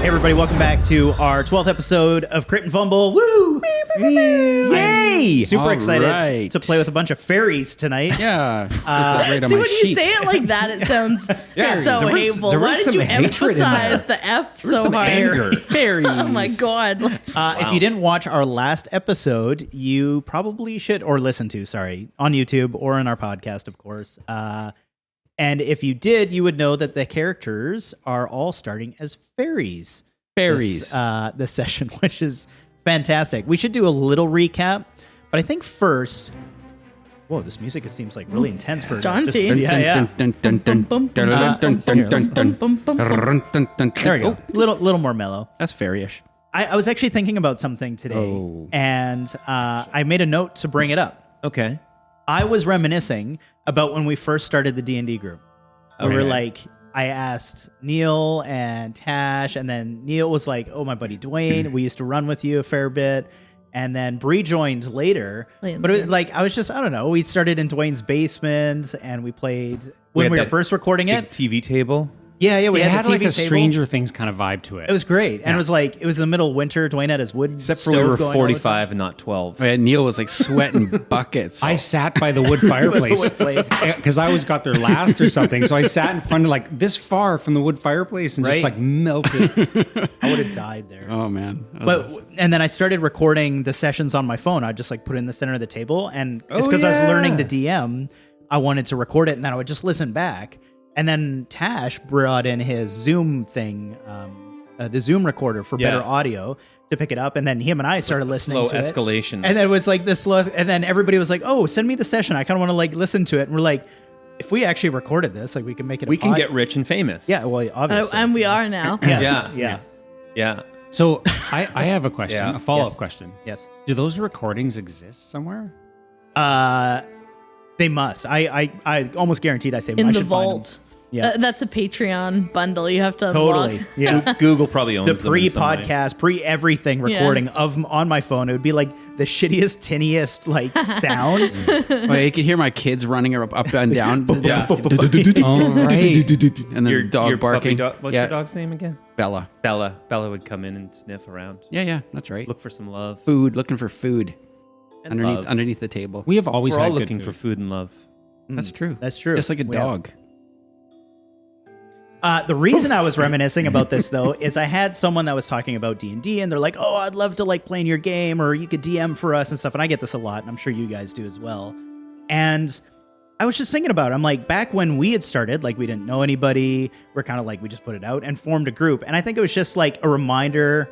Hey everybody, welcome back to our 12th episode of Crit and Fumble. Woo! Yay! Super excited to play with a bunch of fairies tonight. Yeah. See, when you say it like that, it sounds so hateful. Why did you emphasize the F so hard? Fairies. Oh my God. If you didn't watch our last episode, you probably should, or listen to, on YouTube or in our podcast, of course. And if you did, you would know that the characters are all starting as fairies. This session, which is fantastic. We should do a little recap, but I think first... Whoa, this music seems like really intense for... Jaunty. Yeah. There we go. Little more mellow. That's fairyish. I was actually thinking about something today, and I made a note to bring it up. Okay. I was reminiscing about when we first started the D&D group. We were like... I asked Neil and Tash, and then Neil was like, oh, my buddy Dwayne, we used to run with you a fair bit. And then Bree joined later. But I was just, I don't know, we started in Dwayne's basement, and we played, when we were first recording it. TV table. Yeah, we had a TV table. Stranger Things kind of vibe to it. It was great. And it was the middle of winter. Dwayne had his wood Except for stove we were going 45 and not 12. Yeah, Neil was like sweating buckets. I sat by the wood fireplace because I always got there last or something. So I sat in front of like this far from the wood fireplace and just like melted. I would have died there. Oh, man. And then I started recording the sessions on my phone. I'd just like put it in the center of the table. And it's because I was learning to DM. I wanted to record it, and then I would just listen back. And then Tash brought in his Zoom thing, the Zoom recorder for better audio to pick it up. And then him and I started listening to it. Slow escalation. And it was like this slow. And then everybody was like, oh, send me the session. I kind of want to like listen to it. And we're like, if we actually recorded this, like we can make it We can get rich and famous. Yeah, well, obviously. And we are now. Yes. Yeah. So I have a question, a follow-up question. Yes. Do those recordings exist somewhere? They must. I almost guaranteed I say In I the should vault. find them. Yeah. That's a Patreon bundle. You have to Totally. unlock. Yeah. Google probably owns The pre-podcast, pre-everything recording on my phone. It would be like the shittiest, tinniest like sound. You could hear my kids running up and down. Yeah. All right. And then Your dog barking. What's your dog's name again? Bella. Bella would come in and sniff around. Yeah, that's right. Look for some love. Looking for food. And love. Underneath the table. We have always We're had all good looking for food and love. That's true. That's true. Just like a dog. The reason I was reminiscing about this, though, is I had someone that was talking about D&D, and they're like, oh, I'd love to like play in your game, or you could DM for us and stuff. And I get this a lot, and I'm sure you guys do as well. And I was just thinking about it. I'm like, back when we had started, like we didn't know anybody. We're kind of like, we just put it out and formed a group. And I think it was just like a reminder.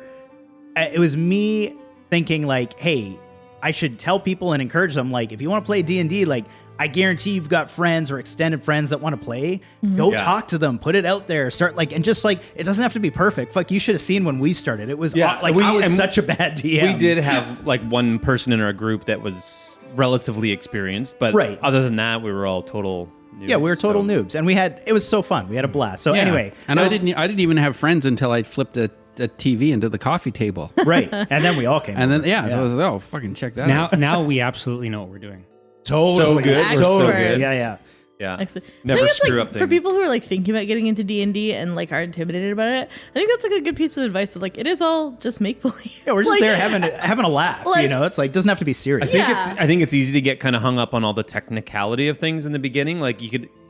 It was me thinking like, hey, I should tell people and encourage them. Like, if you want to play D&D, like, I guarantee you've got friends or extended friends that want to play. Go talk to them, put it out there, start like, and just like, it doesn't have to be perfect. Fuck, you should have seen when we started. It was I was such a bad DM. We did have like one person in our group that was relatively experienced, but other than that, we were all total noobs. Yeah, we were total noobs, and it was so fun. We had a blast. So anyway, and I didn't even have friends until I flipped a TV into the coffee table. Right, and then we all came. And then so I was like, oh, fucking check that out. Now we absolutely know what we're doing. Totally. So good. We're so good. Yeah. Excellent. Never screw up things. For people who are like thinking about getting into D&D and like are intimidated about it, I think that's like a good piece of advice that like it is all just make believe. Yeah, we're just there having a laugh. Like, you know, it's like doesn't have to be serious. I think it's easy to get kind of hung up on all the technicality of things in the beginning. Like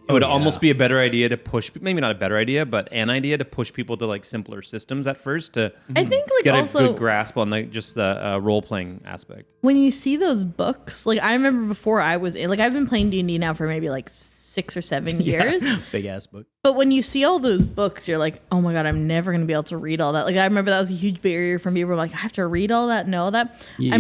it would almost be a better idea to push, maybe not a better idea, but an idea to push people to like simpler systems at first to I think like get also, a good grasp on like just the role playing aspect. When you see those books, like I remember before I was in, like I've been playing D&D now for maybe like 6 or 7 years. Big ass book. But when you see all those books, you're like, oh my God, I'm never going to be able to read all that. Like, I remember that was a huge barrier for me. We're like, I have to read all that, know that. You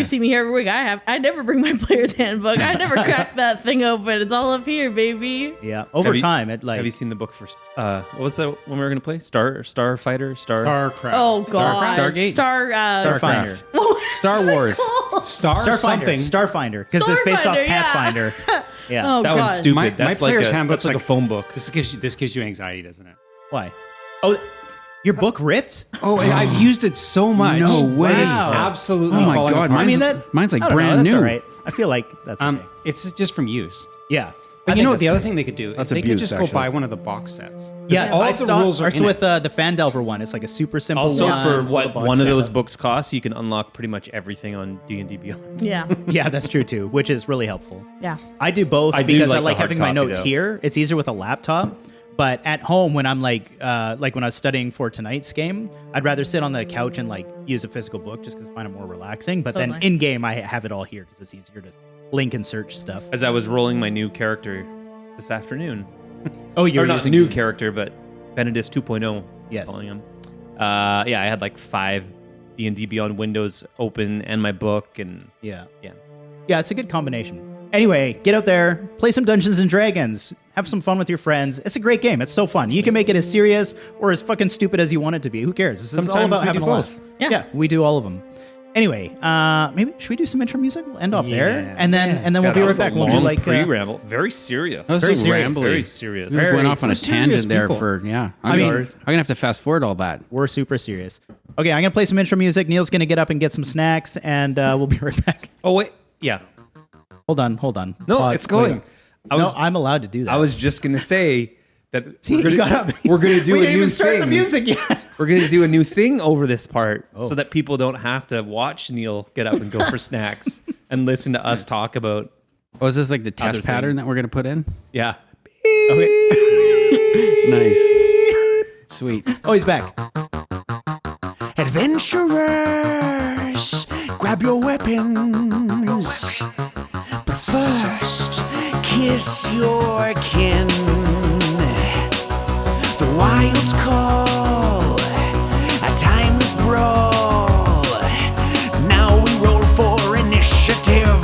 see me here every week. I never bring my player's handbook. I never crack that thing open. It's all up here, baby. Yeah. Over time, it like. Have you seen the book for, what was that when we were going to play? Starfighter? Starcraft. Oh, God. Stargate? Starfinder. Star Wars. Starfinder. Because it's based off Pathfinder. Yeah. Oh, that God. one's stupid. My player's handbook's like a phone book. This gives you anxiety, doesn't it? Why? Oh, your book ripped? Oh, I've used it so much. No way. It's absolutely. Oh my falling God. apart. I mean, Mine's like I don't know, brand that's new. all right. I feel like that's okay. It's just from use. Yeah. But you know what? The other thing they could do That's is they could abuse, just actually. go buy one of the box sets. Yeah, all of the rules are in with it. the Fandelver one. It's like a super simple Also, one. for all the what box one of sets. those books costs, you can unlock pretty much everything on D&D Beyond. Yeah. Yeah, that's true too, which is really helpful. Yeah. I do both I do because I like like the hard having my copy, notes though. here. It's easier with a laptop. But at home, when I'm like when I was studying for tonight's game, I'd rather sit on the couch and like use a physical book just because I find it more relaxing. But then Totally. in game, I have it all here because it's easier to link and search stuff. As I was rolling my new character this afternoon. Oh, you're Or not using new character, but Benedis 2.0. Yes. Calling him. I had like 5 D&D Beyond windows open and my book and Yeah, yeah. it's a good combination. Anyway, get out there, play some Dungeons and Dragons, have some fun with your friends. It's a great game. It's so fun. You can make it as serious or as fucking stupid as you want it to be. Who cares? This is all Sometimes about we having do a laugh. both. Yeah. We do all of them. Anyway, maybe should we do some intro music? We'll end off there, Yeah. and then we'll Yeah, be that right was a back. We'll do long like pre-ramble. Very serious. That was Very so serious. rambly. Very serious. We went off on a We're serious tangent there people. for, yeah. I mean- I'm gonna have to fast forward all that. we're super serious. Okay, I'm gonna play some intro music. Neil's gonna get up and get some snacks, and we'll be right back. Oh wait, yeah. Hold on. No, Pause. it's going. No, I'm allowed to do that. I was just gonna say that See, he got up. we're gonna do we a didn't new even start thing. the music yet. We're gonna do a new thing over this part, so that people don't have to watch Neil get up and go for snacks and listen to us talk about. Oh, is this like the test Other pattern things. that we're gonna put in? Yeah. Okay. Nice. Sweet. Oh, he's back. Adventurers, grab your weapons. But first, kiss your kin. The wilds call, a timeless brawl. Now we roll for initiative.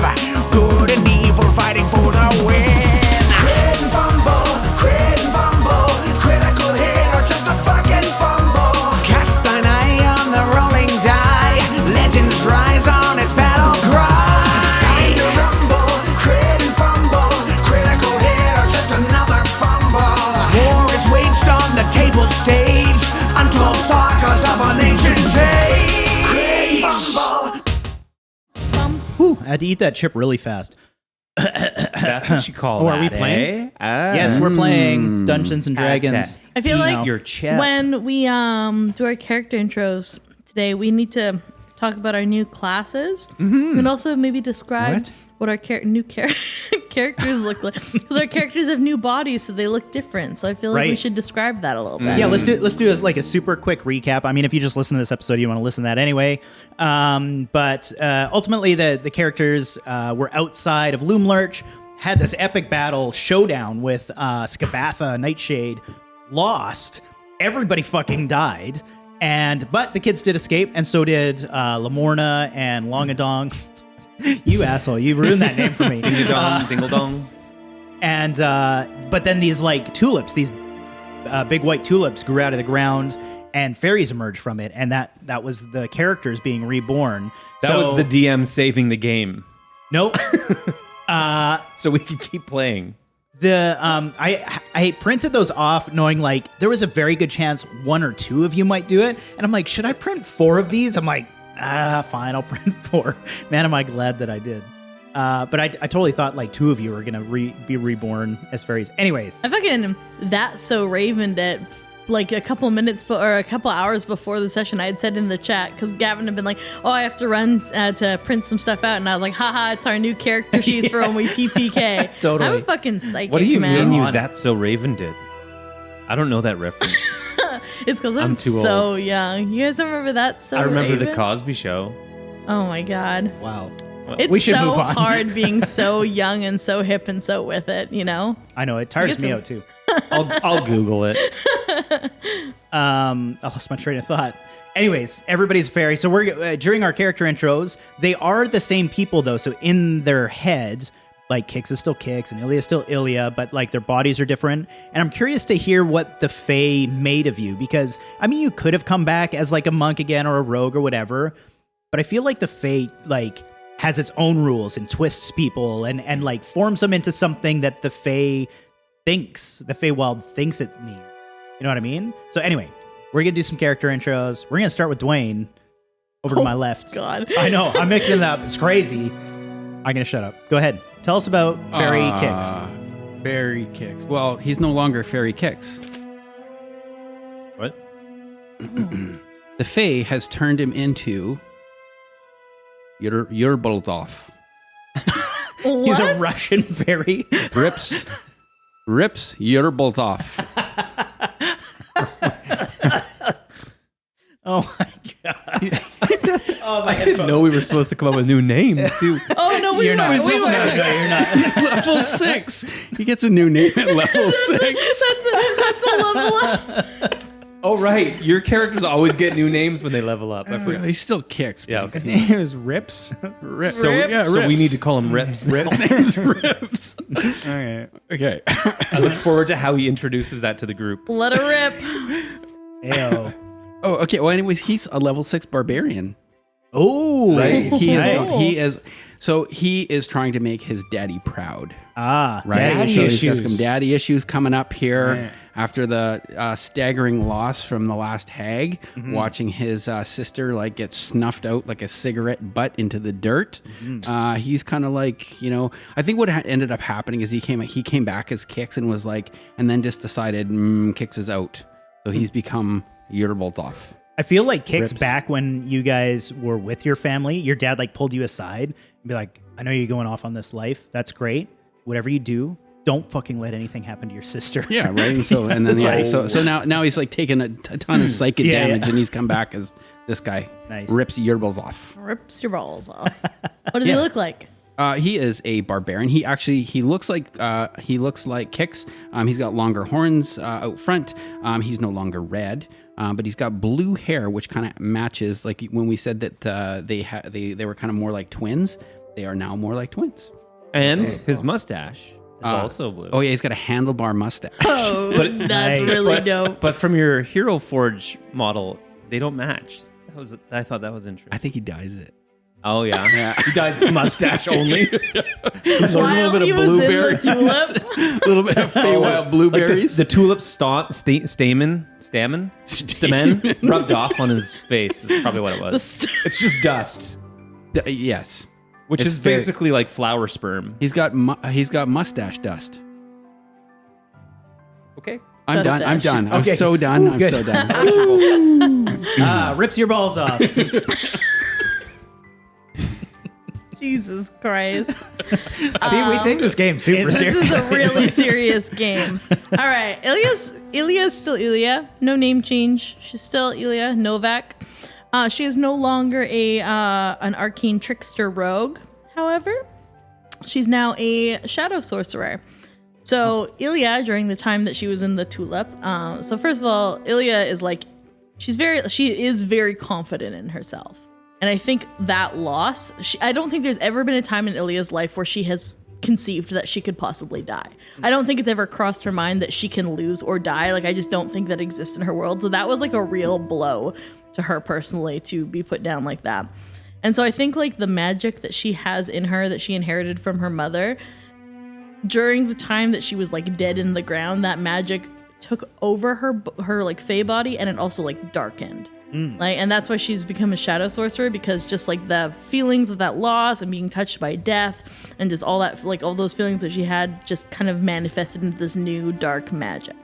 Good and evil fighting for the win. Crit and fumble, critical hit or just a fucking fumble. Cast thine eye on the rolling die. Legends rise on its battle cry. Time to rumble, crit and fumble, critical hit or just another fumble. War is waged on the table stage. Untold sagas of an ancient age. Crit and fumble. Whew, I had to eat that chip really fast. That's what you call Oh, that. are we playing? Eh? Ah. Yes, we're playing Dungeons and Dragons. I feel like Your chip. when we do our character intros today, we need to talk about our new classes and also maybe describe what our new characters look like. Because our characters have new bodies, so they look different. So I feel like we Right. should describe that a little bit. Yeah, let's do like a super quick recap. I mean, if you just listen to this episode, you want to listen to that anyway. But ultimately, the characters were outside of Loomlurch, had this epic battle showdown with Skabatha, Nightshade, lost. Everybody fucking died. But the kids did escape, and so did Lamorna and Longadong. You asshole! You ruined that name for me. Ding dong, dingle dong. And but then these like tulips, these big white tulips grew out of the ground, and fairies emerged from it, and that was the characters being reborn. That was the DM saving the game, nope. so we could keep playing. I printed those off knowing like there was a very good chance 1 or 2 of you might do it, and I'm like, should I print 4 of these? I'm like, fine, I'll print 4. Man, am I glad that I did. But I totally thought like 2 of you were gonna be reborn as fairies. Anyways, I fucking That's So Ravened it like a couple minutes or a couple hours before the session. I had said in the chat because Gavin had been like, "Oh, I have to run to print some stuff out," and I was like, "Haha, it's our new character sheets for when we TPK." Totally. I'm a fucking psychic. What do you man. mean That's So Raven did? I don't know that reference. It's because I'm I'm too so old. young. You guys don't remember that? So I remember the Raven? Cosby Show. Oh my god. wow. It's We should so move on. hard being so young and so hip and so with it, you know? I know it tires Get me some- out too. I'll Google it. I lost my train of thought. Anyways, everybody's fairy. So we're during our character intros, they are the same people though. So in their heads, like Kix is still Kix and Ilya is still Ilya, but like their bodies are different. And I'm curious to hear what the Fae made of you, because I mean, you could have come back as like a monk again or a rogue or whatever, but I feel like the Fae like has its own rules and twists people and like forms them into something that the Fae Feywild thinks it needs. You know what I mean? So anyway, we're gonna do some character intros. We're gonna start with Dwayne over to my left. God. I know, I'm mixing it up. It's crazy. I'm gonna shut up. Go ahead. Tell us about Fairy Kix. Fairy Kix. Well, he's no longer Fairy Kix. What? The Fae has turned him into Urballz. He's a Russian fairy. Rips Urballz. Oh my god. Oh my I didn't know we were supposed to come up with new names too. Oh no, You're not. we No, were. you're not. He's level 6. He gets a new name at level 6. That's a level up. Oh right, your characters always get new names when they level up. I forgot. He still kicks. Yeah, His okay. name is Rips. Rips. So, Yeah, so we Rips. need to call him Rips. His name's Rips. Okay. Okay. I look forward to how he introduces that to the group. Let her rip. Ew. Oh, okay. Well, anyways, he's a level 6 barbarian. Oh, Right. He is trying to make his daddy proud. Ah, Right. daddy So he's got issues. some daddy issues coming up here Yeah. after the staggering loss from the last hag, watching his sister like get snuffed out like a cigarette butt into the dirt. He's kind of like, I think what ended up happening is he came back as Kix and was like, and then just decided Kix is out. So he's become Urballz. I feel like Kix Rips. back when you guys were with your family, your dad like pulled you aside and be like, I know you're going off on this life. That's great. Whatever you do, don't fucking let anything happen to your sister. Yeah, right. And so and then It's like- so now he's like taking a ton of psychic Yeah, damage, yeah. and he's come back as this guy. Nice. Rips Urballz off. Rips your balls off. What does Yeah. he look like? He is a barbarian. He looks like Kix. He's got longer horns out front. He's no longer red. But he's got blue hair, which kind of matches like when we said that they were kind of more like twins. They are now more like twins. And his mustache is also blue. Oh yeah, he's got a handlebar mustache. Oh, But- that's Nice. really dope. But from your Hero Forge model, they don't match. I thought that was interesting. I think he dyes it. Oh yeah, he dyes the mustache only. There's a little bit of he was in the blueberries. tulip. A little bit of Feywild Like blueberries. the tulip stamen rubbed off on his face is probably what it The was. st- It's just dust, Yes. which It's is very- basically like flower sperm. He's got mustache dust. Okay. I'm done. I'm Mustache. done. I'm Okay. so done. Ooh, I'm good. so done. Rips your balls off. Jesus Christ. See, we take this game super This serious. is a really serious game. All right. Ilya's still Ilya. No name change. She's still Ilya Novak. She is no longer an arcane trickster rogue. However, she's now a shadow sorcerer. So Ilya, during the time that she was in the tulip, so first of all, Ilya is like, she is very confident in herself. And I think that loss, I don't think there's ever been a time in Ilya's life where she has conceived that she could possibly die. I don't think it's ever crossed her mind that she can lose or die. Like, I just don't think that exists in her world. So that was like a real blow to her personally to be put down like that. And so I think like the magic that she has in her that she inherited from her mother, during the time that she was like dead in the ground, that magic took over her like fae body, and it also like darkened. Like, and that's why she's become a shadow sorcerer, because just like the feelings of that loss and being touched by death and just all that, like all those feelings that she had just kind of manifested into this new dark magic.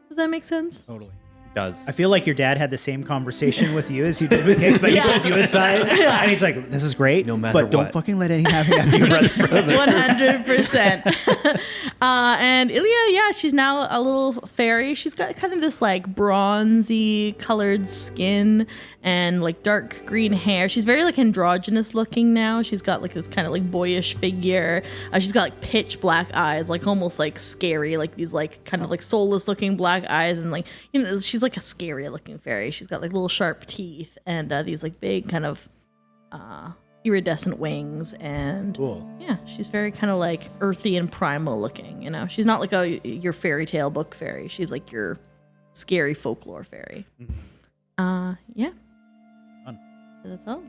Does that make sense? Totally. Does. I feel like your dad had the same conversation with you as you did with Kix, but he pulled you aside, and he's like, "This is great, No matter but don't what. fucking let anything happen to your brother." 100%. And Ilya, yeah, she's now a little fairy. She's got kind of this like bronzy colored skin and like dark green hair. She's very like androgynous looking now. She's got like this kind of like boyish figure. She's got like pitch black eyes, like almost like scary, like these like kind of like soulless looking black eyes. And like, she's like a scary looking fairy. She's got like little sharp teeth and these like big kind of iridescent wings, and Cool. yeah, she's very kind of like earthy and primal looking. She's not like your fairy tale book fairy. She's like your scary folklore fairy. Yeah. Fun. That's all.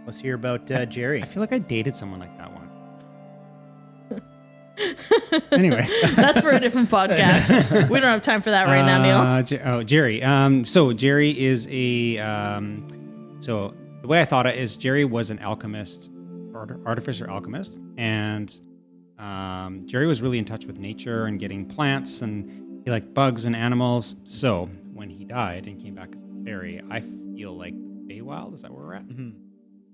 Let's hear about Jerry. I feel like I dated someone like that once. Anyway. That's for a different podcast. We don't have time for that right now, Neil. Jerry. So Jerry is so the way I thought it is Jerry was an alchemist, artificer alchemist, and Jerry was really in touch with nature and getting plants, and he liked bugs and animals. So when he died and came back as a fairy, I feel like Feywild, is that where we're at? Mm-hmm.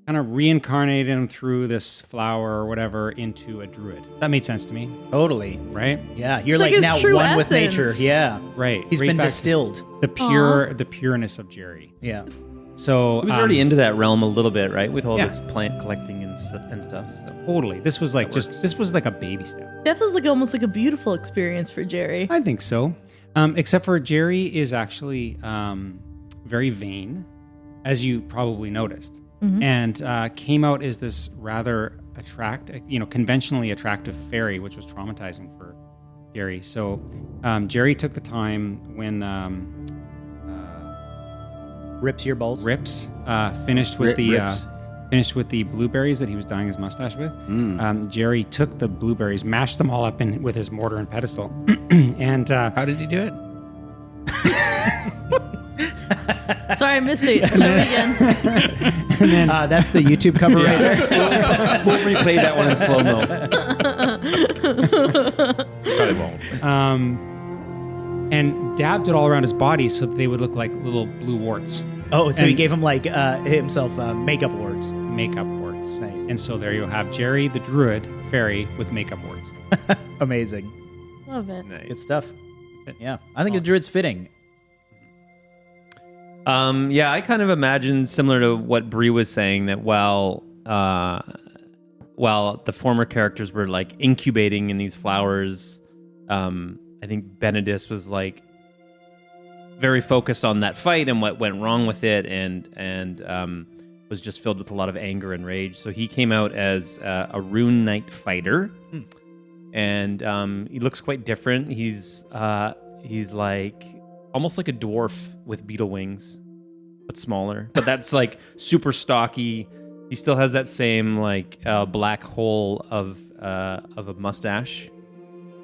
Kind of reincarnated him through this flower or whatever into a druid. That made sense to me, Totally. right? Yeah, you're It's like like his now true one with essence. nature. Yeah. Right. He's right been back to distilled. the pureness of Jerry. Yeah. So He was already into that realm a little bit, right? With all Yeah. this plant collecting and stuff. So totally. This was like works. this was like a baby step. That feels like almost like a beautiful experience for Jerry. I think so. Except for Jerry is actually very vain, as you probably noticed, and came out as this rather conventionally attractive fairy, which was traumatizing for Jerry. So Jerry took the time when Rips your balls. Rips finished with the blueberries that he was dyeing his mustache with. Jerry took the blueberries, mashed them all up with his mortar and pestle, and How did he do it? Sorry, I missed it. Show me again. and then That's the YouTube cover right there. we'll replay that one in slow mo. Probably won't. and dabbed it all around his body so that they would look like little blue warts, Oh, so he And- gave him like himself makeup wards. makeup warts. Nice. And so there you have Jerry, the druid fairy, with makeup warts. Amazing. Love it. Good stuff. Yeah. I think the druid's fitting. Yeah, I kind of imagine similar to what Bree was saying that while the former characters were like incubating in these flowers, I think Benedis was like very focused on that fight and what went wrong with it, and was just filled with a lot of anger and rage. So he came out as a Rune Knight fighter, and he looks quite different. He's like almost like a dwarf with beetle wings, but smaller. But that's like super stocky. He still has that same like black hole of a mustache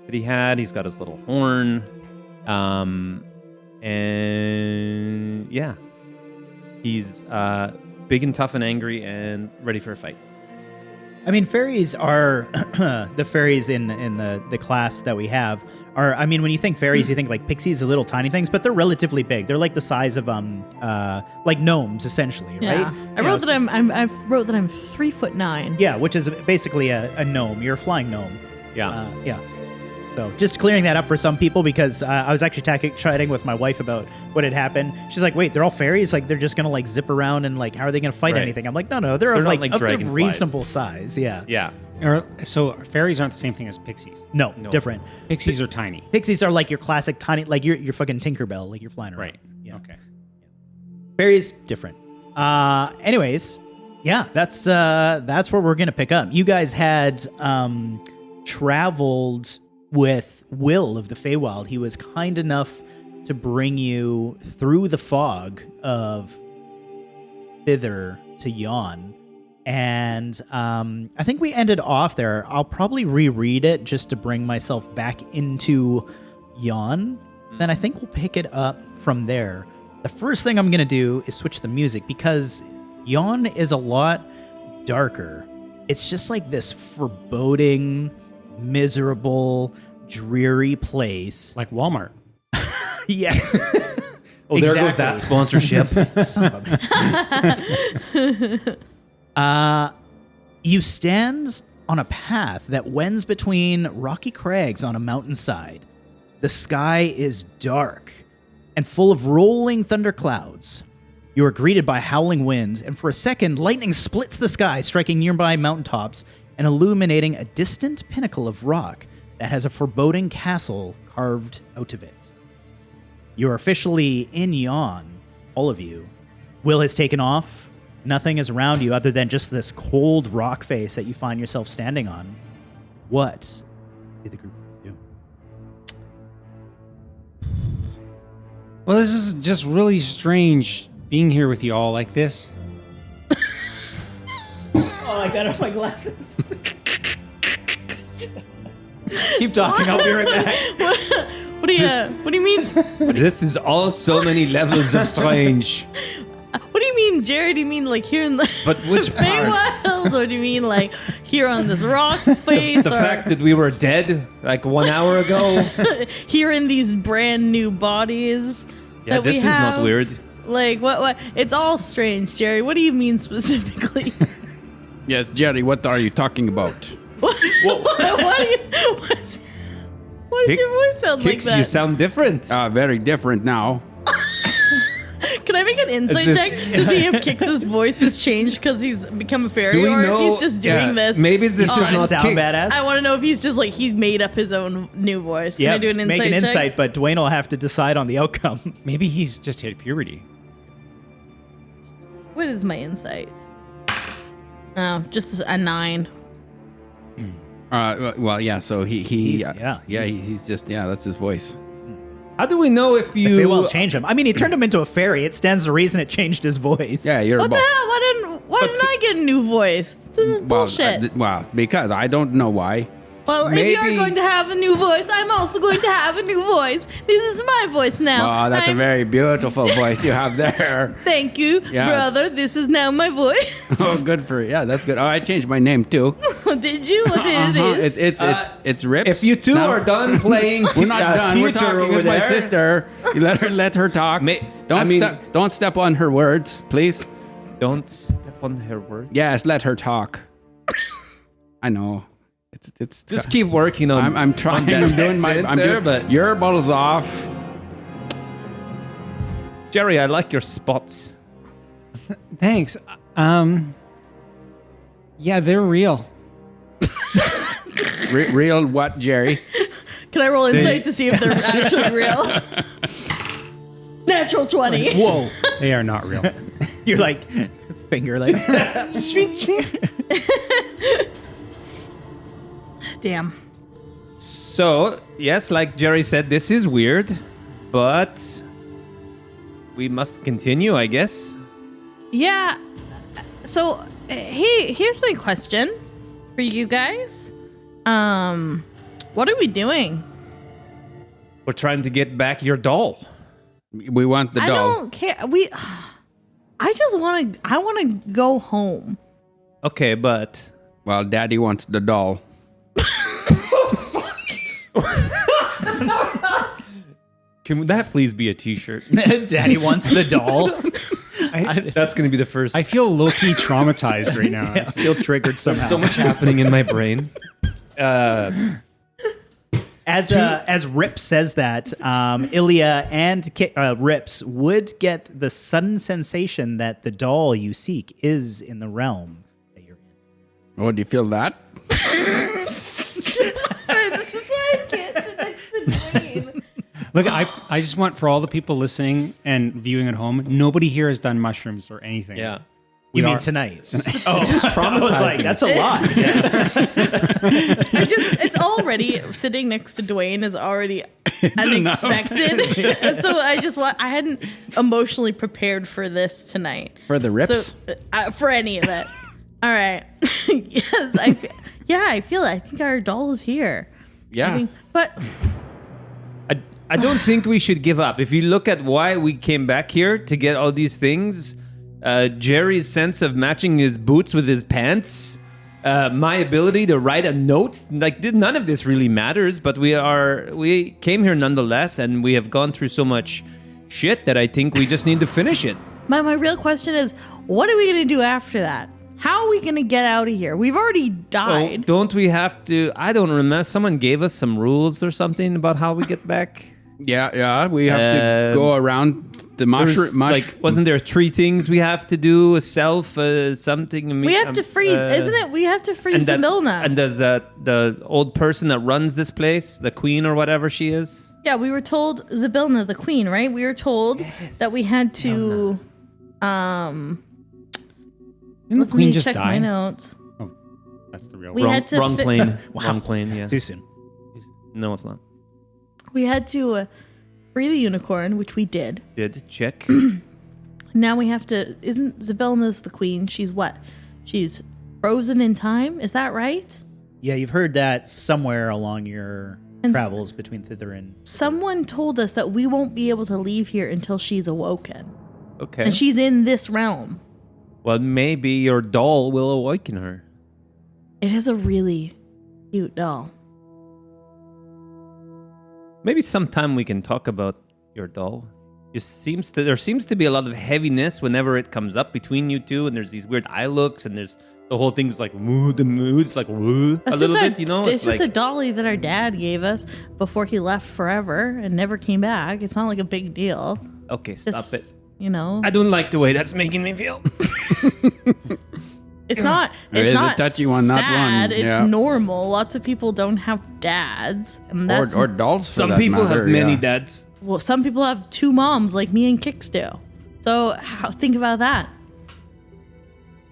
that he had. He's got his little horn, and yeah, he's big and tough and angry and ready for a fight. I mean, fairies are the fairies in the class that we have are. I mean, when you think fairies, you think like pixies, the little tiny things, but they're relatively big. They're like the size of like gnomes, essentially, Yeah. right? I wrote that I wrote that I'm 3'9". Yeah, which is basically a gnome. You're a flying gnome. Yeah. Yeah. So just clearing that up for some people, because I was actually chatting with my wife about what had happened. She's like, "Wait, they're all fairies? Like they're just gonna like zip around and like how are they gonna fight Right. anything?" I'm like, "No, they're They're of, not like like of the dragonflies. reasonable size." Yeah. Yeah. So fairies aren't the same thing as pixies. No, No. different. Pixies are tiny. Pixies are like your classic tiny, like you're fucking Tinkerbell, like you're flying around. Right. Yeah. Okay. Fairies different. Anyways, yeah, that's where we're gonna pick up. You guys had traveled with Will of the Feywild. He was kind enough to bring you through the fog of Thither to Yon. And I think we ended off there. I'll probably reread it just to bring myself back into Yon. Then I think we'll pick it up from there. The first thing I'm going to do is switch the music, because Yon is a lot darker. It's just like this foreboding, miserable, dreary place. Like Walmart. Yes. Oh, there goes that sponsorship. Son of a... You stand on a path that wends between rocky crags on a mountainside. The sky is dark and full of rolling thunderclouds. You are greeted by howling winds, and for a second, lightning splits the sky, striking nearby mountaintops and illuminating a distant pinnacle of rock that has a foreboding castle carved out of it. You're officially in Yon, all of you. Will has taken off. Nothing is around you other than just this cold rock face that you find yourself standing on. What did the group do? Well, this is just really strange being here with you all like this. Oh, I got off my glasses. Keep talking. I'll be right back. What do you mean? This is all so many levels of strange. What do you mean Jerry? Do you mean like here in the But which parts? Feywild, or do you mean like here on this rock face? The or fact that we were dead like 1 hour ago. here in these brand new bodies? Yeah, that we this is not have? weird. Like what? It's all strange, Jerry. What do you mean specifically? Yes, Jerry, what are you talking about? What do you? What does your voice sound like Kix, that? you sound different. Very different now. Can I make an insight Is check this- to see if Kix's voice has changed because he's become a fairy, Do we or know? if he's just doing this? Maybe this is Trying to not sound Kix. badass. I want to know if he's just like he made up his own new voice. Can I do an insight make an check? insight, but Dwayne will have to decide on the outcome. Maybe he's just hit puberty. What is my insight? Oh, just a 9. Well, yeah. So he's just that's his voice. How do we know if you? They will change him. I mean, he turned him into a fairy. It stands to reason it changed his voice. Yeah, you're What the both. hell? Why didn't I get a new voice? This is bullshit. Well, because I don't know why. Well, if you're maybe- going to have a new voice, I'm also going to have a new voice. This is my voice now. Oh, that's a very beautiful voice you have there. Thank you, Yeah. brother. This is now my voice. Oh, good for you. Yeah, that's good. Oh, I changed my name too. Did you? What it is? It's Rips. If you two now. are done playing, We're not done. We're teacher talking over with my there. sister. You let her talk. Don't step on her words, please. Don't step on her word. Yes, let her talk. I know. It's Just keep working on. I'm trying. on that I'm doing my. accent I'm there, doing. but Your bottle's off. Jerry, I like your spots. Thanks. Yeah, they're real. Real what, Jerry? Can I roll insight to see if they're actually real? Natural 20. Whoa. They are not real. You're like, finger like. Damn. So yes, like Jerry said, this is weird, but we must continue, I guess. Yeah. So here's my question for you guys. What are we doing? We're trying to get back your doll. We want the I doll. don't care. I just want to. I want to go home. Okay, but Well, Daddy wants the doll. can that please be a T-shirt? Daddy wants the doll. That's going to be the first. I feel low-key traumatized right now. I feel triggered somehow. so much happening in my brain. As Rip says that, Ilya and Rips would get the sudden sensation that the doll you seek is in the realm that you're in. Oh, do you feel that? This is why I can't sit next to Dwayne. Look, I just want for all the people listening and viewing at home, nobody here has done mushrooms or anything. Yeah. You mean are- tonight? It's just traumatizing. I was like, that's a lot. It's already sitting next to Dwayne is already unexpected. So I hadn't emotionally prepared for this tonight. For the Rips? So for any of it. All right. Yes, I feel it. I think our doll is here. Yeah. I mean, but I don't think we should give up. If you look at why we came back here to get all these things, Jerry's sense of matching his boots with his pants, my ability to write a note, none of this really matters, but we came here nonetheless, and we have gone through so much shit that I think we just need to finish it. my real question is, what are we going to do after that? How are we going to get out of here? We've already died. Oh, don't we have to? I don't remember. Someone gave us some rules or something about how we get back. Yeah. We have to go around the mushroom. Wasn't there 3 things we have to do? A self, something. We have to freeze, isn't it? We have to freeze Zamilna. And does the old person that runs this place, the queen or whatever she is? Yeah, we were told Zabilna, the queen, right? We were told that we had to. Didn't the queen just check my die? notes. Oh, that's the real We one. had to wrong fi- plane. Wow. Wrong plane. Yeah. Too soon. No, it's not. We had to free the unicorn, which we did. Did check. Now we have to. Isn't Zabilna's the queen? She's what? She's frozen in time. Is that right? Yeah, you've heard that somewhere along your And travels between Thither and. Someone told us that we won't be able to leave here until she's awoken, Okay. and she's in this realm. Well, maybe your doll will awaken her. It is a really cute doll. Maybe sometime we can talk about your doll. There seems to be a lot of heaviness whenever it comes up between you two, and there's these weird eye looks, and there's the whole thing's like woo, the mood's like woo a little bit, you know. It's just a dolly that our dad gave us before he left forever and never came back. It's not like a big deal. Okay, stop it. You know, I don't like the way that's making me feel. it's not. There It's is a not touchy one, not sad. one. It's Yeah. normal. Lots of people don't have dads, and that's Or dolls. for Some that people matter, have many yeah. dads. well. Some people have two moms, like me and Kix do. So think about that.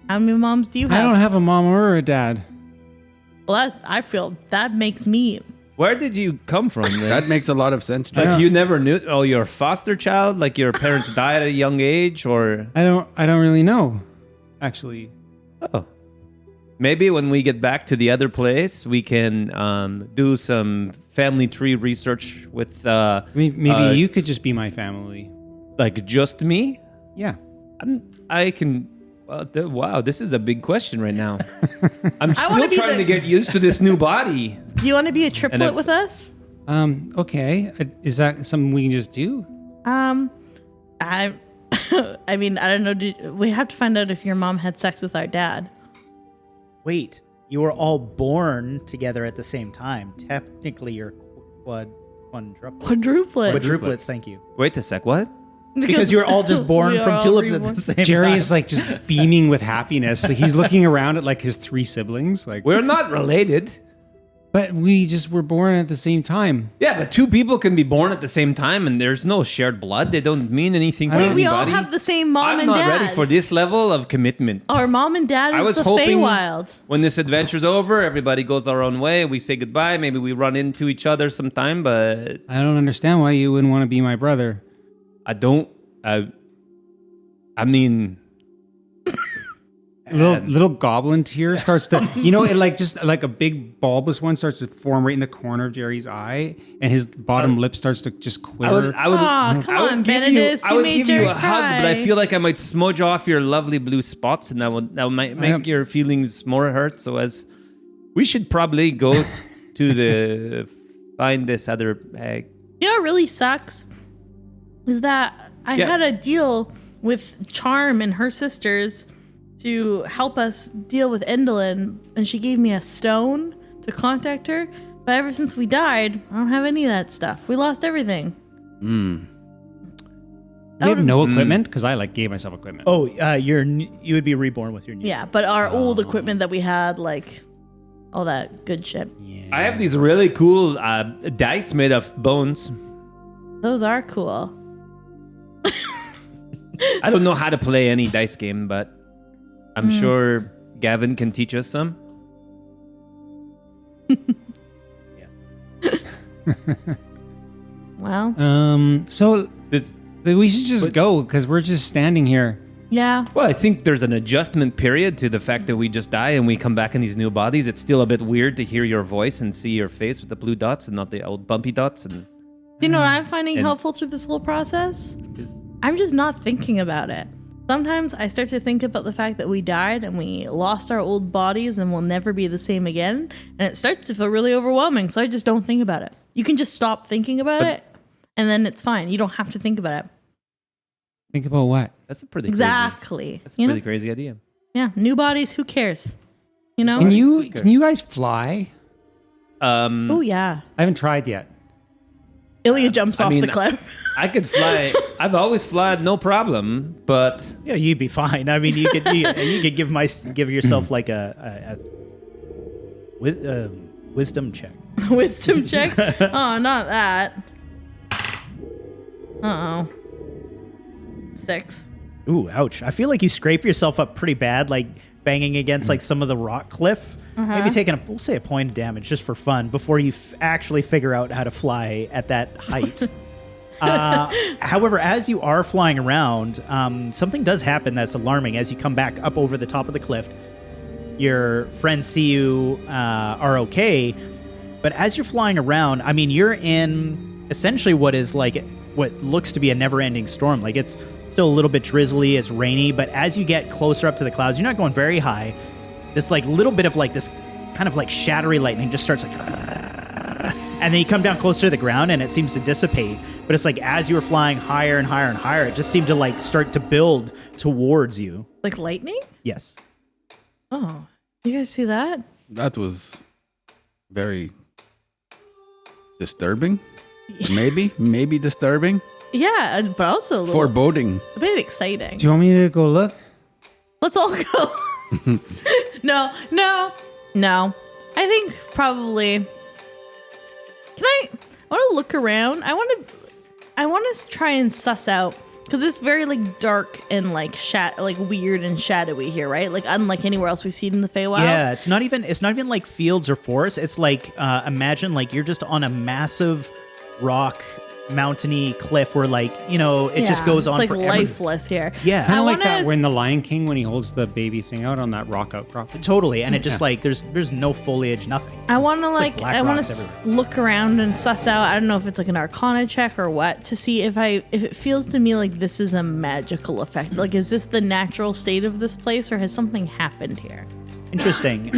How many moms do you have? I don't have a mom or a dad. Well, I feel that makes me. Where did you come from? Then? That makes a lot of sense. Jack. Like you never knew? Oh, you're a foster child? Like your parents died at a young age, or I don't really know, actually. oh, maybe when we get back to the other place, we can do some family tree research with Maybe you could just be my family. like just me. Yeah. I can. Wow, this is a big question right now. I'm wanna still be trying to get used to this new body. Do you want to be a triplet if- with us? Okay. Is that something we can just do? I mean, I don't know. We have to find out if your mom had sex with our dad. Wait, you were all born together at the same time. Technically, you're quadruplets. Quadruplets, thank you. Wait a sec. What? Because you were all just born We are from all tulips at reborn. the same Jerry time. is like just beaming with happiness. Like he's looking around at like his 3 siblings. Like, We're not related. but we just were born at the same time. Yeah, but two people can be born at the same time, and there's no shared blood. They don't mean anything to Wait, anybody. we all have the same mom I'm and not dad. ready for this level of commitment. Our mom and dad I is was the hoping Feywild. when this adventure's over, everybody goes our own way. We say goodbye. Maybe we run into each other sometime, but I don't understand why you wouldn't want to be my brother. I don't. I mean, Little goblin tear starts to, it like just like a big bulbous one starts to form right in the corner of Jerry's eye, and his bottom lip starts to just quiver. Aw, come on, Benedis. I would made give you Jerry a hug, but I cry. feel like I might smudge off your lovely blue spots, and that might make your feelings more hurt. So we should probably go to find this other bag. You know what really sucks? Is that I had a deal with Charm and her sisters to help us deal with Endolin, and she gave me a stone to contact her. But ever since we died, I don't have any of that stuff. We lost everything. We have no equipment because I like gave myself equipment. Oh, you would be reborn with your new. Yeah, but our old equipment that we had, like all that good shit. I have these really cool dice made of bones. Those are cool. I don't know how to play any dice game, but I'm sure Gavin can teach us some. Yes. Well, So This, we should just go because we're just standing here. yeah. well, I think there's an adjustment period to the fact that we just die and we come back in these new bodies. It's still a bit weird to hear your voice and see your face with the blue dots and not the old bumpy dots. And Do you know what I'm finding helpful through this whole process? I'm just not thinking about it. Sometimes I start to think about the fact that we died and we lost our old bodies and we'll never be the same again. And it starts to feel really overwhelming. So I just don't think about it. You can just stop thinking about it and then it's fine. You don't have to think about it. Think about what? that's a pretty Exactly. Crazy, that's a pretty crazy idea. Yeah. New bodies. Who cares? You know? Can you guys fly? Oh, yeah. I haven't tried yet. Ilya jumps off mean, the cliff. I could fly. I've always flown, no problem. But Yeah, you'd be fine. I mean, you could give yourself like a wisdom check. Wisdom check. Oh, not that. Uh-oh. 6. Ooh, ouch! I feel like you scrape yourself up pretty bad, like banging against like some of the rock cliff. Maybe taking we'll say a point of damage just for fun before you actually figure out how to fly at that height. However, as you are flying around, something does happen that's alarming. As you come back up over the top of the cliff, your friends see you are okay, but as you're flying around, I mean, you're in essentially what is like what looks to be a never-ending storm. Like, it's still a little bit drizzly, it's rainy, but as you get closer up to the clouds, you're not going very high. This like little bit of like this kind of like shattery lightning just starts like, and then you come down closer to the ground and it seems to dissipate. But it's like as you were flying higher and higher and higher, it just seemed to like start to build towards you. Like lightning? Yes. Oh, you guys see that? That was very disturbing. Maybe disturbing. Yeah, but also a little, Foreboding. a bit exciting. Do you want me to go look? Let's all go. No. I think probably. I want to look around. I want to try and suss out, because it's very like dark and like weird and shadowy here, right? Like unlike anywhere else we've seen in the Feywild. Yeah, it's not even like fields or forests. It's like imagine like you're just on a massive rock mountainy cliff where like, you know, it just goes on it's like forever. lifeless here. Yeah. Kind of like that when the Lion King, when he holds the baby thing out on that rock outcrop. Totally, and it just like there's no foliage, nothing. I want to like black rocks everywhere. look around and suss out. I don't know if it's like an Arcana check or what, to see if it feels to me like this is a magical effect. Like, is this the natural state of this place, or has something happened here? Interesting.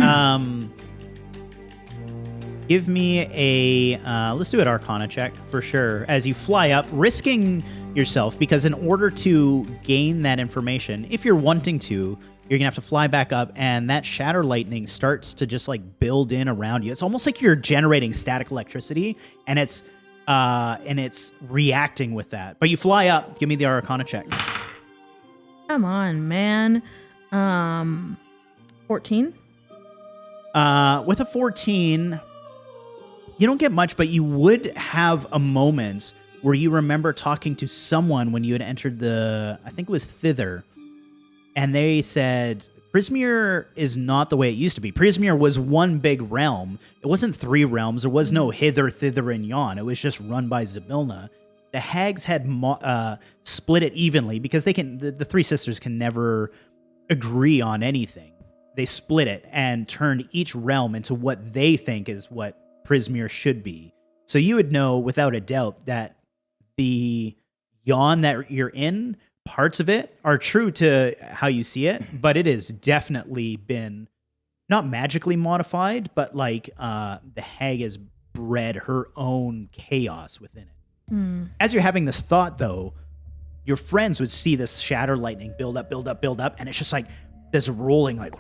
Give me a let's do an Arcana check for sure. As you fly up, risking yourself, because in order to gain that information, if you're wanting to, you're gonna have to fly back up, and that shatter lightning starts to just like build in around you. It's almost like you're generating static electricity, and it's reacting with that. But you fly up. Give me the Arcana check. Come on, man. 14. With a 14, you don't get much, but you would have a moment where you remember talking to someone when you had entered I think it was Thither, and they said Prismeer is not the way it used to be. Prismeer was one big realm. It wasn't 3 realms. There was no Hither, Thither, and Yon. It was just run by Zybilna. The hags had split it evenly, because they can. The 3 sisters can never agree on anything. They split it and turned each realm into what they think is what Prismeer should be. So you would know without a doubt that the Yon that you're in, parts of it are true to how you see it, but it has definitely been not magically modified, but like the hag has bred her own chaos within it. As you're having this thought, though, your friends would see this shatter lightning build up, and it's just like this rolling, like,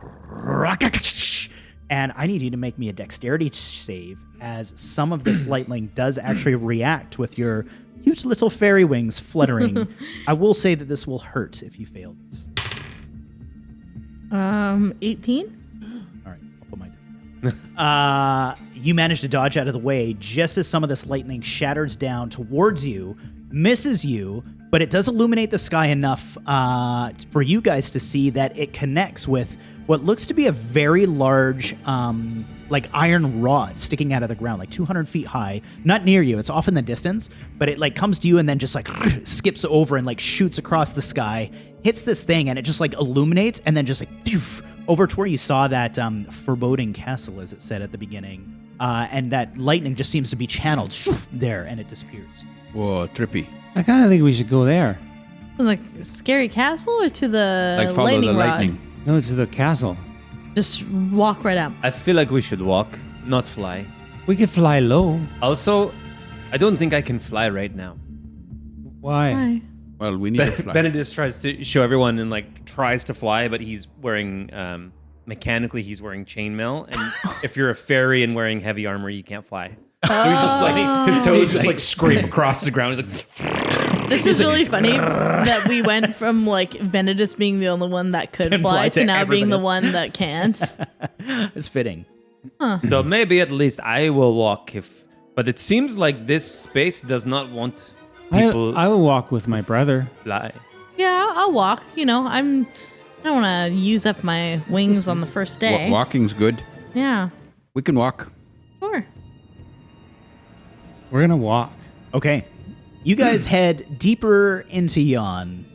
and I need you to make me a dexterity save, as some of this lightning does actually react with your huge little fairy wings fluttering. I will say that this will hurt if you fail this. 18. All right, I'll put my dice down. You manage to dodge out of the way just as some of this lightning shatters down towards you, misses you, but it does illuminate the sky enough for you guys to see that it connects with what looks to be a very large like iron rod sticking out of the ground, like 200 feet high, not near you. It's off in the distance, but it like comes to you and then just like skips over and like shoots across the sky, hits this thing, and it just like illuminates and then just like phew, over to where you saw that foreboding castle, as it said at the beginning. And that lightning just seems to be channeled there, and it disappears. Whoa, trippy. I kind of think we should go there. Like scary castle, or to the Like follow lightning the rod? lightning. No, to the castle. Just walk right up. I feel like we should walk, not fly. We could fly low. Also, I don't think I can fly right now. Why? Why? Well, we need to fly. Benedis tries to show everyone and like tries to fly, but he's wearing mechanically he's wearing chainmail, and if you're a fairy and wearing heavy armor, you can't fly. So he's just like his toes just like scrape across the ground. He's like, This is really funny that we went from like Benedis being the only one that could fly to now being the one that can't. It's fitting. So maybe at least I will walk but it seems like this space does not want people I will walk with my brother. fly. Yeah, I'll walk. You know, I don't want to use up my wings on the first day. Walking's good. Yeah, We can walk. sure. We're gonna walk. Okay. You guys head deeper into Yon.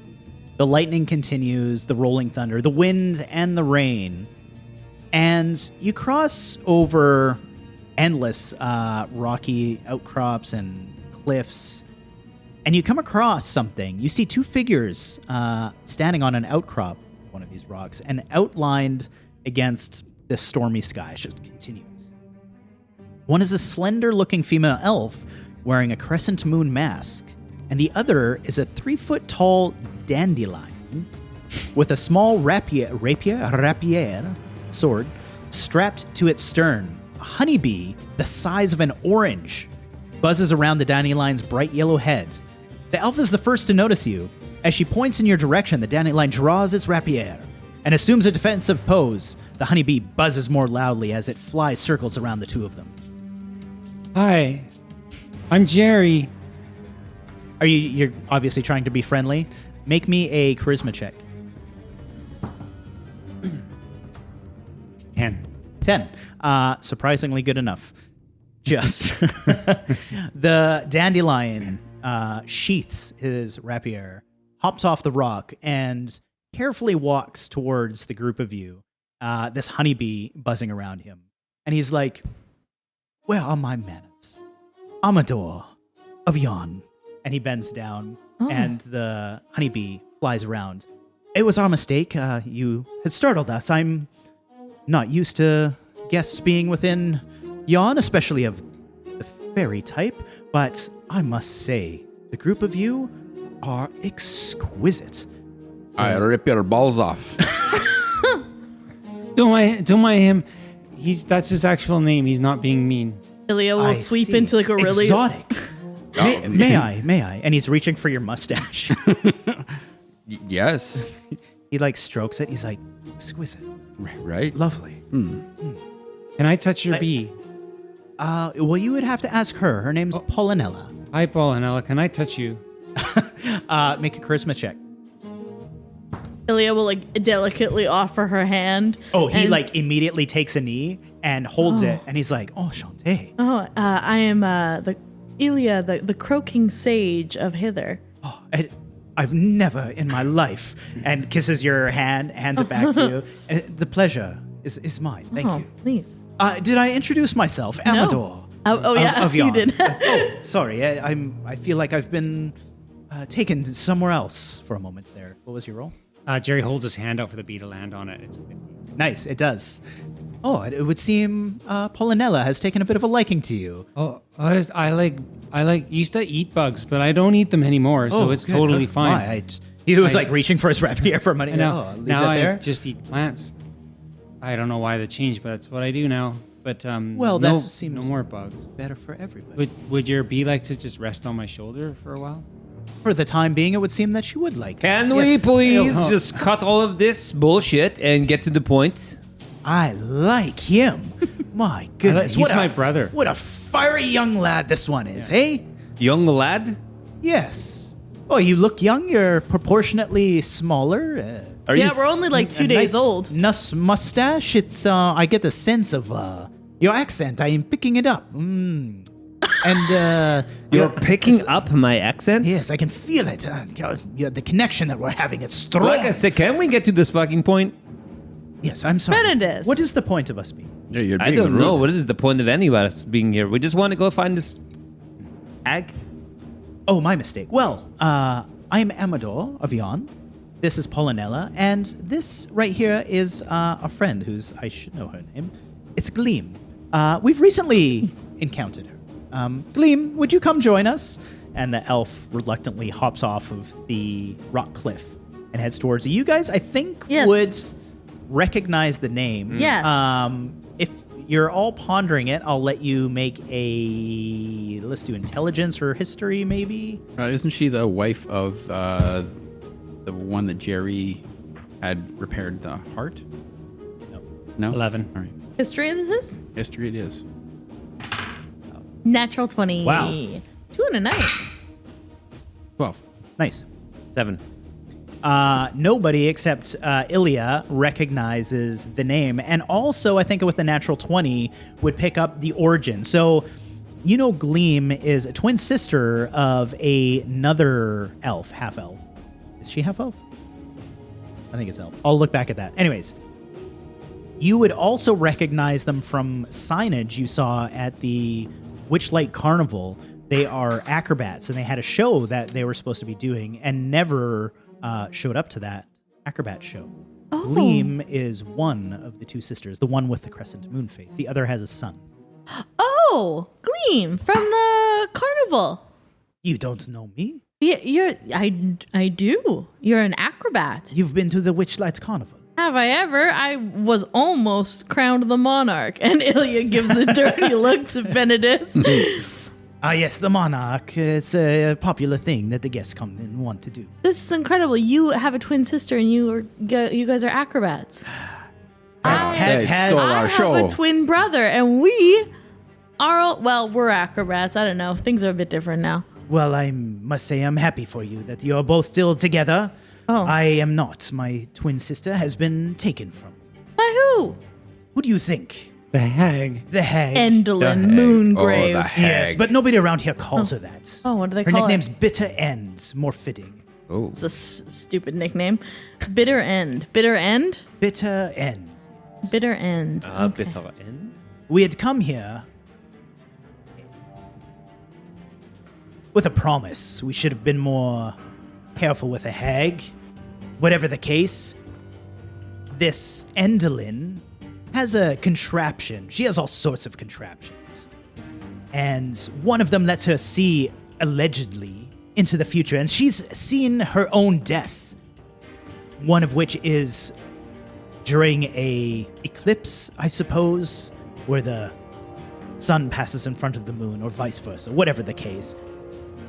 The lightning continues, the rolling thunder, the wind, and the rain. And you cross over endless rocky outcrops and cliffs. and you come across something. You see two figures standing on an outcrop, one of these rocks, and outlined against this stormy sky. It just continues. One is a slender-looking female elf wearing a crescent moon mask, and the other is a 3-foot-tall dandelion with a small rapier sword strapped to its stern. A honeybee the size of an orange buzzes around the dandelion's bright yellow head. The elf is the first to notice you. As she points in your direction, the dandelion draws its rapier and assumes a defensive pose. The honeybee buzzes more loudly as it flies circles around the two of them. Hi, I'm Jerry. You're obviously trying to be friendly. Make me a charisma check. 10. Surprisingly good enough. Just. The dandelion sheaths his rapier, hops off the rock, and carefully walks towards the group of you, this honeybee buzzing around him. And he's like, "Where are my manners? Amador of Yon." And he bends down, and the honeybee flies around. "It was our mistake. You had startled us. I'm not used to guests being within Yon, especially of the fairy type, but I must say, the group of you are exquisite." I rip your balls off. Don't mind him. That's his actual name. He's not being mean. Ilya will I sweep see. into like a really exotic. May I? And he's reaching for your mustache. Yes. He like strokes it. He's like, "Exquisite, Right? lovely." Can I touch your bee? Well, you would have to ask her. Her name's Pollinella. Hi, Pollinella. Can I touch you? Make a charisma check. Ilya will like delicately offer her hand. Oh, he and- like immediately takes a knee and holds it, and he's like, "Oh, Shantae." I am the Ilya, the croaking sage of Thither. Oh, I've never in my life, and kisses your hand, hands it back to you. And the pleasure is mine. Thank you. Please. Did I introduce myself, Amador? Oh yeah, of you Yon. did. Oh, sorry. I feel like I've been taken somewhere else for a moment there. What was your role? Jerry holds his hand out for the bee to land on it. It's Nice. It does. Oh, it would seem Pollinella has taken a bit of a liking to you. I used to eat bugs, but I don't eat them anymore, so it's good. totally Oh, fine. he was like reaching for his rapier for money. Now, Leave now that I there. just eat plants. I don't know why the change, but that's what I do now. But Well, no, that seems no more bugs. better for everybody. Would your bee like to just rest on my shoulder for a while? For the time being, it would seem that she would like. Can that. we Yes. please Oh, just cut all of this bullshit and get to the point? I like him. My goodness, He's what my a, brother. What a fiery young lad this one is, hey? Young lad? Yes. Oh, you look young. You're proportionately smaller. Are Yeah, you we're only like 2 a days nice old. Mustache. It's. I get the sense of your accent. I am picking it up. And You're picking up my accent? Yes, I can feel it. The connection that we're having. It's strong. Like I said, can we get to this fucking point? Yes, I'm sorry. Benedis. What is the point of us being? Yeah, you're I being don't rude. know. What is the point of any of us being here? We just want to go find this hag. Oh, my mistake. Well, I am Amador of Yon. This is Pollinella, and this right here is a friend who's I should know her name. It's Gleam. We've recently encountered her. Gleam, would you come join us? And the elf reluctantly hops off of the rock cliff and heads towards you. You guys, I think, Yes. would recognize the name. Yes. If you're all pondering it, I'll let you make a. Let's do intelligence or history, maybe. Isn't she the wife of the one that Jerry had repaired the heart? No. 11. All right. History of this? History it is. Natural 20. Wow. 2 and a 9. 12. Nice. 7. Nobody except Ilya recognizes the name, and also I think with the natural 20 would pick up the origin. So, Gleam is a twin sister of another elf, half elf. Is she half elf? I think it's elf. I'll look back at that. Anyways, you would also recognize them from signage you saw at the Witchlight Carnival, They are acrobats, and they had a show that they were supposed to be doing and never showed up to that acrobat show. Oh. Gleam is one of the two sisters, the one with the crescent moon face. The other has a son. Oh, Gleam from the carnival. You don't know me? Yeah, I do. You're an acrobat. You've been to the Witchlight Carnival. Have I ever? I was almost crowned the monarch. And Ilya gives a dirty look to Benedis. Ah, yes, the monarch. It's a popular thing that the guests come and want to do. This is incredible. You have a twin sister and you guys are acrobats. They stole I our have show. a twin brother and we are, well, we're acrobats. I don't know. Things are a bit different now. Well, I must say I'm happy for you that you're both still together. Oh. I am not. My twin sister has been taken from me. By who? Who do you think? The hag. The hag. Endlin hag. Moongrave. Oh, the hag. Yes, but nobody around here calls her that. Oh, what do they Her call nickname's it? Bitter End. More fitting. Oh. It's a stupid nickname. Bitter End. Bitter End? Bitter End. Bitter End. Okay. Bitter end. We had come here with a promise. We should have been more careful with a hag. Whatever the case, this Endlin has a contraption. She has all sorts of contraptions. And one of them lets her see, allegedly, into the future. And she's seen her own death. One of which is during a eclipse, I suppose, where the sun passes in front of the moon, or vice versa, whatever the case.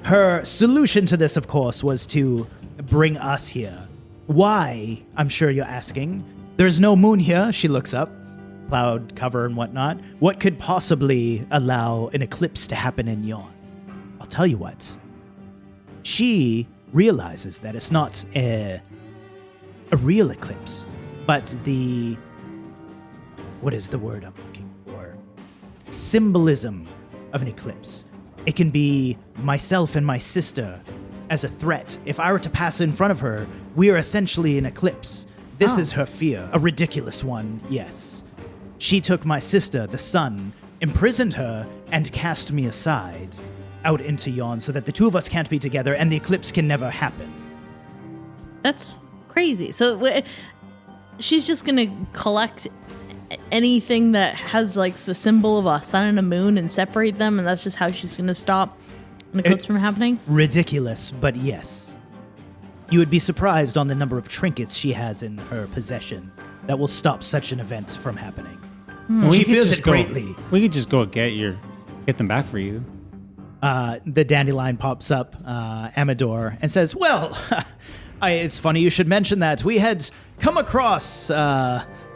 Her solution to this, of course, was to bring us here. Why, I'm sure you're asking. There's no moon here, she looks up. Cloud cover and whatnot. What could possibly allow an eclipse to happen in Yon? I'll tell you what. She realizes that it's not a real eclipse, but what is the word I'm looking for? Symbolism of an eclipse. It can be myself and my sister as a threat. If I were to pass in front of her, we are essentially an eclipse. This is her fear, a ridiculous one, yes. She took my sister, the sun, imprisoned her, and cast me aside, out into Yon, so that the two of us can't be together and the eclipse can never happen. That's crazy. So she's just going to collect anything that has like the symbol of a sun and a moon and separate them, and that's just how she's going to stop an eclipse from happening? Ridiculous, but yes. You would be surprised on the number of trinkets she has in her possession that will stop such an event from happening. She feels it greatly. We could just go get them back for you. The dandelion pops up, Amador, and says, well, it's funny you should mention that. We had come across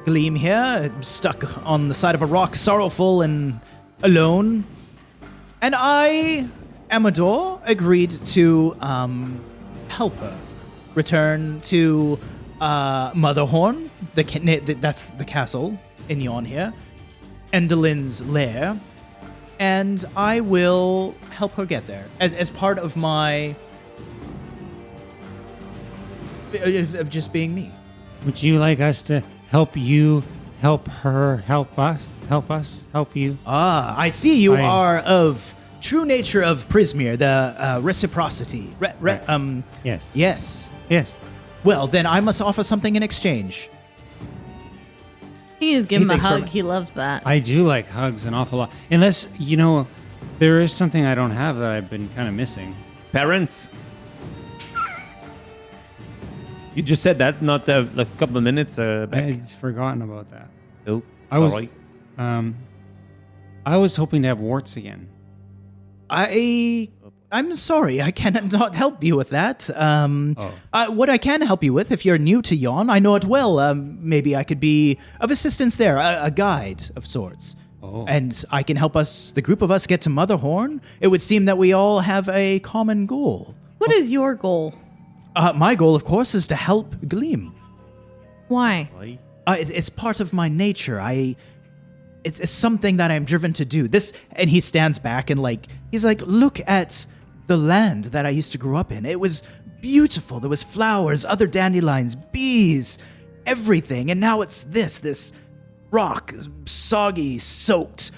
Gleam here, stuck on the side of a rock, sorrowful and alone. And I, Amador, agreed to help her return to Motherhorn, that's the castle in Yon here, Endelin's lair, and I will help her get there as part of my of just being me. Would you like us to help you, help her, help us, help you? Ah, I see you are of true nature of Prismir, the reciprocity. Yes. Yes. Yes. Well, then I must offer something in exchange. He is giving him a thinks hug. from- He loves that. I do like hugs an awful lot. Unless, there is something I don't have that I've been kind of missing. Parents. You just said that not a couple of minutes back. I'd forgotten about that. Oh, I was, sorry. I was hoping to have warts again. I'm sorry, I cannot help you with that. What I can help you with, if you're new to Yon, I know it well. Maybe I could be of assistance there, a guide of sorts. Oh. And I can help us, the group of us, get to Motherhorn. It would seem that we all have a common goal. What is your goal? My goal, of course, is to help Gleam. Why? It's part of my nature. It's something that I'm driven to do. And he stands back and he's like, look at the land that I used to grow up in. It was beautiful. There was flowers, other dandelions, bees, everything. And now it's this rock, soggy, soaked,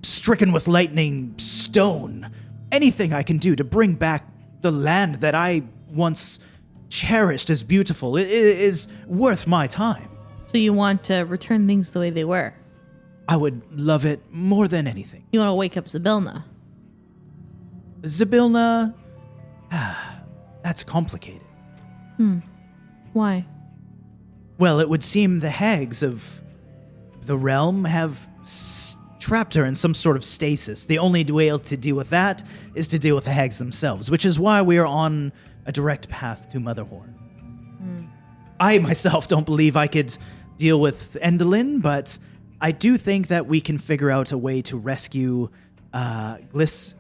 stricken with lightning stone. anything I can do to bring back the land that I once cherished as beautiful is worth my time. So you want to return things the way they were? I would love it more than anything. You want to wake up Zybilna? Zybilna? That's complicated. Why? Well, it would seem the hags of the realm have trapped her in some sort of stasis. The only way to deal with that is to deal with the hags themselves, which is why we are on a direct path to Motherhorn. I myself don't believe I could deal with Endelyn, but I do think that we can figure out a way to rescue what's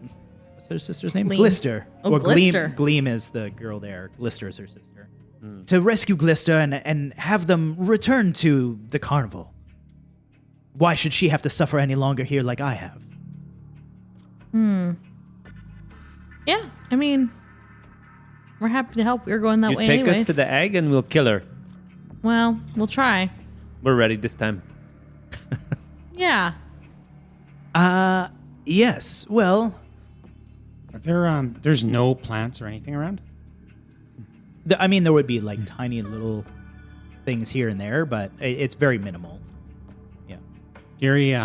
her sister's name? Gleam. Glister. Oh, or Glister. Gleam is the girl there. Glister is her sister. To rescue Glister and have them return to the carnival. Why should she have to suffer any longer here like I have? Yeah, I mean, we're happy to help. We're going that You way take anyway. us to the egg and we'll kill her. Well, we'll try. We're ready this time. Yeah. Yes. Well, Are there there's no plants or anything around? I mean, there would be like tiny little things here and there, but it's very minimal. Yeah. Jerry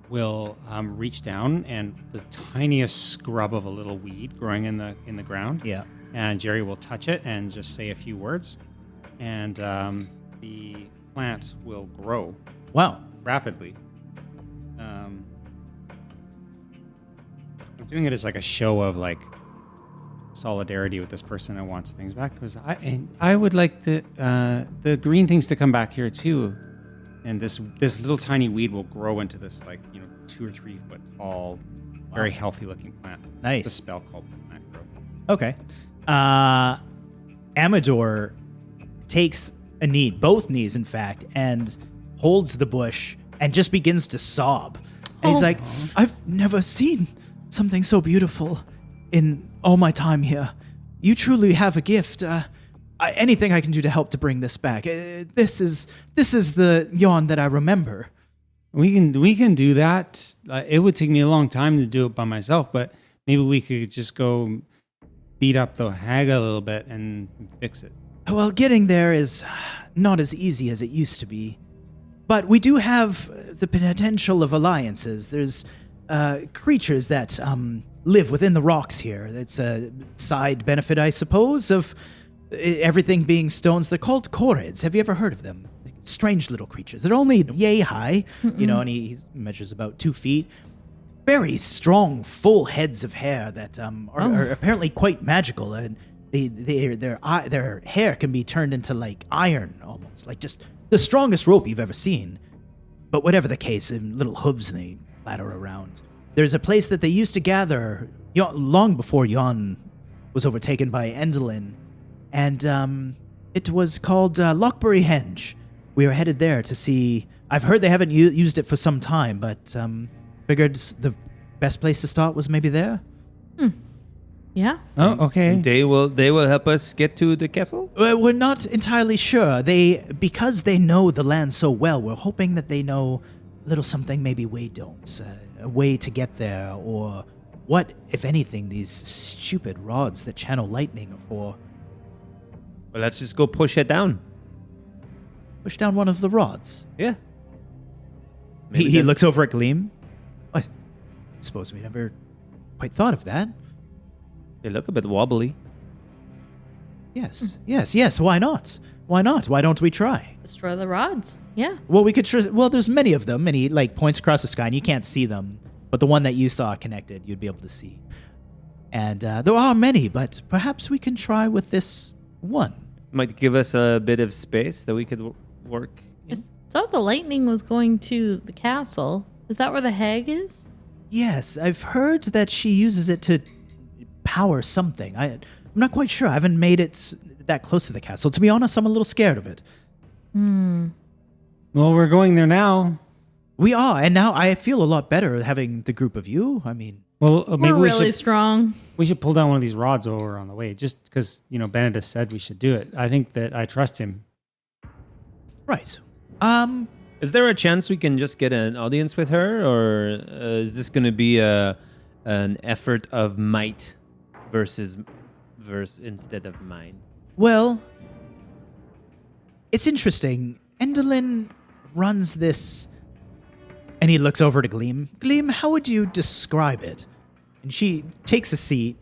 will reach down and the tiniest scrub of a little weed growing in the ground. Yeah. And Jerry will touch it and just say a few words, and the plant will grow Wow. rapidly. I'm doing it as like a show of like solidarity with this person that wants things back, because I would like the green things to come back here too, and this little tiny weed will grow into this 2 or 3 foot tall, very healthy looking plant. Nice. The spell called plant growth. Okay. Amador takes a knee, both knees, in fact, and holds the bush and just begins to sob. And he's like, I've never seen something so beautiful in all my time here. You truly have a gift. Anything I can do to help to bring this back. This is the yarn that I remember. We can do that. It would take me a long time to do it by myself, but maybe we could just go beat up the hag a little bit and fix it. Well, getting there is not as easy as it used to be. But we do have the potential of alliances. There's creatures that live within the rocks here. It's a side benefit, I suppose, of everything being stones. They're called Chorids. Have you ever heard of them? Strange little creatures. They're only yay high, and he measures about 2 feet. Very strong, full heads of hair that are apparently quite magical, and their hair can be turned into like iron almost, like just the strongest rope you've ever seen. But whatever the case, in little hooves and they clatter around. There's a place that they used to gather long before Yon was overtaken by Endelyn, and it was called Lockbury Henge. We are headed there to see. I've heard they haven't used it for some time, but figured the best place to start was maybe there. Yeah. Oh, okay. They will help us get to the castle? We're not entirely sure. Because they know the land so well, we're hoping that they know a little something maybe we don't. A way to get there, or what, if anything, these stupid rods that channel lightning are for. Well, let's just go push it down. Push down one of the rods. Yeah. He looks over at Gleam. I suppose we never quite thought of that. They look a bit wobbly. Yes. Why not? Why not? Why don't we try? Destroy the rods. Yeah. Well, we could. Well, there's many of them, and he points across the sky, and you can't see them. But the one that you saw connected, you'd be able to see. And there are many, but perhaps we can try with this one. Might give us a bit of space that we could work in. So the lightning was going to the castle. Is that where the hag is? Yes, I've heard that she uses it to power something. I'm not quite sure. I haven't made it that close to the castle. To be honest, I'm a little scared of it. Well, we're going there now. We are, and now I feel a lot better having the group of you. I mean, Well, maybe We're really strong. we should pull down one of these rods while we're on the way, just because Benedis said we should do it. I think that I trust him. right. Is there a chance we can just get an audience with her, or is this going to be a an effort of might versus instead of mind? Well, it's interesting. Endelyn runs this, and he looks over to Gleam. Gleam, how would you describe it? And she takes a seat,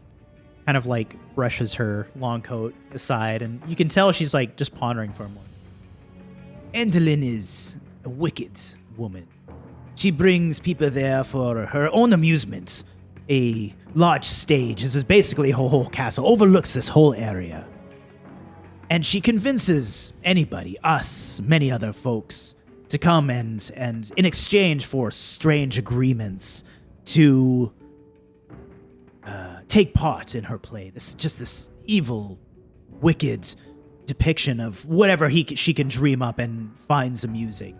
kind of like brushes her long coat aside, and you can tell she's like just pondering for a moment. Endelyn is a wicked woman. She brings people there for her own amusement. A large stage. This is basically her whole castle, overlooks this whole area. And she convinces anybody, us, many other folks, to come and in exchange for strange agreements to take part in her play. This evil, wicked depiction of whatever she can dream up and finds amusing.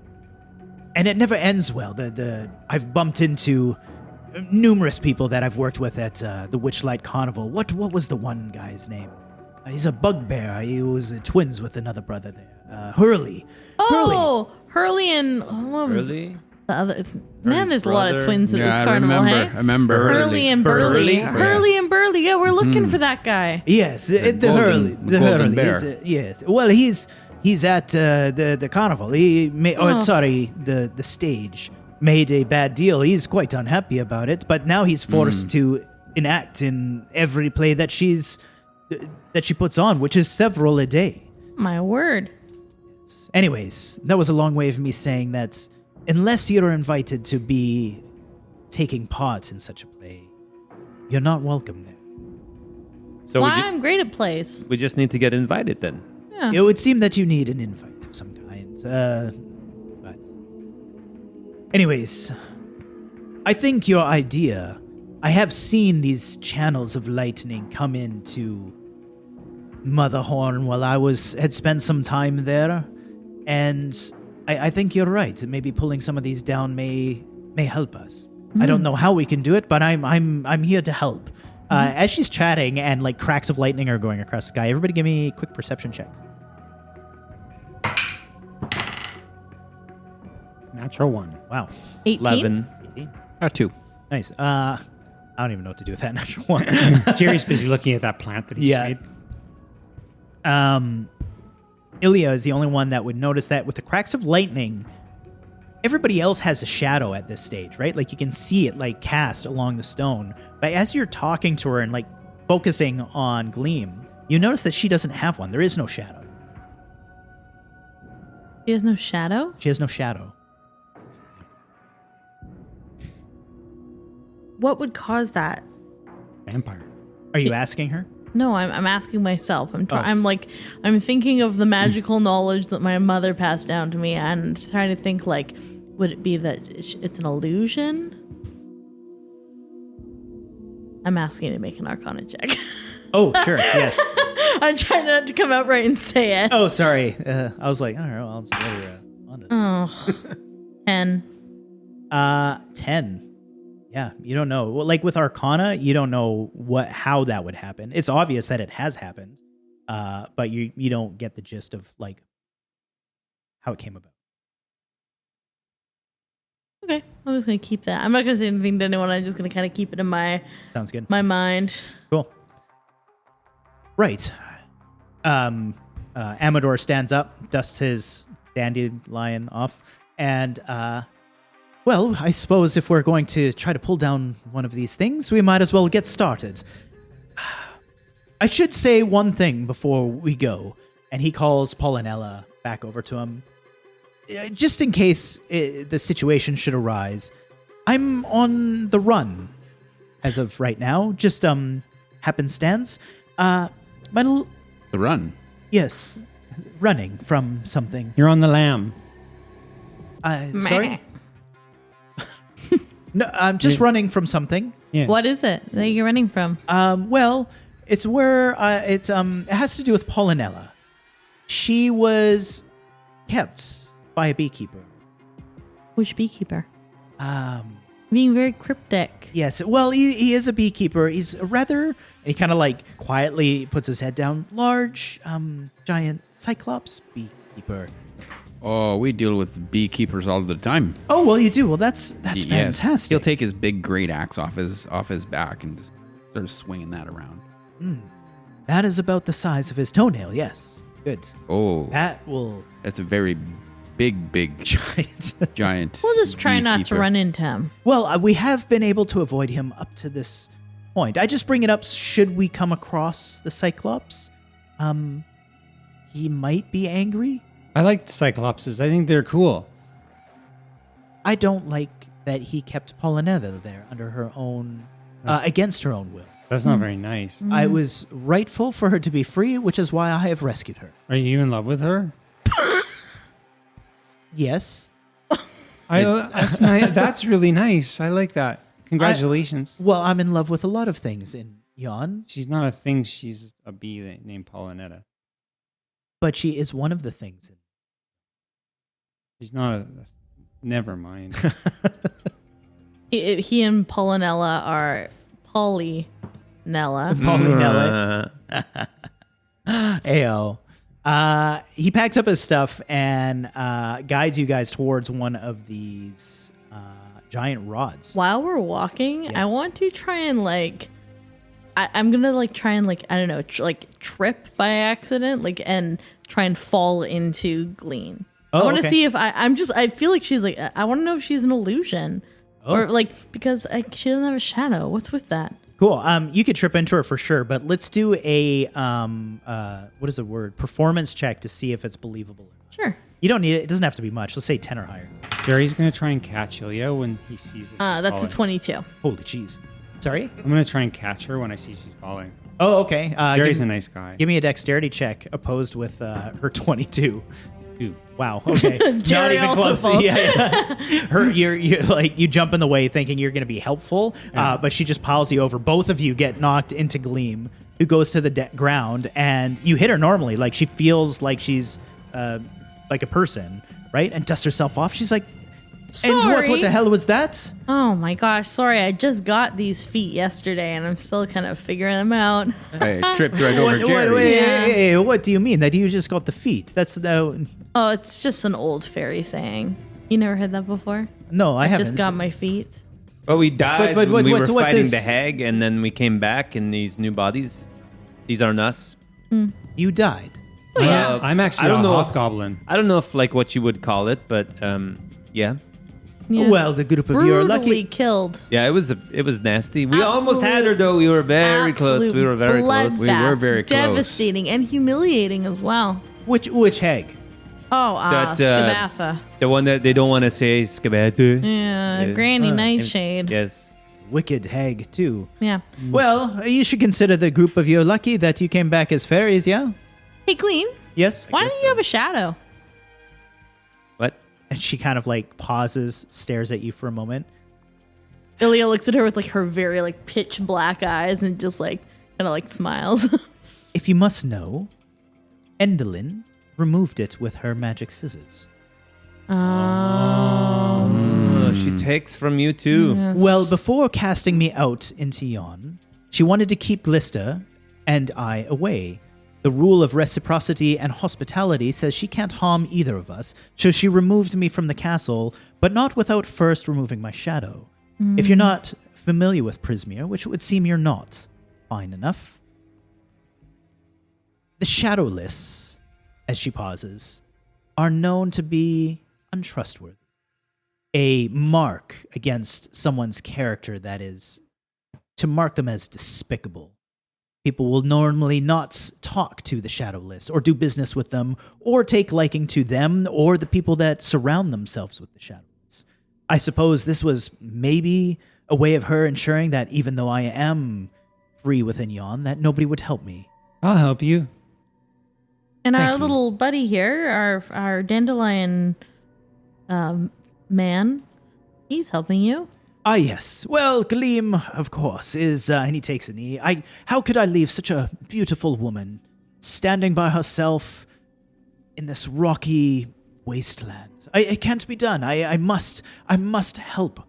And it never ends well. I've bumped into numerous people that I've worked with at the Witchlight Carnival. What was the one guy's name? He's a bugbear. He was twins with another brother there. Hurley. Oh, Hurley and what was Really? the other? Man, there's a lot of brother. twins at this I carnival. remember. Hey? I remember Hurley and Burley. Hurley and Burley. Yeah, we're looking for that guy. Yes, the Hurley. The golden Hurley. bear. Yes. Well, he's at the carnival. He the stage made a bad deal. He's quite unhappy about it, but now he's forced to enact in every play that she puts on, which is several a day. My word. Anyways, that was a long way of me saying that unless you're invited to be taking part in such a play, you're not welcome there. So Well, I'm great at plays. we just need to get invited then. Yeah. It would seem that you need an invite of some kind. But anyways, I think your idea, I have seen these channels of lightning come into Motherhorn while I had spent some time there, and I think you're right. Maybe pulling some of these down may help us. I don't know how we can do it, but I'm here to help. As she's chatting and like cracks of lightning are going across the sky, everybody give me quick perception checks. Natural 1. Wow. 18. 11. 18. 2. Nice. I don't even know what to do with that natural one. Jerry's busy looking at that plant that he just made. Ilya is the only one that would notice that with the cracks of lightning, everybody else has a shadow at this stage, right? Like you can see it like cast along the stone. But as you're talking to her and like focusing on Gleam, you notice that she doesn't have one. There is no shadow. He has no shadow? She has no shadow. What would cause that? Vampire. Are you asking her? No, I'm asking myself. I'm thinking of the magical knowledge that my mother passed down to me and trying to think like, would it be that it's an illusion? I'm asking you to make an Arcana check. Oh, sure. Yes. I'm trying not to come out right and say it. Oh, sorry. I was like, all right, well, I'll just let her on to Oh, 10. 10. Yeah, you don't know. Well, like with Arcana, you don't know how that would happen. It's obvious that it has happened, but you don't get the gist of like how it came about. Okay, I'm just gonna keep that. I'm not gonna say anything to anyone. I'm just gonna kind of keep it in my Sounds good. mind. Cool. Right. Amador stands up, dusts his dandelion off, and well, I suppose if we're going to try to pull down one of these things, we might as well get started. I should say one thing before we go, and he calls Pollinella back over to him. Just in case the situation should arise, I'm on the run as of right now. Just happenstance. The run. Yes, running from something. You're on the lamb. Sorry? No, I'm just running from something. Yeah. What is it that you're running from? Well, it's where it has to do with Pollinella. She was kept by a beekeeper. Which beekeeper? Being very cryptic. Yes. Well, he is a beekeeper. He's a rather, and he kind of like quietly puts his head down. Large, giant cyclops beekeeper. Oh, we deal with beekeepers all the time. Oh, well, you do. Well, that's Yes. fantastic. He'll take his big great axe off his back and just start swinging that around. That is about the size of his toenail. Yes. Good. Oh, That will that's a very big giant. We'll just try not to beekeeper. run into him. Well, we have been able to avoid him up to this point. I just bring it up should we come across the Cyclops. He might be angry. I like Cyclopses. I think they're cool. I don't like that he kept Polynether there under her own, against her own will. That's not very nice. I was rightful for her to be free, which is why I have rescued her. Are you in love with her? Yes. That's nice. That's really nice. I like that. Congratulations. Well, I'm in love with a lot of things in Jan, She's not a thing. She's a bee named Polynetta. but she is one of the things. She's not a... Never mind. He and Polynella are Polynella. Polynella. Ayo. He packs up his stuff and guides you guys towards one of these giant rods. While we're walking, Yes. I want to try and I'm gonna try and I don't know, trip by accident, and try and fall into Glean. Oh, I want to okay. see if I feel like she's I want to know if she's an illusion or because she doesn't have a shadow. What's with that? Cool. You could trip into her for sure, but let's do a what is the word? Performance check to see if it's believable. Sure. You don't need it. It doesn't have to be much. Let's say 10 or higher. Jerry's going to try and catch Ilya when he sees that she's That's a falling. 22. Holy jeez. Sorry? I'm going to try and catch her when I see she's falling. Oh, okay. Jerry's a nice guy. Give me a dexterity check opposed with her 22. Two. Wow. Okay. Jerry Not even also close. falls. Yeah. You're you jump in the way thinking you're going to be helpful, but she just piles you over. Both of you get knocked into Gleam, who goes to the ground, and you hit her normally. Like she feels like she's like a person, right? And dusts herself off. She's like, and what Sorry. the hell was that? Oh my gosh, sorry. I just got these feet yesterday and I'm still kind of figuring them out. I tripped right over Jerry. Wait, what do you mean? That you just got the feet? That's the... Oh, it's just an old fairy saying. You never heard that before? No, I haven't. Just got my feet. Well, we died But when we were what fighting does- the hag, and then we came back in these new bodies. These aren't us. You died. Oh, yeah. I'm actually I don't a know hobgoblin. I don't know if what you would call it, but yeah. Yeah. Well, the group of you are Brutally lucky. killed. Yeah, it was nasty. We almost Absolute- had her though. We were very close. We were very close. We were very close. Devastating and humiliating as well. Which hag? Oh, That, Skabatha. The one that they don't want to say Skabata. Yeah, Granny Nightshade. Yes. Wicked hag, too. Yeah. Well, you should consider the group of you are lucky that you came back as fairies, yeah? Hey, Gleam, Yes? why don't you have a shadow? What? And she kind of pauses, stares at you for a moment. Ilya looks at her with her very pitch black eyes and just kind of smiles. If you must know, Endelyn removed it with her magic scissors. Oh, she takes from you too. Yes. Well, before casting me out into Yon, she wanted to keep Lister and I away. The rule of reciprocity and hospitality says she can't harm either of us, so she removed me from the castle, but not without first removing my shadow. If you're not familiar with Prismere, which it would seem you're not, fine enough. The shadowless, as she pauses, are known to be untrustworthy. A mark against someone's character that is to mark them as despicable. People will normally not talk to the shadowless or do business with them or take liking to them or the people that surround themselves with the shadowless. I suppose this was maybe a way of her ensuring that even though I am free within Yon, that nobody would help me. I'll help you. And our Thank you. little buddy here, our dandelion man, he's helping you. Ah, yes. Well, Gleam, of course, is, and he takes a knee. How could I leave such a beautiful woman standing by herself in this rocky wasteland? It can't be done. I must help.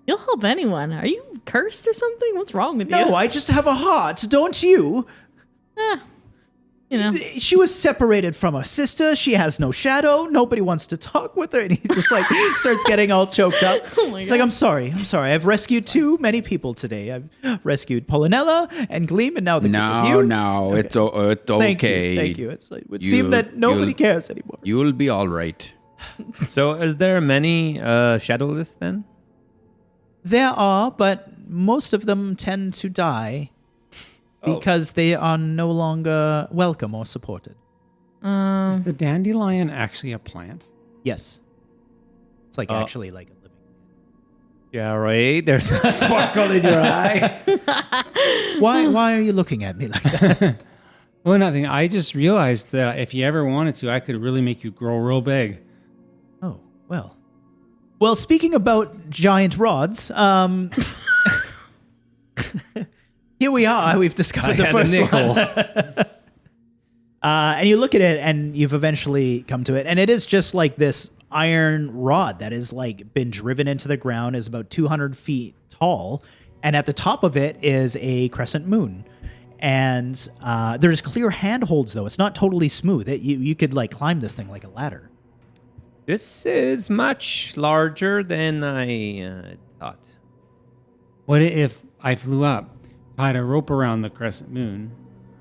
You'll help anyone. Are you cursed or something? What's wrong with you? No, I just have a heart, don't you? Eh, You know. She was separated from her sister. She has no shadow. Nobody wants to talk with her. And he just like starts getting all choked up. Oh my He's God. like, I'm sorry. I've rescued too many people today. I've rescued Polynella and Gleam, and now the group of you. No, it's okay. Thank you. It's like, it would seem that nobody cares anymore. You'll be all right. So, is there many shadowless then? There are, but most of them tend to die because they are no longer welcome or supported. Is the dandelion actually a plant? Yes. It's like actually like a living. Yeah, right. There's a sparkle in your eye. Why are you looking at me like that? Well, nothing. I just realized that if you ever wanted to, I could really make you grow real big. Oh, well. Well, speaking about giant rods, here we are. We've discovered the first one. And you look at it, and you've eventually come to it, and it is just like this iron rod that is like been driven into the ground, is about 200 feet tall, and at the top of it is a crescent moon. And there's clear handholds, though. It's not totally smooth. You could like climb this thing like a ladder. This is much larger than I thought. What if I flew up, tied a rope around the crescent moon,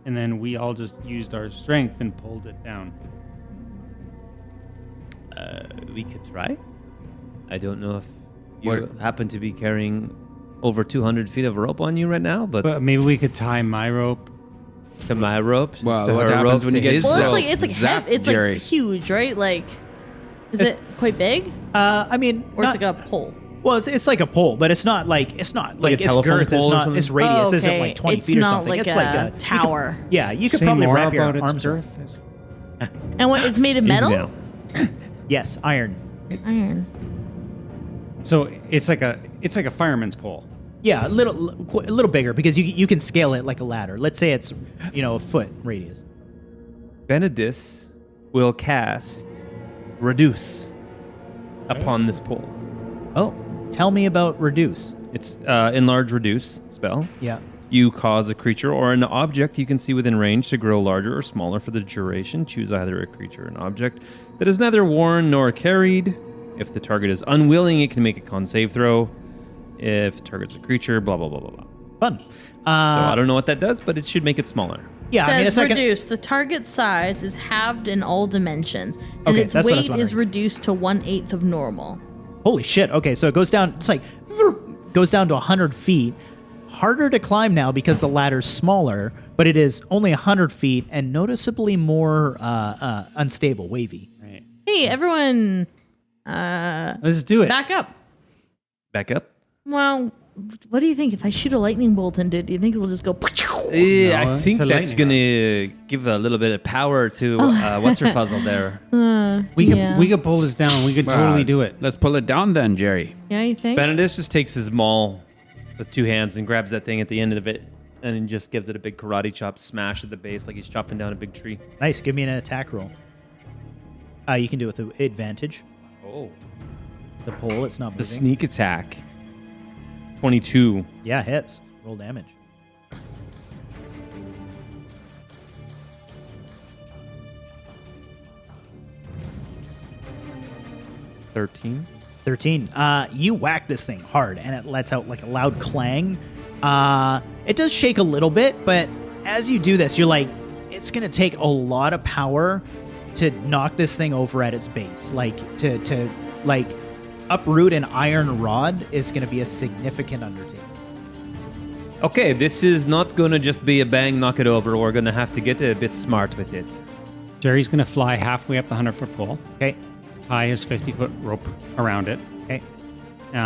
and then we all just used our strength and pulled it down? We could try. I don't know if you happen to be carrying over 200 feet of rope on you right now, but Maybe we could tie my rope. to my rope. Well, to what her happens rope, when to you get his Well, rope. it's like Zap, it's Jerry. like huge, right? Like, is it quite big, I mean, or it's like a pole? well, it's like a pole, but it's not like a its telephone girth is pole or not something? its radius Oh, isn't okay. like 20 It's feet or not something. like It's a like a tower. You could Say probably more wrap your about its arms around. girth. And what? It's made of Easy metal. now. Yes, iron. Iron. So it's like a fireman's pole. Yeah, a little bigger because you can scale it like a ladder. Let's say it's a foot radius. Benedis will cast Reduce upon this pole. Oh, tell me about reduce. It's Enlarge Reduce spell. Yeah. You cause a creature or an object you can see within range to grow larger or smaller for the duration. Choose either a creature or an object that is neither worn nor carried. If the target is unwilling, it can make a con save throw. If the target's a creature, blah, blah, blah, blah, blah. Fun. So I don't know what that does, but it should make it smaller. Yeah, I mean, Says it's like reduce. The target size is halved in all dimensions, and Okay, its that's what I was weight is wondering. reduced to 1/8 of normal. holy shit. Okay, so it goes down. It's like goes down to 100 feet. Harder to climb now because the ladder's smaller, but it is only 100 feet and noticeably more unstable, wavy. Right. Hey, everyone, Let's do it. back up. Back up. Well, what do you think? If I shoot a lightning bolt into it, do you think it'll just go? Yeah, No, I it's think a that's lightning gonna give a little bit of power to what's her fuzzle there. We Yeah. could pull this down. We could totally do it. Let's pull it down then, Jerry. Yeah, you think? Benedis just takes his maul with two hands and grabs that thing at the end of it and then just gives it a big karate chop smash at the base like he's chopping down a big tree. Nice. Give me an attack roll. You can do it with advantage. Oh. The pole, it's not The moving. sneak attack. 22. Yeah, hits. Roll damage. $13. 13. You whack this thing hard, and it lets out like a loud clang. It does shake a little bit, but as you do this, you're like, it's gonna take a lot of power to knock this thing over at its base. Like to like uproot an iron rod is gonna be a significant undertaking. Okay, this is not gonna just be a bang, knock it over. We're gonna have to get a bit smart with it. Jerry's going to fly halfway up the 100-foot pole, Okay. tie his 50-foot rope around it, Okay.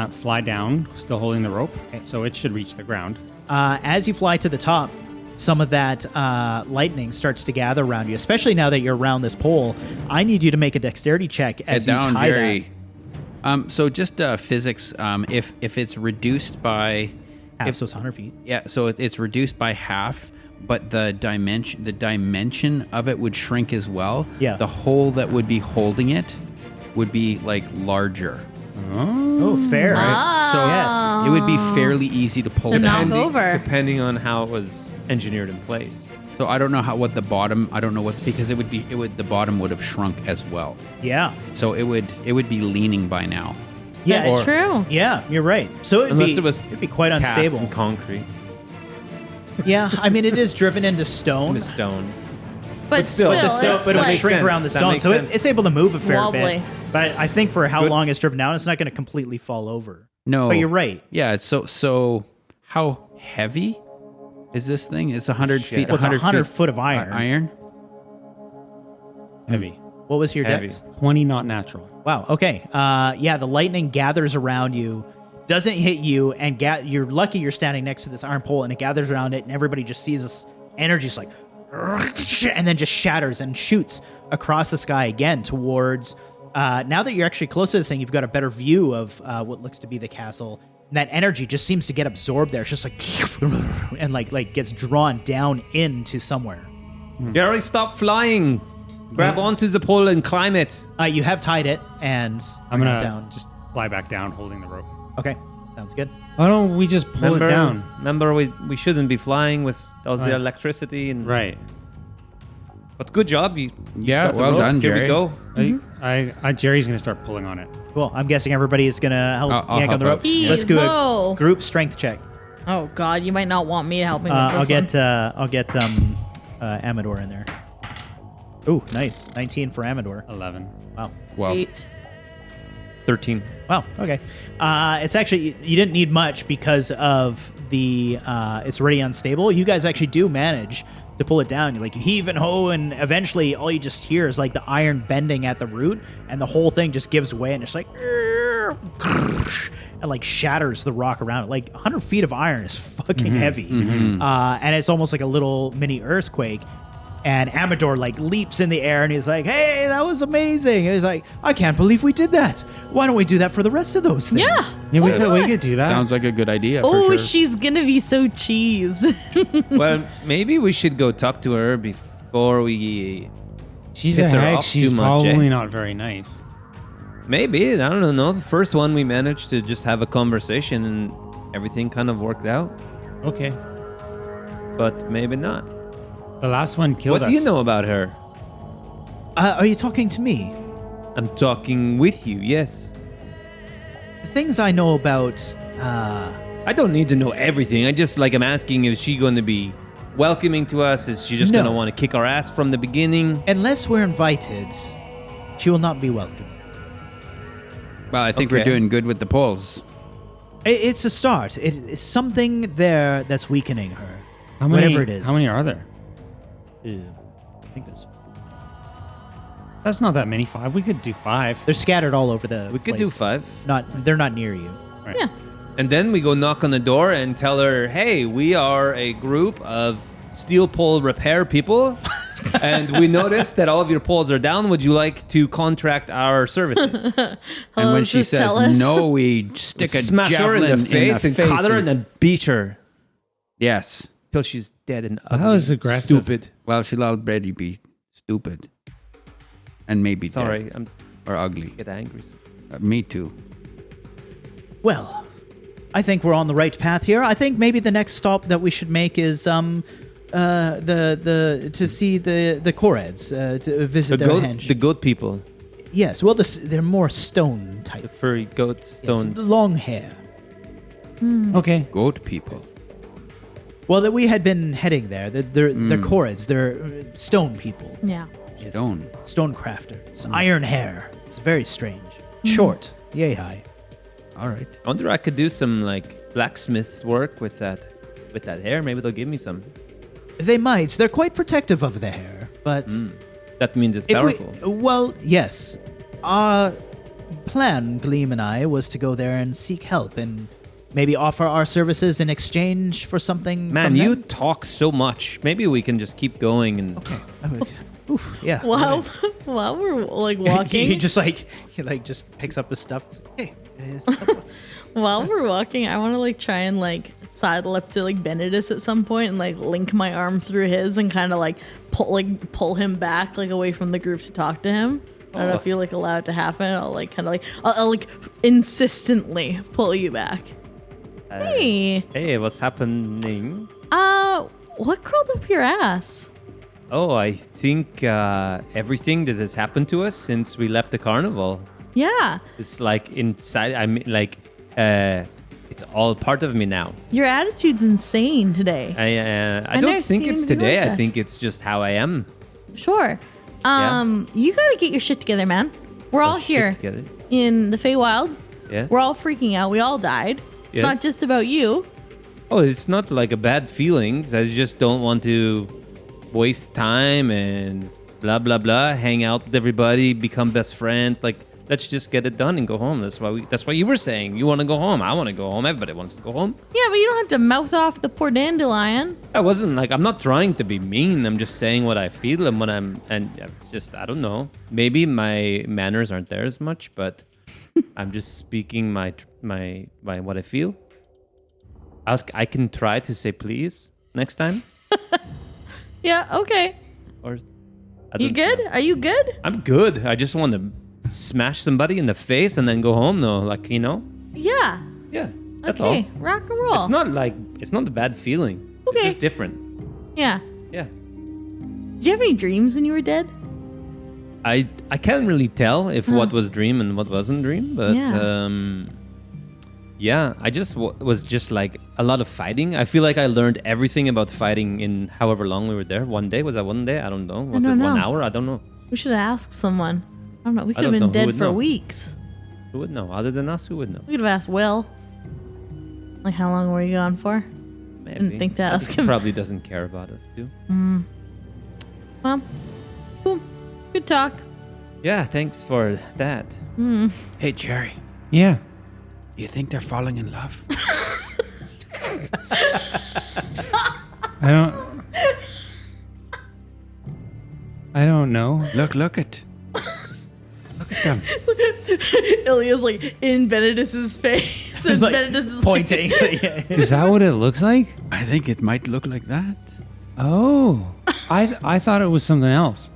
fly down, still holding the rope, Okay. so it should reach the ground. As you fly to the top, some of that lightning starts to gather around you, especially now that you're around this pole. I need you to make a dexterity check as Head you down, tie Jerry. So just physics. If it's reduced by that. Half, so it's 100 feet. yeah, so it's reduced by half, but the dimension of it would shrink as well. Yeah. The hole that would be holding it would be like larger. Oh, fair. So yes. it would be fairly easy to pull To down. knock over. Depending on how it was engineered in place. So I don't know what the bottom. I don't know what because the bottom would have shrunk as well. Yeah. So it would be leaning by now. Yeah. That's true. Yeah, you're right. So it'd be quite Cast unstable. in concrete. Yeah, I mean, it is driven into stone. Into stone. But still, But it's it'll like, shrink sense. around the That stone, makes so sense. it's able to move a fair Wobbly. bit. But I think for how Good. long it's driven down, it's not going to completely fall over. No. But you're right. Yeah. So how heavy is this thing? It's 100 feet. Well, it's 100 foot of iron. Iron. Heavy. What was your Heavy. dex? 20 not natural. Wow. Okay. Yeah, the lightning gathers around you, doesn't hit you, and you're lucky you're standing next to this iron pole, and it gathers around it, and everybody just sees this energy just like, and then just shatters and shoots across the sky again towards. Now that you're actually close to this thing, you've got a better view of what looks to be the castle. And that energy just seems to get absorbed there. It's just like, and like gets drawn down into somewhere. Jerry, stop flying. Grab onto the pole and climb it. You have tied it, and I'm bring going it to down. just fly back down holding the rope. Okay, sounds good. Why don't we just pull it down? Remember, we shouldn't be flying with all the Right. electricity and. Right. But good job, you. Yeah, got the well rope. done, Here Jerry. we go. Jerry's going to start pulling on it. Cool. I'm guessing everybody is gonna help I'll yank on the help rope. out. Let's do a Evo. group strength check. Oh God, you might not want me helping with I'll this one. get Amador in there. Ooh, nice. 19 for Amador. 11. Wow. 12. 8. 13. Wow. Okay. It's actually you didn't need much because of the it's already unstable. You guys actually do manage to pull it down. You heave and hoe, and eventually all you just hear is like the iron bending at the root, and the whole thing just gives way, and it's like and like shatters the rock around it. Like 100 feet of iron is fucking heavy, and it's almost like a little mini earthquake. And Amador leaps in the air and he's like, "Hey, that was amazing!" And he's like, "I can't believe we did that. Why don't we do that for the rest of those things?" Yeah. Yeah, we Why could not? do that. Sounds like a good idea. Oh, for sure. she's gonna be so cheese. Well, maybe we should go talk to her before we. She's a piss her hag. off She's too much, probably eh? not very nice. Maybe, I don't know. The first one we managed to just have a conversation and everything kind of worked out, Okay. but maybe not. The last one killed What us. do you know about her? Are you talking to me? I'm talking with you, yes. The things I know about. I don't need to know everything. I'm asking, is she going to be welcoming to us? Is she just No. going to want to kick our ass from the beginning? Unless we're invited, she will not be welcome. Well, I think we're Okay. doing good with the polls. It's a start. It's something there that's weakening her. How many, Whatever it is. How many are there? I think there's. That's not that many. 5. We could do 5. They're scattered all over the. We could place. do 5. They're not near you. Right. Yeah. And then we go knock on the door and tell her, hey, we are a group of steel pole repair people. And we noticed that all of your poles are down. Would you like to contract our services? And when she just tell says us. no, we stick a Smash her javelin in the face and cut her and then beat her Yes. till she's dead and That ugly. was aggressive. Stupid. Well, she'll already be stupid. And maybe Sorry, dead. I'm Or ugly. get angry. Me too. Well, I think we're on the right path here. I think maybe the next stop that we should make is to see the Koreds, to visit their henge. The goat people, Yes, well, they're more stone the type. furry goat Yes, stones. long hair. Okay. Goat people. Well, that we had been heading there. They're Koreds. They're stone people. Yeah. Yes. Stone. crafters. Iron hair. It's very strange. Short. Yay high. All right. I wonder I could do some blacksmith's work with that hair. Maybe they'll give me some. They might. They're quite protective of the hair, but That means it's if powerful. well, yes. Our plan, Gleam and I, was to go there and seek help and maybe offer our services in exchange for something. Man, from you them. talk so much. Maybe we can just keep going and. Oof, yeah. While we're walking, he just just picks up his stuff. Hey. while we're walking, I want to try and sidle up to Benedis at some point and link my arm through his and kind of pull him back away from the group to talk to him. I don't know if you allow it to happen. I'll I'll insistently pull you back. Hey, Hey, what's happening? what curled up your ass? Oh, I think everything that has happened to us since we left the carnival. Yeah. It's like inside. It's all part of me now. Your attitude's insane today. I don't think it's today. Like I think it's just how I am. Sure. You gotta get your shit together, man. We're all here in the Feywild. Yes. We're all freaking out. We all died. It's not just about you. Oh, it's not like a bad feelings. I just don't want to waste time and blah blah blah. Hang out with everybody, become best friends. Like, let's just get it done and go home. That's what you were saying. You want to go home. I want to go home. Everybody wants to go home. Yeah, but you don't have to mouth off the poor dandelion. I wasn't like, I'm not trying to be mean. I'm just saying what I feel and it's just, I don't know. Maybe my manners aren't there as much, but I'm just speaking my what I feel. I can try to say please next time. Yeah, okay. Or You good? Are you good? I'm good. I just want to smash somebody in the face and then go home though. Like, Yeah. Yeah. That's Okay, all. rock and roll. It's not a bad feeling. Okay. It's just different. Yeah. Yeah. Did you have any dreams when you were dead? I can't really tell if what was dream and what wasn't dream, but yeah, I just was just like a lot of fighting. I feel like I learned everything about fighting in however long we were there. One day? Was that one day? I don't know. Was it 1 hour? I don't know. We should have asked someone. I don't know. We could have don't been know. Who dead would for know? weeks. Who would know? Other than us, who would know? We could have asked Will. Like, how long were you gone for? Maybe. Didn't think to ask He him. probably doesn't care about us too. Well, cool. Good talk. Yeah, thanks for that. Hey, Jerry. Yeah. Do you think they're falling in love? I don't know. Look at them. Ilya's like in Benedis's face, and Like, Benedis is pointing. Is that what it looks like? I think it might look like that. Oh, I thought it was something else.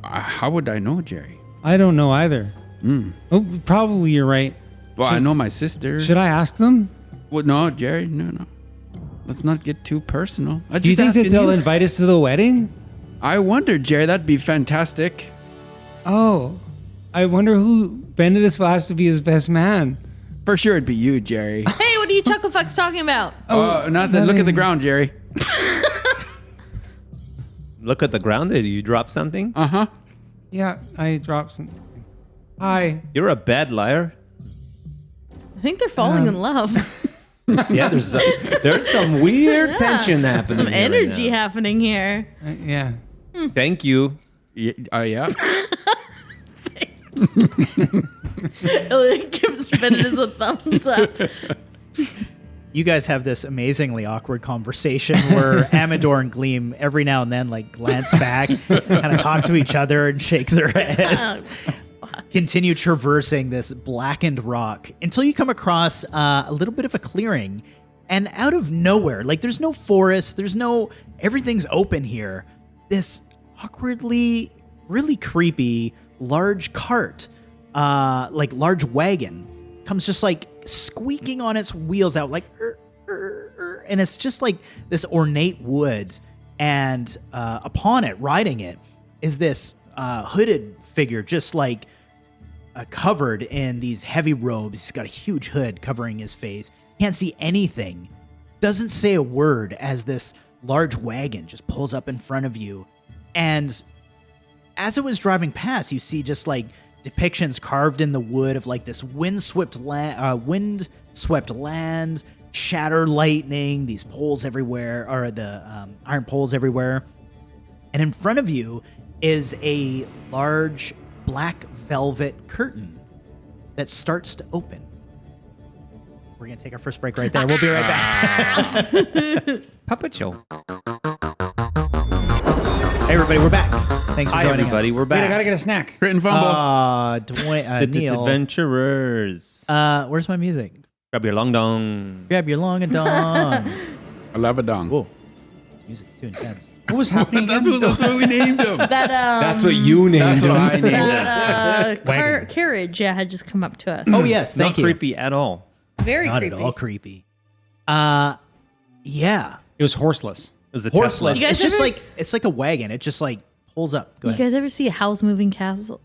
How would I know, Jerry? I don't know either. Oh, probably you're right. Well, I know my sister. Should I ask them? Well, no, Jerry, no. Let's not get too personal. Do you think that they'll invite us to the wedding? I wonder, Jerry. That'd be fantastic. Oh, I wonder who Benedis will ask to be his best man. For sure, it'd be you, Jerry. Hey, what are you chuckle fucks talking about? Nothing. Look at the ground, Jerry. Look at the ground. Did you drop something? Uh-huh. Yeah, I dropped something. Hi. You're a bad liar. I think they're falling in love. Yeah, there's some weird tension happening. Some here right energy now. happening here. Yeah. Thank you. Yeah. Ilya gives Benedis a thumbs up. You guys have this amazingly awkward conversation where Amador and Gleam every now and then like glance back and kind of talk to each other and shake their heads. Continue traversing this blackened rock until you come across a little bit of a clearing. And out of nowhere, like there's no forest, everything's open here. This awkwardly, really creepy large cart, like large wagon, comes just like squeaking on its wheels out like and it's just like this ornate wood, and upon it, riding it, is this hooded figure, just like covered in these heavy robes. He's got a huge hood covering his face, can't see anything, doesn't say a word as this large wagon just pulls up in front of you. And as it was driving past, you see just like depictions carved in the wood of like this windswept land, shatter lightning, these poles everywhere, or the iron poles everywhere. And in front of you is a large black velvet curtain that starts to open. We're going to take our first break right there. We'll be right back. Puppet show. Hey, everybody, we're back. Thanks for Hi, joining everybody. us. We're back. Wait, I gotta get a snack. Crit and fumble. Dwayne, The Neil. adventurers. Where's my music? Grab your long dong. Grab your long and dong. I love a dong. Whoa, this music's too intense. What was happening? That's what we named him. That's what you named That's what him. I named him. That Wagon. carriage, had just come up to us. Oh yes, Not thank you. creepy at all. Very Not creepy. at all creepy. Yeah. It was horseless. Is it horseless. You guys It's just ever- like it's like a wagon. It just like pulls up. Go You ahead. guys ever see a house moving castle?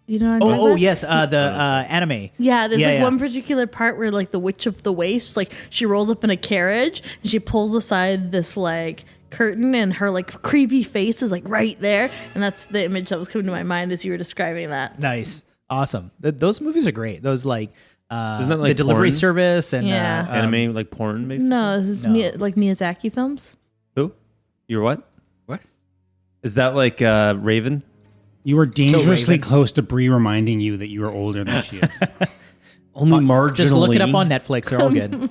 You know what I'm talking Oh about? yes, the anime. Yeah, there's Yeah, like yeah. one particular part where like the Witch of the Waste, like she rolls up in a carriage and she pulls aside this like curtain and her like creepy face is like right there. And that's the image that was coming to my mind as you were describing that. Nice, awesome. Those movies are great. Those like, Isn't that like the delivery porn? service and Yeah. Anime like porn, basically. No, this is No. like Miyazaki films. Who? You're what? What? Is that like Raven? You were dangerously Raven. close to Brie reminding you that you are older than she is. Only marginally. Just look it up on Netflix. They're all good.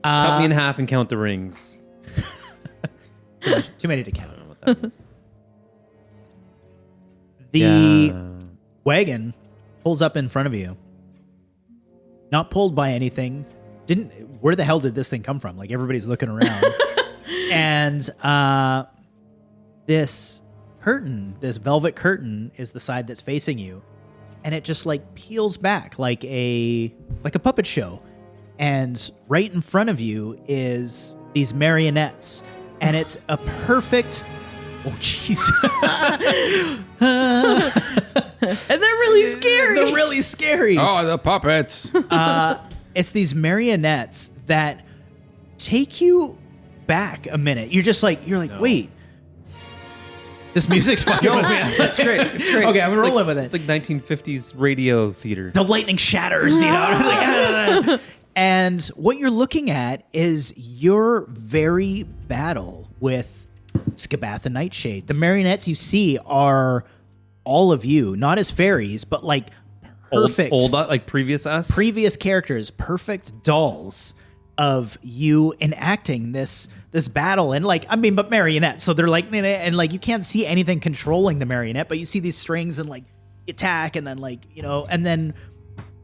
Cut me in half and count the rings. Too many to I count. don't know what that is. The Yeah. wagon pulls up in front of you. Not pulled by anything. Where the hell did this thing come from? Like everybody's looking around. And this curtain, this velvet curtain, is the side that's facing you. And it just like peels back like a puppet show. And right in front of you is these marionettes. And it's a perfect oh jeez. And they're really scary. They're really scary. Oh, the puppets. It's these marionettes that take you back a minute. You're like, No. wait. This music's fucking with me. That's great. It's great. Okay, I'm It's rolling like, with it. It's like 1950s radio theater. The lightning shatters, you know? Like, and what you're looking at is your very battle with Skabath and Nightshade. The marionettes you see are all of you, not as fairies, but like perfect. Old like previous us. Previous characters, perfect dolls of you enacting this battle. And like, I mean, but marionettes, so they're like, and like you can't see anything controlling the marionette, but you see these strings and like attack, and then like, you know, and then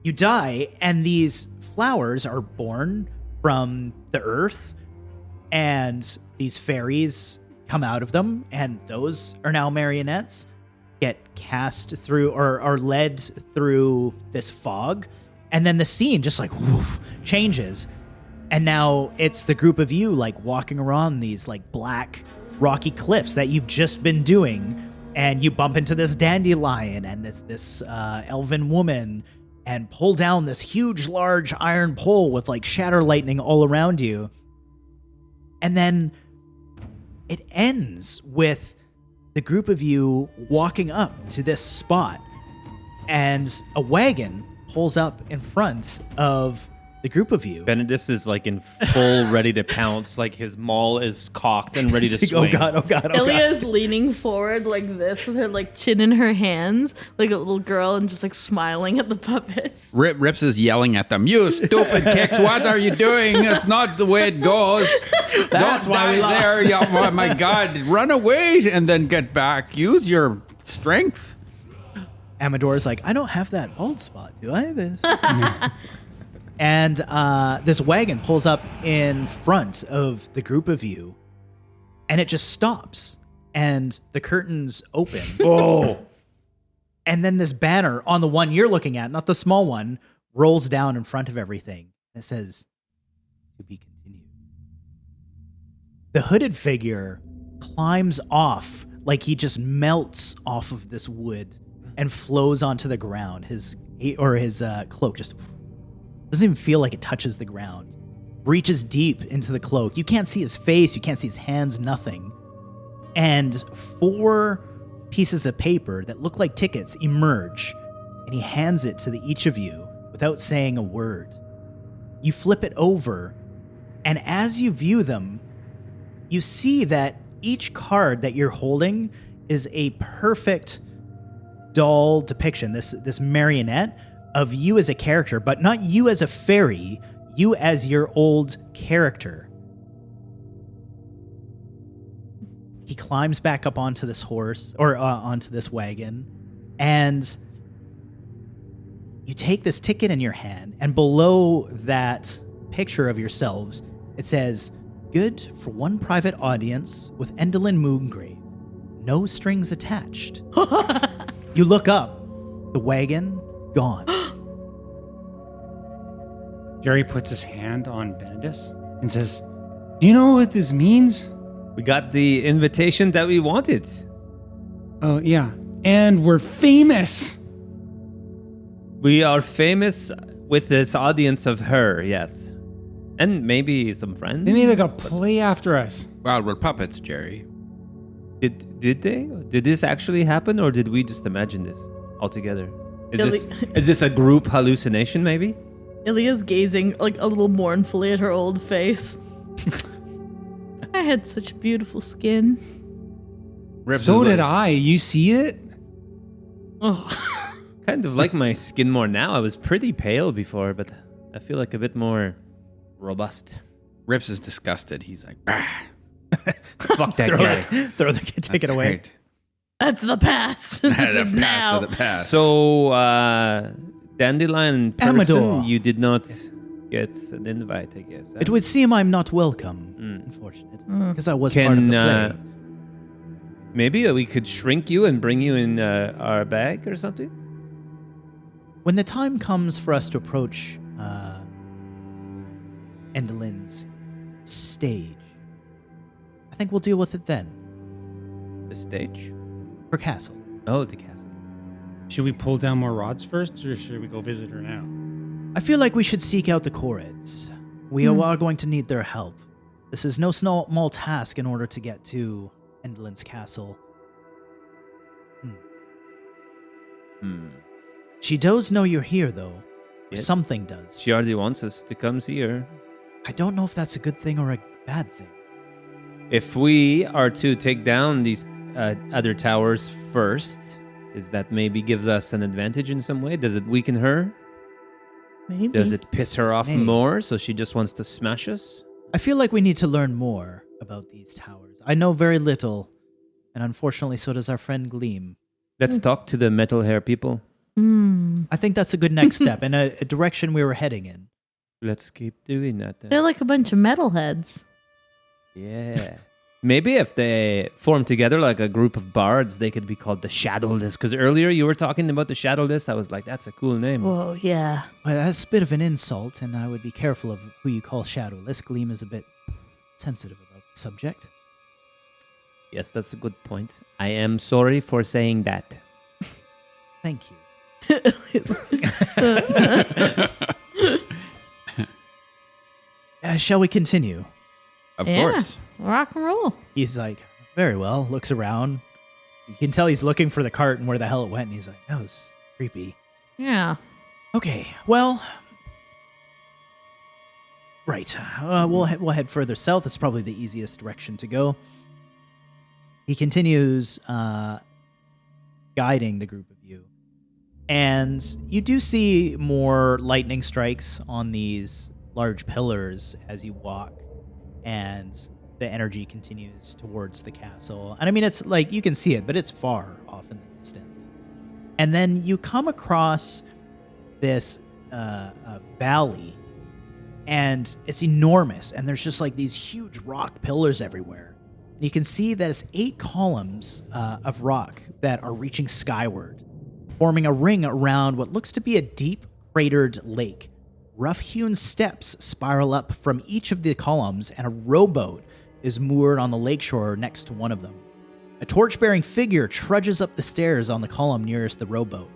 you die, and these flowers are born from the earth, and these fairies come out of them, and those are now marionettes, get cast through or are led through this fog, and then the scene just like woof, changes, and now it's the group of you like walking around these like black rocky cliffs that you've just been doing, and you bump into this dandelion and this elven woman and pull down this huge large iron pole with like shatter lightning all around you, and then it ends with the group of you walking up to this spot, and a wagon pulls up in front of the group of you. Benedis is like in full ready to pounce. Like his maul is cocked and ready to Like, swing. oh god, oh god, oh Ilya god. is leaning forward like this with her like chin in her hands, like a little girl, and just like smiling at the puppets. Rips is yelling at them. You stupid Kix, what are you doing? That's not the way it goes. That's Don't why we die there. Yeah, oh my God, run away and then get back. Use your strength. Amador's like, I don't have that bald spot, do I? This and this wagon pulls up in front of the group of you, and it just stops, and the curtains open. Oh. And then this banner on the one you're looking at, not the small one, rolls down in front of everything. It says, to be continued. The hooded figure climbs off like he just melts off of this wood and flows onto the ground. His cloak just doesn't even feel like it touches the ground. Reaches deep into the cloak. You can't see his face. You can't see his hands, nothing. And 4 pieces of paper that look like tickets emerge, and he hands it to each of you without saying a word. You flip it over, and as you view them, you see that each card that you're holding is a perfect doll depiction, this marionette of you as a character, but not you as a fairy, you as your old character. He climbs back up onto this horse, or onto this wagon, and you take this ticket in your hand, and below that picture of yourselves, it says, good for one private audience with Endolin Moongrave. No strings attached. You look up, the wagon, gone. Jerry puts his hand on Benedis and says, do you know what this means? We got the invitation that we wanted. Oh, yeah. And we're famous. We are famous with this audience of her, yes. And maybe some friends. They made like a play after us. Well, we're puppets, Jerry. Did they? Did this actually happen, or did we just imagine this altogether? Is this a group hallucination, maybe? Ilya's gazing like a little mournfully at her old face. I had such beautiful skin. Rips So is did like, I. You see it? Oh. Kind of like my skin more now. I was pretty pale before, but I feel like a bit more robust. Rips is disgusted. He's like, "Ah, Fuck that guy. Throw the take it away. great." That's the past. This is The now. past of the past. So, Dandelion person, Amador. you did not get an invite, I guess. It would seem I'm not welcome, unfortunate, because I was part of the play. Maybe we could shrink you and bring you in our bag or something? When the time comes for us to approach Endelin's stage, I think we'll deal with it then. The stage? Her castle. Oh, the castle. Should we pull down more rods first, or should we go visit her now? I feel like we should seek out the Chorids. We are going to need their help. This is no small task in order to get to Endelin's castle. She does know you're here, though. Or Yes. something does. She already wants us to come see her. I don't know if that's a good thing or a bad thing. If we are to take down these other towers first, is that maybe gives us an advantage in some way? Does it weaken her? Maybe. Does it piss her off Maybe. more so she just wants to smash us? I feel like we need to learn more about these towers. I know very little, and unfortunately so does our friend Gleam. Let's talk to the metal hair people. I think that's a good next step and a direction we were heading in. Let's keep doing that then. They're like a bunch of metalheads. Yeah. Maybe if they form together like a group of bards, they could be called the Shadowless. Because earlier you were talking about the Shadowless. I was like, that's a cool name. Whoa, yeah. Well, that's a bit of an insult, and I would be careful of who you call Shadowless. Gleam is a bit sensitive about the subject. Yes, that's a good point. I am sorry for saying that. Thank you. Shall we continue? Of Yeah. course. Rock and roll. He's like, very well, looks around. You can tell he's looking for the cart and where the hell it went, and he's like, that was creepy. Yeah. Okay, well, right. We'll head further south. It's probably the easiest direction to go. He continues guiding the group of you, and you do see more lightning strikes on these large pillars as you walk, and the energy continues towards the castle. And I mean, it's like you can see it, but it's far off in the distance. And then you come across this valley, and it's enormous, and there's just like these huge rock pillars everywhere. And you can see that it's 8 columns of rock that are reaching skyward, forming a ring around what looks to be a deep cratered lake. Rough-hewn steps spiral up from each of the columns, and a rowboat is moored on the lakeshore next to one of them. A torch-bearing figure trudges up the stairs on the column nearest the rowboat.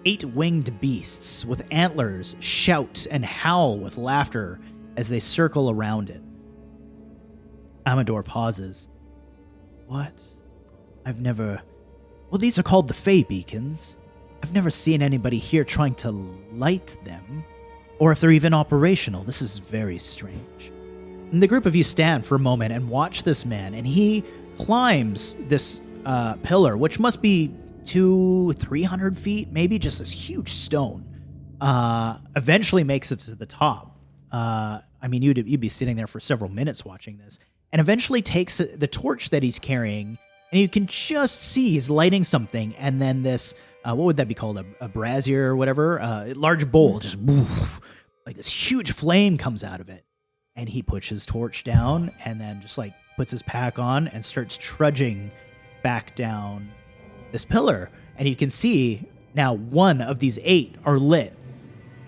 8 winged beasts with antlers shout and howl with laughter as they circle around it. Amador pauses. What? Well, these are called the Fey Beacons. I've never seen anybody here trying to light them, or if they're even operational. This is very strange. And the group of you stand for a moment and watch this man, and he climbs this pillar, which must be 200-300 feet, maybe, just this huge stone. Eventually makes it to the top. I mean, you'd be sitting there for several minutes watching this, and eventually takes the torch that he's carrying, and you can just see he's lighting something, and then this, what would that be called, a brazier or whatever, a large bowl, just like this huge flame comes out of it, and he puts his torch down, and then just like puts his pack on and starts trudging back down this pillar, and you can see now one of these 8 are lit.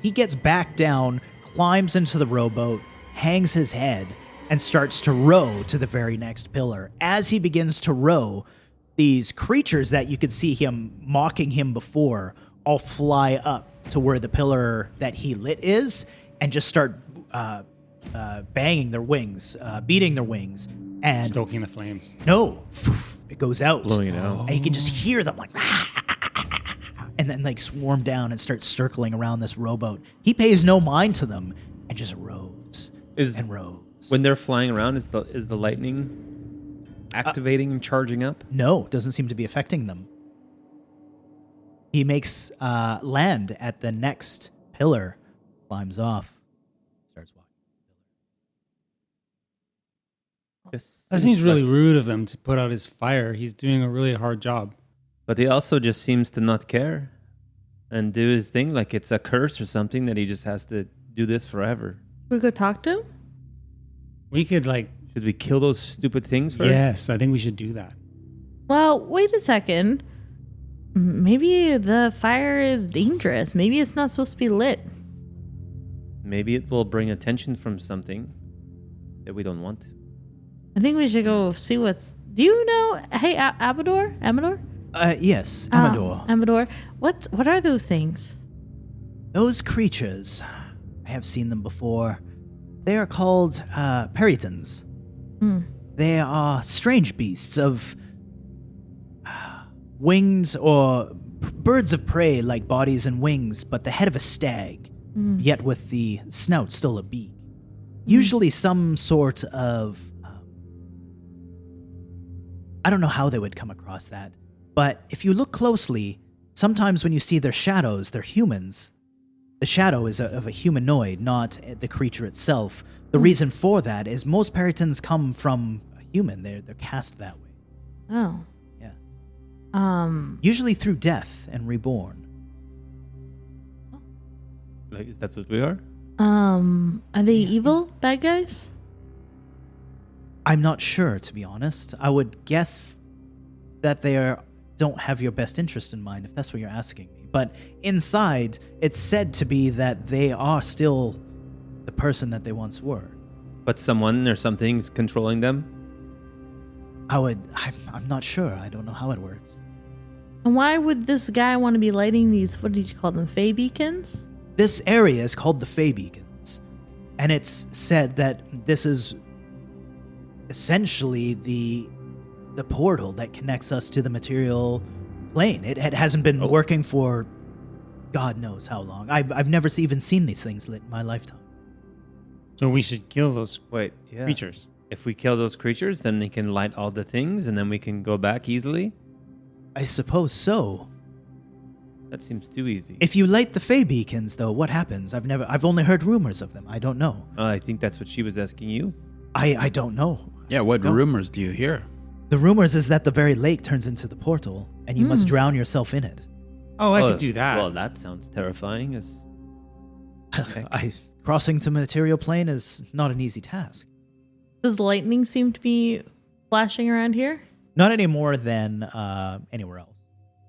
He gets back down, climbs into the rowboat, hangs his head, and starts to row to the very next pillar. As he begins to row, these creatures that you could see him mocking him before all fly up to where the pillar that he lit is and just start banging their wings, beating their wings. And Stoking the flames. no, it goes out. Blowing it out. And you can just hear them like, and then like swarm down and start circling around this rowboat. He pays no mind to them and just rows and rows. When they're flying around, is the lightning activating and charging up? No, doesn't seem to be affecting them. He makes land at the next pillar, climbs off, starts walking. That seems really rude of him to put out his fire. He's doing a really hard job. But he also just seems to not care and do his thing like it's a curse or something that he just has to do this forever. We go talk to him? We could Should we kill those stupid things first? Yes, I think we should do that. Well, wait a second. Maybe the fire is dangerous. Maybe it's not supposed to be lit. Maybe it will bring attention from something that we don't want. I think we should go see what's... Do you know... Hey, Amador? Yes, Amador. Amador. What are those things? Those creatures, I have seen them before. They are called perytons. They are strange beasts of wings or birds of prey like bodies and wings, but the head of a stag, yet with the snout still a beak. Usually some sort of... I don't know how they would come across that, but if you look closely, sometimes when you see their shadows, they're humans. The shadow is of a humanoid, not the creature itself. The reason for that is most perytons come from a human. They're cast that way. Oh. Yes. Usually through death and reborn. Like, is that what we are? Are they evil bad guys? I'm not sure, to be honest. I would guess that they don't have your best interest in mind, if that's what you're asking me. But inside, it's said to be that they are still the person that they once were. But someone or something's controlling them? I'm not sure. I don't know how it works. And why would this guy want to be lighting these, what did you call them, Fey beacons? This area is called the Fey Beacons. And it's said that this is essentially the portal that connects us to the material plane. It hasn't been working for God knows how long. I've never even seen these things lit in my lifetime. So we should kill those Yeah. creatures. If we kill those creatures, then they can light all the things and then we can go back easily? I suppose so. That seems too easy. If you light the Fey Beacons, though, what happens? I've only heard rumors of them. I don't know. I think that's what she was asking you. I don't know. Yeah, what rumors do you hear? The rumors is that the very lake turns into the portal, and you must drown yourself in it. Oh, I could do that. Well, that sounds terrifying. Crossing to material plane is not an easy task. Does lightning seem to be flashing around here? Not any more than anywhere else.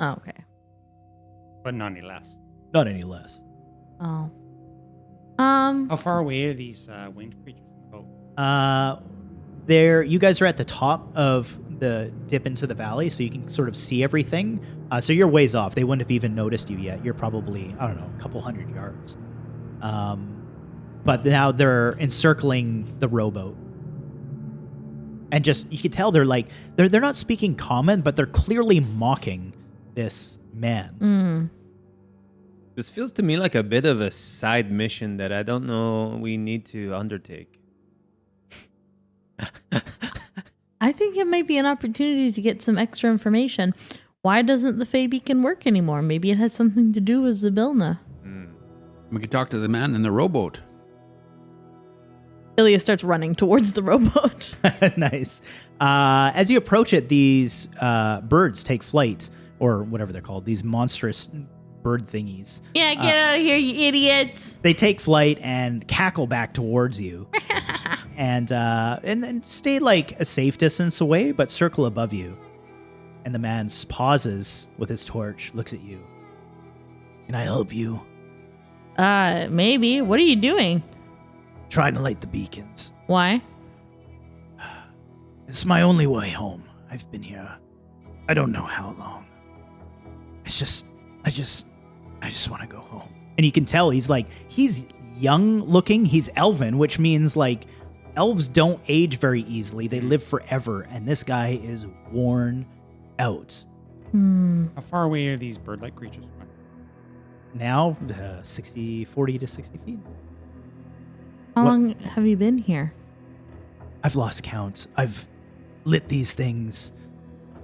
Oh, okay. But not any less. Not any less. Oh. How far away are these winged creatures in the boat? You guys are at the top of the dip into the valley, so you can sort of see everything. So you're ways off. They wouldn't have even noticed you yet. You're probably, I don't know, a couple hundred yards. But now they're encircling the rowboat. And just, you can tell they're not speaking common, but they're clearly mocking this man. This feels to me like a bit of a side mission that I don't know we need to undertake. I think it might be an opportunity to get some extra information. Why doesn't the Fey Beacon work anymore? Maybe it has something to do with Zybilna. We could talk to the man in the rowboat. Ilya starts running towards the rowboat. Nice. As you approach it, these birds take flight, or whatever they're called, these monstrous bird thingies. Yeah, get out of here, you idiots. They take flight and cackle back towards you. and then stay like a safe distance away, but circle above you. And the man pauses with his torch, looks at you. Can I help you? Maybe. What are you doing? Trying to light the beacons. Why? It's my only way home. I've been here. I don't know how long. I just want to go home. And you can tell he's young looking. He's elven, which means like elves don't age very easily. They live forever. And this guy is worn out. How far away are these bird-like creatures from us? Now, 40 to 60 feet. How long have you been here? I've lost count. I've lit these things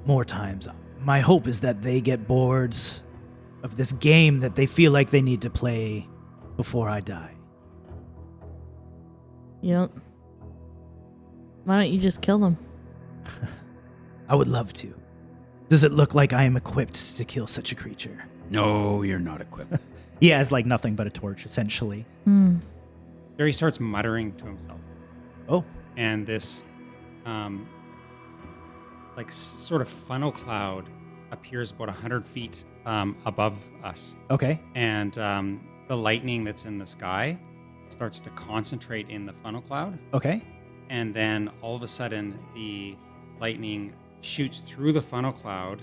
more times. My hope is that they get bored of this game that they feel like they need to play before I die. Why don't you just kill them? I would love to. Does it look like I am equipped to kill such a creature? No, you're not equipped. He has like nothing but a torch, essentially. Jerry starts muttering to himself. Oh. And this sort of funnel cloud appears about 100 feet above us. Okay. And the lightning that's in the sky starts to concentrate in the funnel cloud. Okay. And then all of a sudden, the lightning shoots through the funnel cloud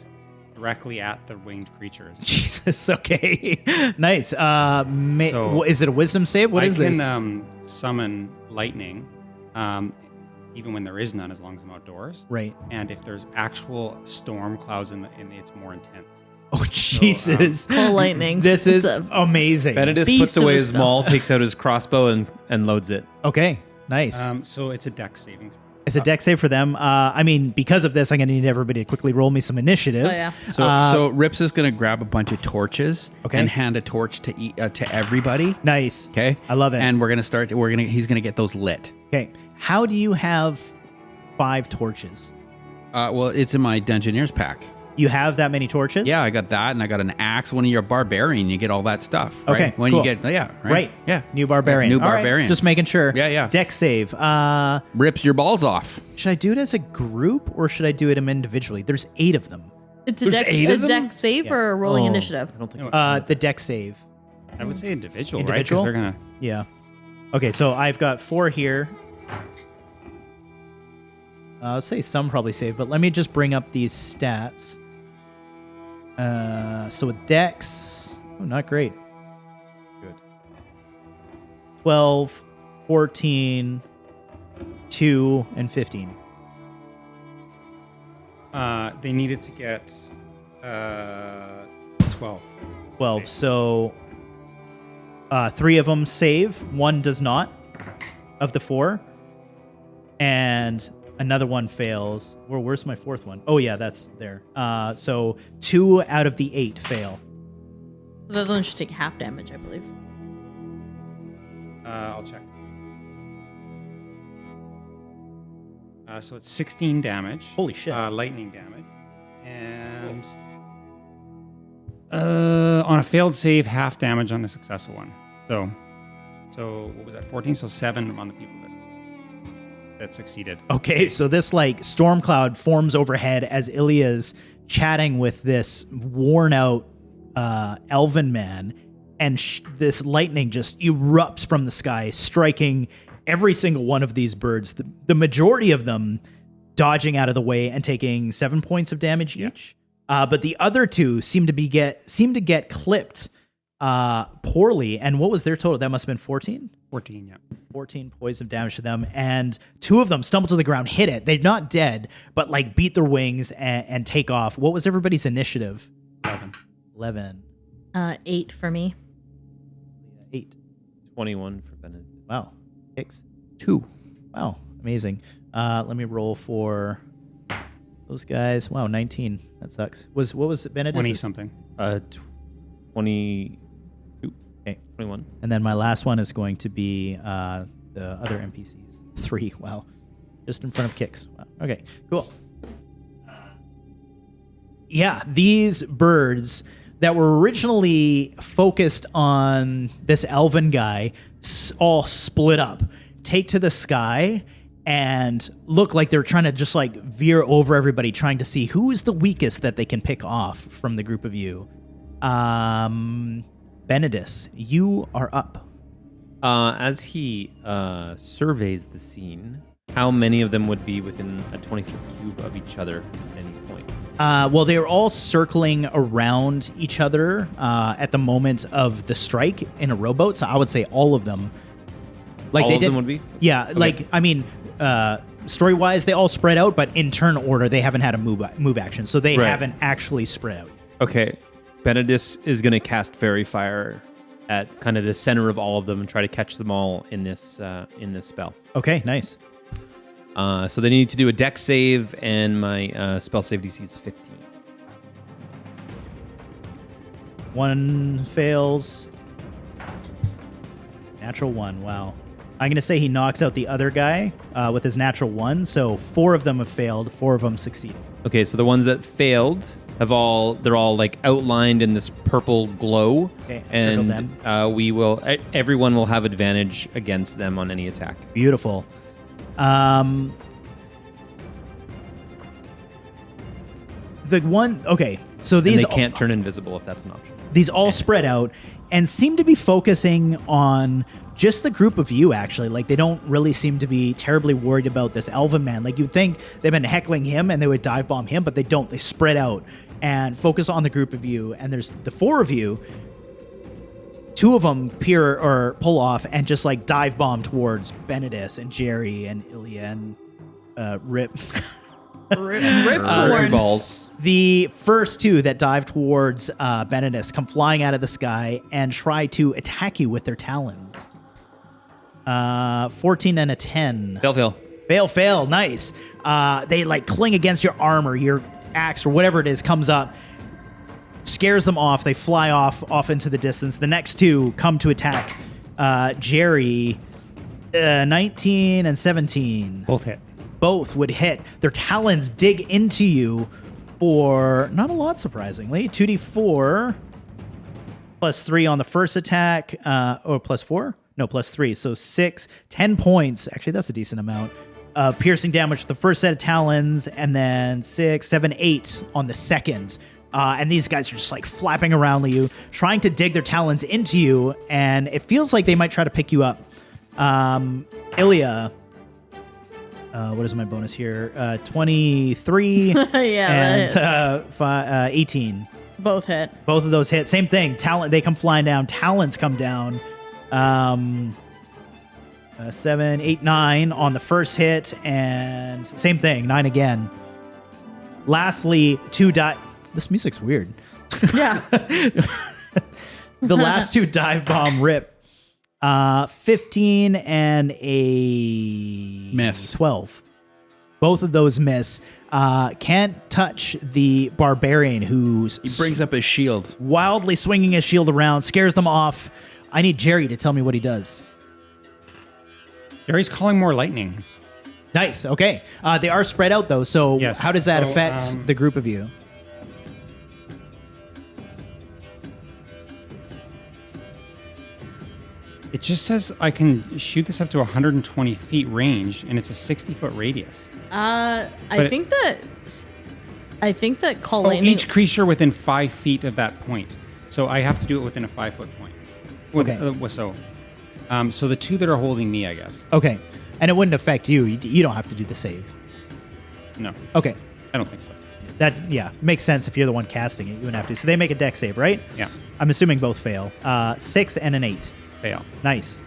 directly at the winged creatures. Jesus. Okay. Nice. Is it a wisdom save? What is this? I can summon lightning, even when there is none, as long as I'm outdoors. Right. And if there's actual storm clouds it's more intense. Oh, Jesus. Full lightning. This is amazing. Benedis puts away his maul, takes out his crossbow, and loads it. Okay. Nice. So it's a dex saving throw. It's a dex save for them. Because of this, I'm going to need everybody to quickly roll me some initiative. Oh, yeah. So Rips is going to grab a bunch of torches and hand a torch to everybody. Nice. Okay. I love it. And we're going to start. He's going to get those lit. Okay. How do you have 5 torches? Well, it's in my Dungeoneer's pack. You have that many torches? Yeah, I got that, and I got an axe. When you're a barbarian, you get all that stuff. Right? Okay, When cool. you get, Right. Yeah. New barbarian. New All right, barbarian. just making sure. Yeah. Dex save. Rips your balls off. Should I do it as a group or should I do it individually? There's 8 of them. It's a dex save or a rolling initiative? I don't think The dex save. I would say individual, right? Individual? Because they're going to... Yeah. Okay, so I've got 4 here. I'll say some probably save, but let me just bring up these stats. So with Dex, not great. Good. 12, 14, 2, and 15. They needed to get 12. 12. Save. So 3 of them save, 1 does not of the 4. And another one fails. Where's my 4th one? Oh, yeah, that's there. So 2 out of the 8 fail. The other one should take half damage, I believe. I'll check. So it's 16 damage. Holy shit. Lightning damage. And on a failed save, half damage on a successful one. So what was that? 14? So 7 on the people that succeeded. Okay, so this storm cloud forms overhead as Ilya's chatting with this worn out elven man, and this lightning just erupts from the sky, striking every single one of these birds. The majority of them dodging out of the way and taking 7 points of damage each. But the other 2 seem to get clipped poorly. And what was their total? That must have been 14? 14, yeah. 14 points of damage to them, and 2 of them stumble to the ground, hit it. They're not dead, but beat their wings and take off. What was everybody's initiative? 11. 8 for me. 8. 21 for Benedis. Wow. Kix. 2. Wow. Amazing. Let me roll for those guys. Wow, 19. That sucks. What was it, Benedis? 20 something. 22. Okay. 21. And then my last one is going to be the other NPCs. 3. Wow. Just in front of Kix. Wow. Okay, cool. Yeah, these birds that were originally focused on this elven guy all split up, take to the sky, and look like they're trying to just veer over everybody, trying to see who is the weakest that they can pick off from the group of you. Benedis, you are up. As he surveys the scene, How many of them would be within a 20-foot cube of each other at any point? Well, they were all circling around each other at the moment of the strike in a rowboat. So I would say all of them. Like All they of did, them would be? Yeah, Okay. like I mean, story-wise, they all spread out, but in turn order, they haven't had a move action, so they Right. haven't actually spread out. Okay. Benedis is going to cast Fairy Fire at kind of the center of all of them and try to catch them all in this spell. Okay, nice. So they need to do a dex save, and my spell save DC is 15. One fails. Natural 1. Wow. I'm gonna say he knocks out the other guy with his natural 1. So 4 of them have failed. 4 of them succeeded. Okay, so the ones that failed they're all like outlined in this purple glow, Okay, circle and everyone will have advantage against them on any attack. Beautiful. The one. Okay, so these And they can't turn invisible if that's an option. These all spread out and seem to be focusing on just the group of you, actually. Like, they don't really seem to be terribly worried about this elven man. Like, you'd think they've been heckling him and they would dive bomb him, but they don't. They spread out and focus on the group of you. And there's the 4 of you. 2 of them pull off and just, like, dive bomb towards Benedis and Jerry and Ilya and Rip. Rip torrents. Urballz. The first 2 that dive towards Benedis come flying out of the sky and try to attack you with their talons. 14 and a 10. Fail. Nice. They like cling against your armor, your axe or whatever it is comes up, scares them off. They fly off into the distance. The next 2 come to attack Jerry. 19 and 17. Both hit. Both would hit. Their talons dig into you for not a lot, surprisingly. 2d4 plus 3 on the first attack, or plus 4? No, plus 3. So 6, 10 points. Actually, that's a decent amount of piercing damage with the first set of talons, and then 6, 7, 8 on the second. And these guys are just like flapping around you, trying to dig their talons into you, and it feels like they might try to pick you up. Ilya. What is my bonus here? 23 Yeah, and 18. both hit. Both of those hit. Same thing. They come flying down. Talons come down. 7, 8, 9 on the first hit, and same thing. 9 again. Lastly, 2 die. This music's weird. Yeah. The last 2 dive bomb Rip. 15 and a Miss. 12. Both of those miss. Can't touch the barbarian who's He brings up his shield. wildly swinging his shield around, scares them off. I need Jerry to tell me what he does. Jerry's calling more lightning. Nice. Okay. They are spread out though. So Yes. how does that So, affect the group of you? It just says I can shoot this up to 120 feet range, and it's a 60-foot radius. I But- think that Oh, calling each creature within 5 feet of that point. So I have to do it within a 5-foot point. Okay. So the 2 that are holding me, I guess. Okay. And it wouldn't affect you. You don't have to do the save. No, Okay. I don't think so. That, makes sense if you're the one casting it. You wouldn't have to. So they make a dex save, right? Yeah, I'm assuming both fail. 6 and an 8. fail. Nice.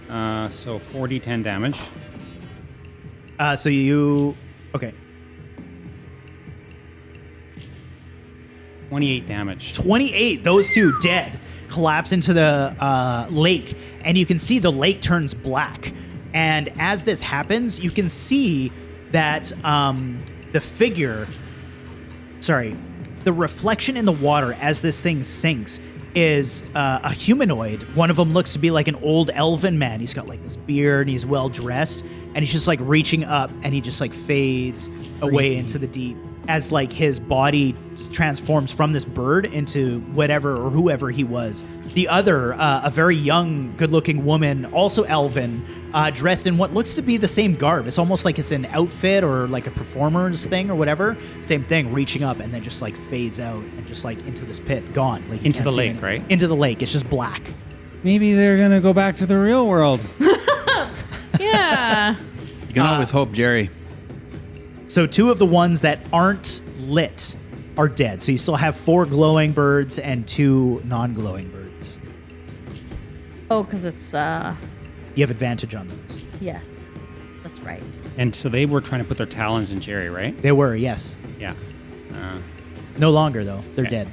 So 4d10 damage. So you... Okay. 28 damage. 28. Those 2 dead. Collapse into the lake. And you can see the lake turns black. And as this happens, you can see that the figure... Sorry. The reflection in the water as this thing sinks is a humanoid. One of them looks to be like an old elven man. He's got like this beard and he's well dressed, and he's just like reaching up, and he just like fades away into the deep as like his body transforms from this bird into whatever or whoever he was. The other, a very young, good-looking woman, also elven, dressed in what looks to be the same garb. It's almost like it's an outfit or like a performer's thing or whatever. Same thing, reaching up and then just like fades out and just like into this pit, gone. Like you Into can't the see lake, anything. right? Into the lake. It's just black. Maybe they're gonna go back to the real world. Yeah. You can always hope, Jerry. So 2 of the ones that aren't lit are dead. So you still have 4 glowing birds and 2 non-glowing birds. Oh, because it's You have advantage on those. yes, that's right. And so they were trying to put their talons in Jerry, right? They were, yes. Yeah. No longer though. They're Okay. dead.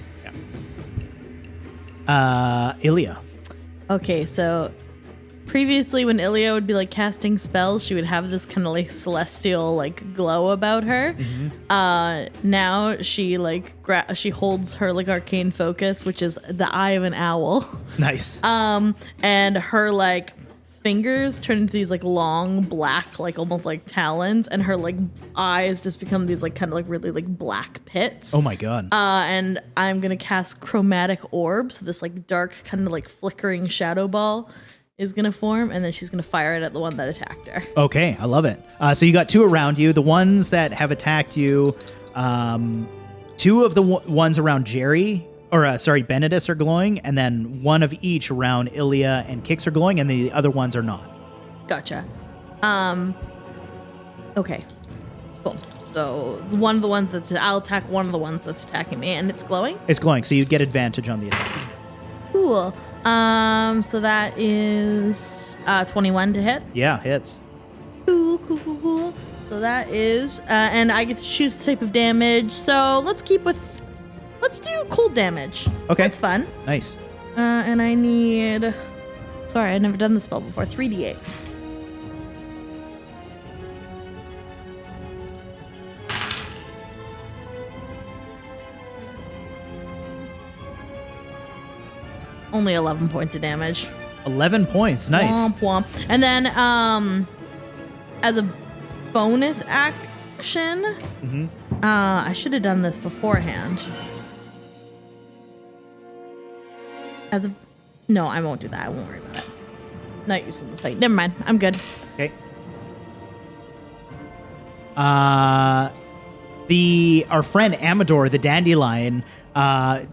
Yeah. Ilya. Okay, so previously when Ilya would be like casting spells, she would have this kind of like celestial like glow about her. Now she like she holds her like arcane focus, which is the eye of an owl. Nice. And her like fingers turn into these like long black like almost like talons, and her like eyes just become these like kind of like really like black pits. Oh my god. And I'm gonna cast chromatic orb, so this like dark kind of like flickering shadow ball is gonna form, and then she's gonna fire it at the one that attacked her. Okay, I love it. So you got 2 around you. The ones that have attacked you, 2 of the ones around Jerry, or Benedis are glowing, and then 1 of each around Ilya and Kix are glowing, and the other ones are not. Gotcha. Okay. Cool. So one of the ones I'll attack one of the ones that's attacking me, and it's glowing. It's glowing, so you get advantage on the attack. Cool. So that is 21 to hit. Yeah, hits. Cool. So that is, and I get to choose the type of damage. So let's do cold damage. Okay. That's fun. Nice. And I need, sorry, I've never done this spell before. 3d8. Only 11 points of damage. 11 points. Nice. Womp womp. And then, as a bonus action, I should have done this beforehand. No, I won't do that. I won't worry about it. Not useful in this fight. Never mind. I'm good. Okay. Our friend Amador, the dandelion, kind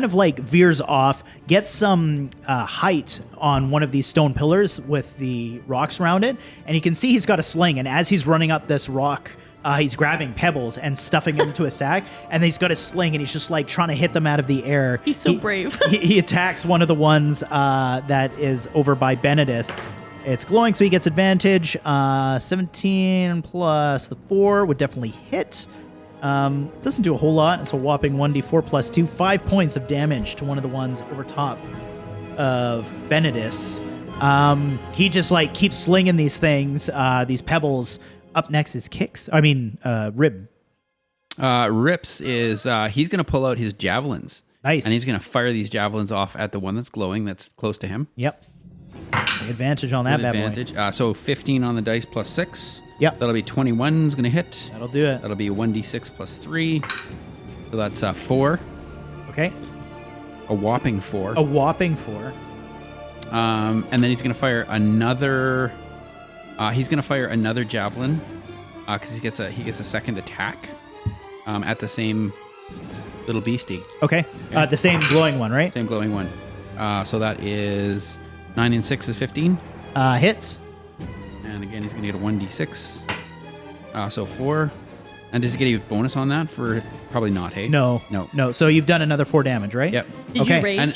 of like veers off, gets some height on one of these stone pillars with the rocks around it, and you can see he's got a sling, and as he's running up this rock, he's grabbing pebbles and stuffing them into a sack, and then he's got a sling, and he's just like trying to hit them out of the air. He's so brave. he attacks one of the ones that is over by Benedis. It's glowing, so he gets advantage. 17 plus the 4 would definitely hit. Doesn't do a whole lot. It's a whopping 1d4 plus 2. 5 points of damage to one of the ones over top of Benedis. He just like keeps slinging these things, these pebbles. Up next is Kix. Rib. Rips is he's going to pull out his javelins. Nice. And he's going to fire these javelins off at the one that's glowing, that's close to him. Yep. Advantage on that With bad advantage. boy. So 15 on the dice plus 6. Yep. That'll be 21 is going to hit. That'll do it. That'll be 1d6 plus 3. So that's 4. Okay. A whopping 4. A whopping 4. And then he's going to fire another. He's going to fire another javelin because he gets a second attack at the same little beastie. Okay. The same glowing one, right? Same glowing one. So that is 9 and 6 is 15. Hits. And again, he's going to get a 1d6. So 4. And does he get a bonus on that for probably not, hey? No. So you've done another 4 damage, right? Yep. Did Okay. you rage, And-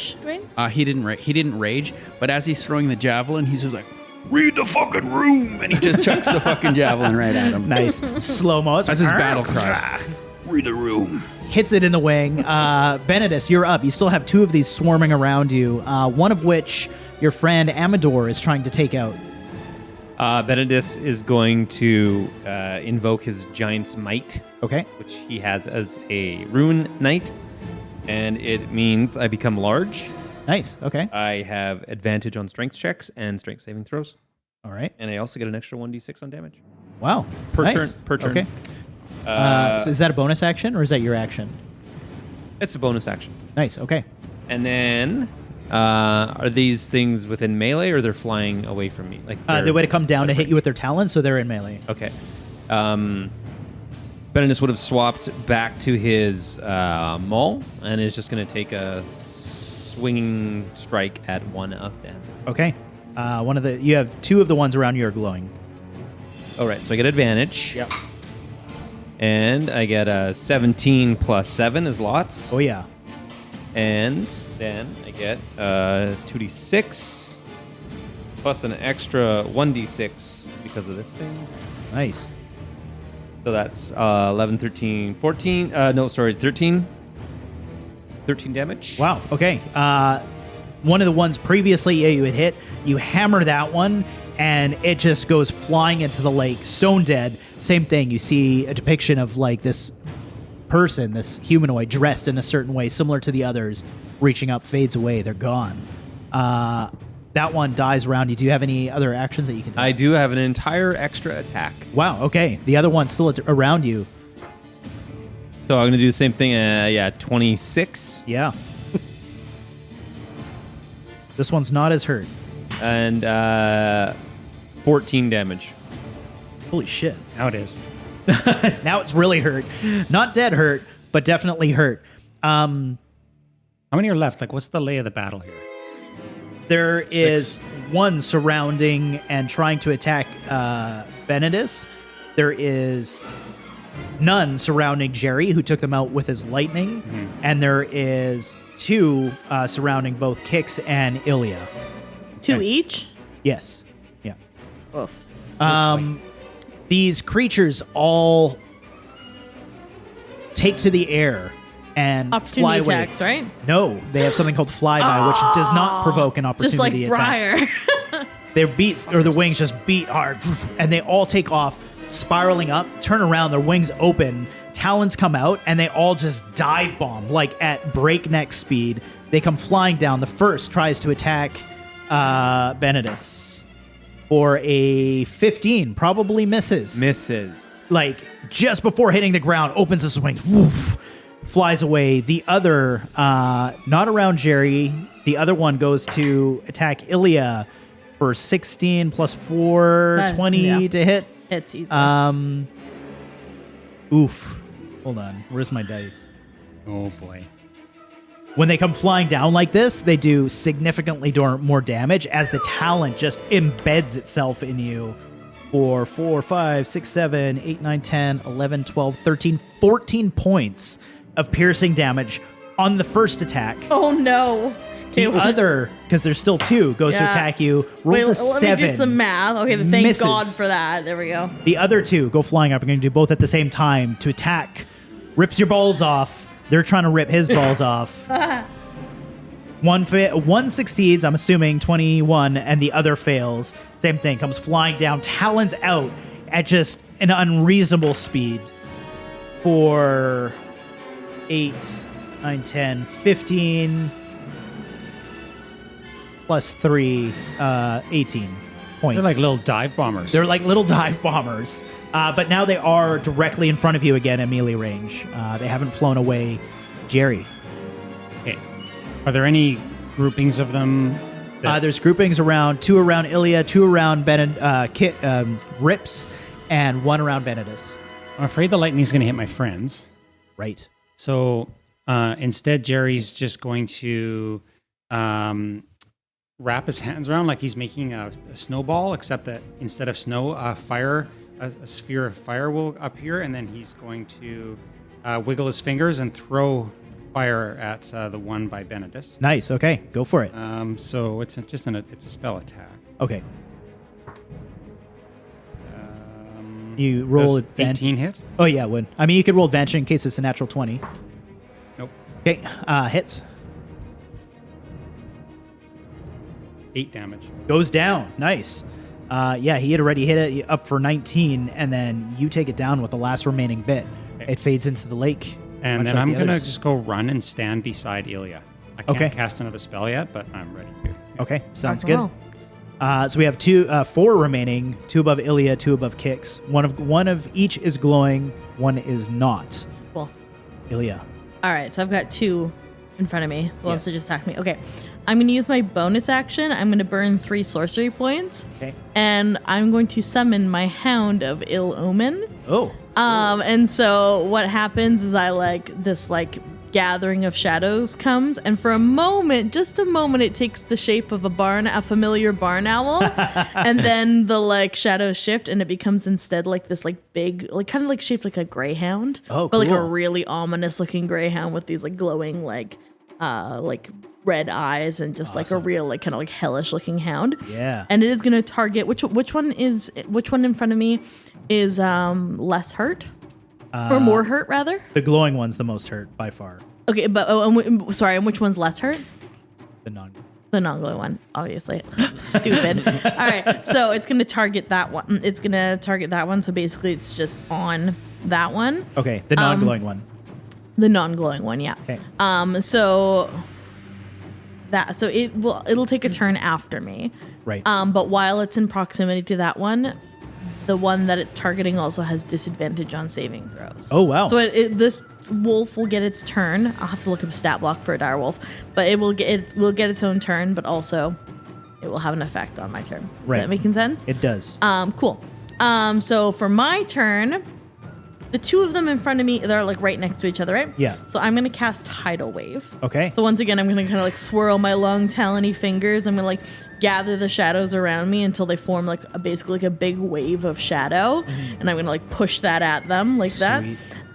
Dwayne? He didn't rage, but as he's throwing the javelin, he's just like, read the fucking room, and he just chucks the fucking javelin right at him. Nice. Slow-mo. That's his battle cry. Read the room. Hits it in the wing. Benedis, you're up. You still have 2 of these swarming around you, one of which your friend Amador is trying to take out. Benedis is going to invoke his Giant's Might, Okay. which he has as a rune knight, and it means I become large. Nice. Okay. I have advantage on strength checks and strength saving throws, All right. and I also get an extra 1d6 on damage. Wow. Per Nice. turn. Per turn. Okay. So is that a bonus action or is that your action? It's a bonus action. Nice. Okay. And then, are these things within melee, or they're flying away from me? Like They would have come down to hit you with their talons, so they're in melee. Okay. Benedis would have swapped back to his maul and is just going to take a swinging strike at one of them. Okay. You have 2 of the ones around you are glowing. All right, so I get advantage. Yep. And I get a 17 plus 7 is lots. Oh, yeah. And then I get 2d6 plus an extra 1d6 because of this thing. Nice. So that's 11, 13, 14. No, sorry, 13. 13 damage. Wow. Okay. One of the ones previously you had hit, you hammer that one, and it just goes flying into the lake, stone dead. Same thing. You see a depiction of like this person, this humanoid dressed in a certain way, similar to the others, reaching up, fades away. They're gone. That one dies around you. Do you have any other actions that you can take? I do have an entire extra attack. Wow. Okay. The other one's still around you. So I'm going to do the same thing. 26. Yeah. This one's not as hurt. And 14 damage. Holy shit. Now it is. Now it's really hurt. Not dead hurt, but definitely hurt. How many are left? Like, what's the lay of the battle here? There is one surrounding and trying to attack Benedis. There is none surrounding Jerry, who took them out with his lightning. Mm-hmm. And there is 2 surrounding both Kix and Ilya. 2 each? Yes. Yeah. Oof. These creatures all take to the air and fly away. Attacks, right? No, they have something called flyby, which does not provoke an opportunity just like attack. Briar. Their beats or the wings just beat hard, and they all take off, spiraling up, turn around, their wings open, talons come out, and they all just dive bomb like at breakneck speed. They come flying down. The first tries to attack Benedis for a 15, probably misses. Like just before hitting the ground, opens his wings, woof, flies away. The other, not around Jerry, the other one goes to attack Ilya for 16 plus 4, 20 to hit. It's easy. Oof. Hold on. Where's my dice? Oh, boy. When they come flying down like this, they do significantly more damage as the talent just embeds itself in you for 4, 5, 6, 7, 8, 9, 10, 11, 12, 13, 14 points of piercing damage on the first attack. Oh, no. The other, because there's still 2, goes to attack you. Rolls a 7. Let me do some math. Okay, thank misses. God for that. There we go. The other 2 go flying up. I'm going to do both at the same time to attack. Rips your balls off. They're trying to rip his balls off. One succeeds, I'm assuming, 21, and the other fails. Same thing, comes flying down, talons out at just an unreasonable speed for 8, 9, 10, 15... plus 3, 18 points. They're like little dive bombers. They're like little dive bombers. But now they are directly in front of you again at melee range. They haven't flown away. Jerry. Okay. Are there any groupings of them? There's groupings around, 2 around Ilya, 2 around Rips, and 1 around Benedis. I'm afraid the lightning's going to hit my friends. Right. So instead, Jerry's just going to wrap his hands around like he's making a snowball, except that instead of snow, a sphere of fire will appear, and then he's going to wiggle his fingers and throw fire at the one by Benedis. Nice. Okay, go for it. So it's it's a spell attack. Okay. You roll advantage. 18 hit? Oh yeah, it would. I mean, you could roll advantage in case it's a natural 20. Nope. Okay, hits. 8 damage. Goes down. Nice. Yeah, he had already hit it up for 19, and then you take it down with the last remaining bit. Okay. It fades into the lake. And then I'm going to just go run and stand beside Ilya. I can't cast another spell yet, but I'm ready to. Yeah. Okay, sounds good. So we have 4 remaining, 2 above Ilya, 2 above Kix. One of each is glowing, 1 is not. Cool. Ilya. All right, so I've got 2 in front of me. Who wants to just attack me? Okay. I'm going to use my bonus action. I'm going to burn 3 sorcery points. Okay. And I'm going to summon my Hound of Ill Omen. Oh. And so what happens is I gathering of shadows comes, and for a moment, just a moment, it takes the shape of a familiar barn owl, and then the like shadows shift, and it becomes instead like this like big, like kind of like shaped like a greyhound, but like a really ominous looking greyhound with these like glowing like red eyes and just like a real like kind of like hellish looking hound. Yeah. And it is going to target which one in front of me is less hurt or more hurt rather. The glowing one's the most hurt by far. Okay, but sorry, and which one's less hurt? The non. The non-glowing one, obviously. Stupid. All right, so it's going to target that one. It's going to target that one. So basically, it's just on that one. Okay, the non-glowing one. The non-glowing one, yeah. Okay. So it'll take a turn after me. Right. But while it's in proximity to that one, the one that it's targeting also has disadvantage on saving throws. Oh, wow. So this wolf will get its turn. I'll have to look up a stat block for a dire wolf, but it will get its own turn, but also it will have an effect on my turn. Right. Is that making sense? It does. Cool. So for my turn, the two of them in front of me, they're like right next to each other, right? Yeah. So I'm going to cast Tidal Wave. Okay. So once again, I'm going to kind of like swirl my long talony fingers. I'm going to like gather the shadows around me until they form like basically like a big wave of shadow. And I'm going to like push that at them like that.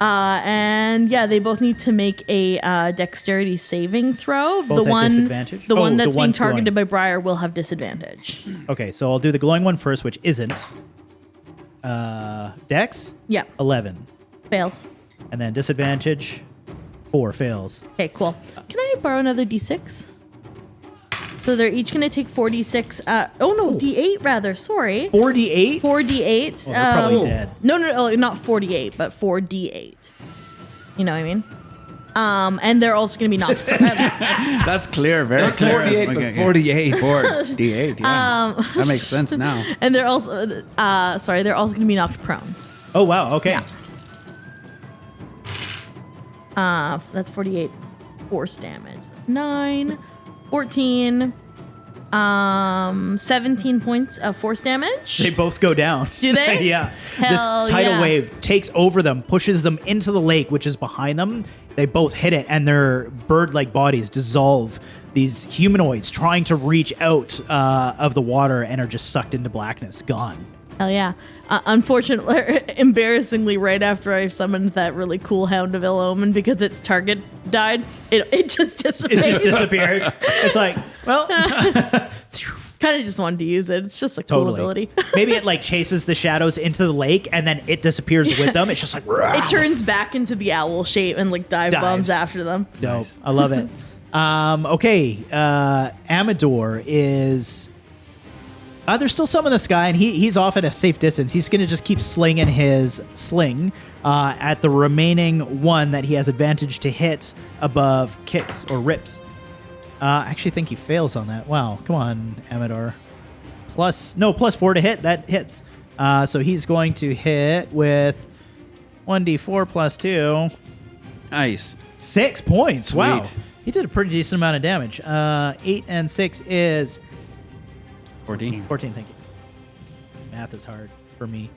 And yeah, they both need to make a dexterity saving throw. Both at disadvantage? The one the that's being one targeted glowing. by Briar will have disadvantage. Okay, so I'll do the glowing one first, which isn't. Dex? Yeah. 11. Fails. And then disadvantage, 4 fails. Okay, cool. Can I borrow another d6? So they're each going to take 4d6. D8 rather. Sorry. 4d8? 4d8. Oh, they're probably dead. No, not 48, but 4d8. You know what I mean? And they're also going to be knocked. That's clear, very clear. 48, but 48. 4d8, yeah. That makes sense now. And they're also, they're also going to be knocked prone. Oh, wow. Okay. That's 48 force damage. 9, 14, 17 points of force damage. They both go down. Do they? Yeah. Hell this tidal yeah. wave takes over them, pushes them into the lake, which is behind them. They both hit it, and their bird-like bodies dissolve. These humanoids trying to reach out of the water and are just sucked into blackness. Gone. Hell yeah. Unfortunately, embarrassingly, right after I summoned that really cool Hound of Ill Omen because its target died, it just disappeared. It just disappears. It's like, well... Kind of just wanted to use it. It's just a cool ability. Maybe it like chases the shadows into the lake and then it disappears with them. It's just like... It turns back into the owl shape and like dives bombs after them. Dope. Nice. I love it. Okay. Amador is... there's still some in the sky, and he's off at a safe distance. He's going to just keep slinging his sling at the remaining one that he has advantage to hit above Kix or Rips. I actually think he fails on that. Wow. Come on, Amador. Plus 4 to hit. That hits. So he's going to hit with 1d4 plus 2. Nice. 6 points. Wow. Sweet. He did a pretty decent amount of damage. 8 and 6 is... 14. 14, thank you. Math is hard for me.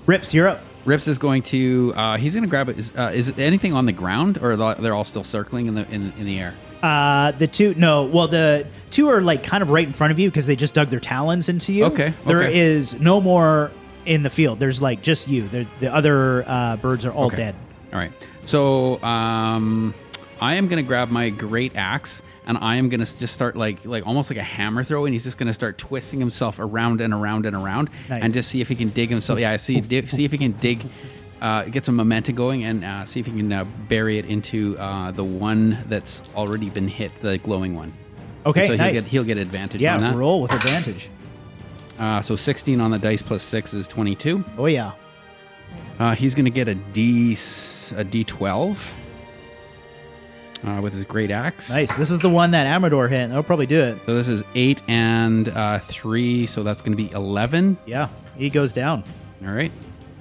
Rips, you're up. Rips is going to. He's going to grab it. Is it anything on the ground, or they're all still circling in the air? The two, no. Well, the two are like kind of right in front of you because they just dug their talons into you. Okay. There is no more in the field. There's like just you. The other birds are all dead. All right. So I am going to grab my great axe. And I am gonna just start like almost like a hammer throw, and he's just gonna start twisting himself around and around and around, Nice. and just see if he can dig himself. Yeah, see if he can dig, get some momentum going, and see if he can bury it into the one that's already been hit, the glowing one. Okay, so nice. he'll get advantage on Yeah, that. roll with advantage. So 16 on the dice plus 6 is 22. Oh yeah. He's gonna get a D12. With his great axe. Nice. This is the one that Amador hit. That'll probably do it. So this is 8 and 3, so that's going to be 11. Yeah, he goes down. All right.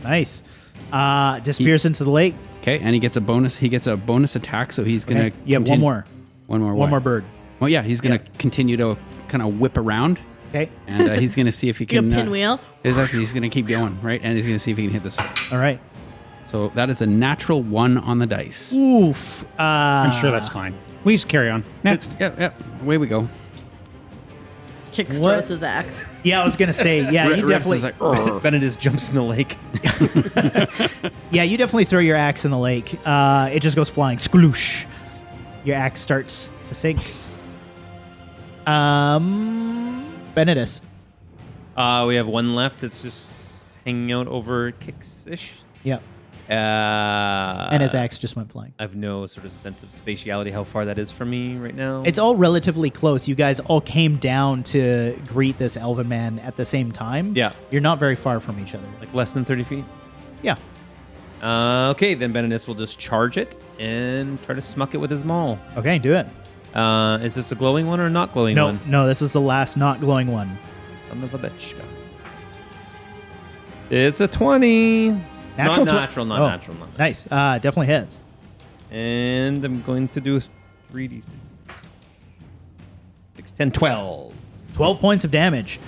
Nice. Disappears into the lake. Okay, and he gets a bonus. He gets a bonus attack, so he's going to. You have one more. One more. One more bird. Well, yeah, he's going to continue to kind of whip around. Okay. And he's going to see if he can. Pinwheel. Exactly. He's going to keep going, right? And he's going to see if he can hit this. All right. So that is a natural 1 on the dice. Oof. I'm sure that's fine. We just carry on. Next. Yep. Away we go. Kix What? throws his axe. Yeah, I was gonna say. Yeah, you Rex definitely. is like, "Urgh." Benedis jumps in the lake. Yeah, you definitely throw your axe in the lake. It just goes flying. Skloosh. Your axe starts to sink. Benedis. We have one left that's just hanging out over Kix-ish. Yeah. And his axe just went flying. I have no sort of sense of spatiality, how far that is from me right now. It's all relatively close. You guys all came down to greet this elven man at the same time. Yeah. You're not very far from each other. like less than 30 feet. Yeah. Okay, then Benedis will just charge it and try to smuck it with his maul. Okay, do it. Is this a glowing one or a not glowing No, one? no, this is the last not glowing one. Son of a bitch. It's a 20. Natural not tw- natural, not Oh, natural, not natural. Nice. Definitely hits. And I'm going to do 3d6. 6, 10, 12. 12 points of damage.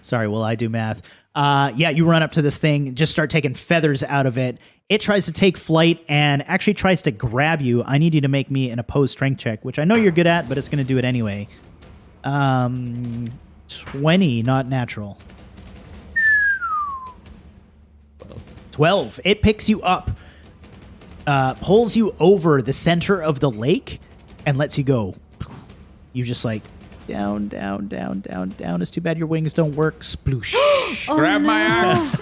Sorry, will I do math? Yeah, you run up to this thing, just start taking feathers out of it. It tries to take flight and actually tries to grab you. I need you to make me an opposed strength check, which I know you're good at, but it's going to do it anyway. 20, not natural. 12. It picks you up, pulls you over the center of the lake, and lets you go. You just like down, down, down, down, down. It's too bad your wings don't work. Sploosh. Grab my axe.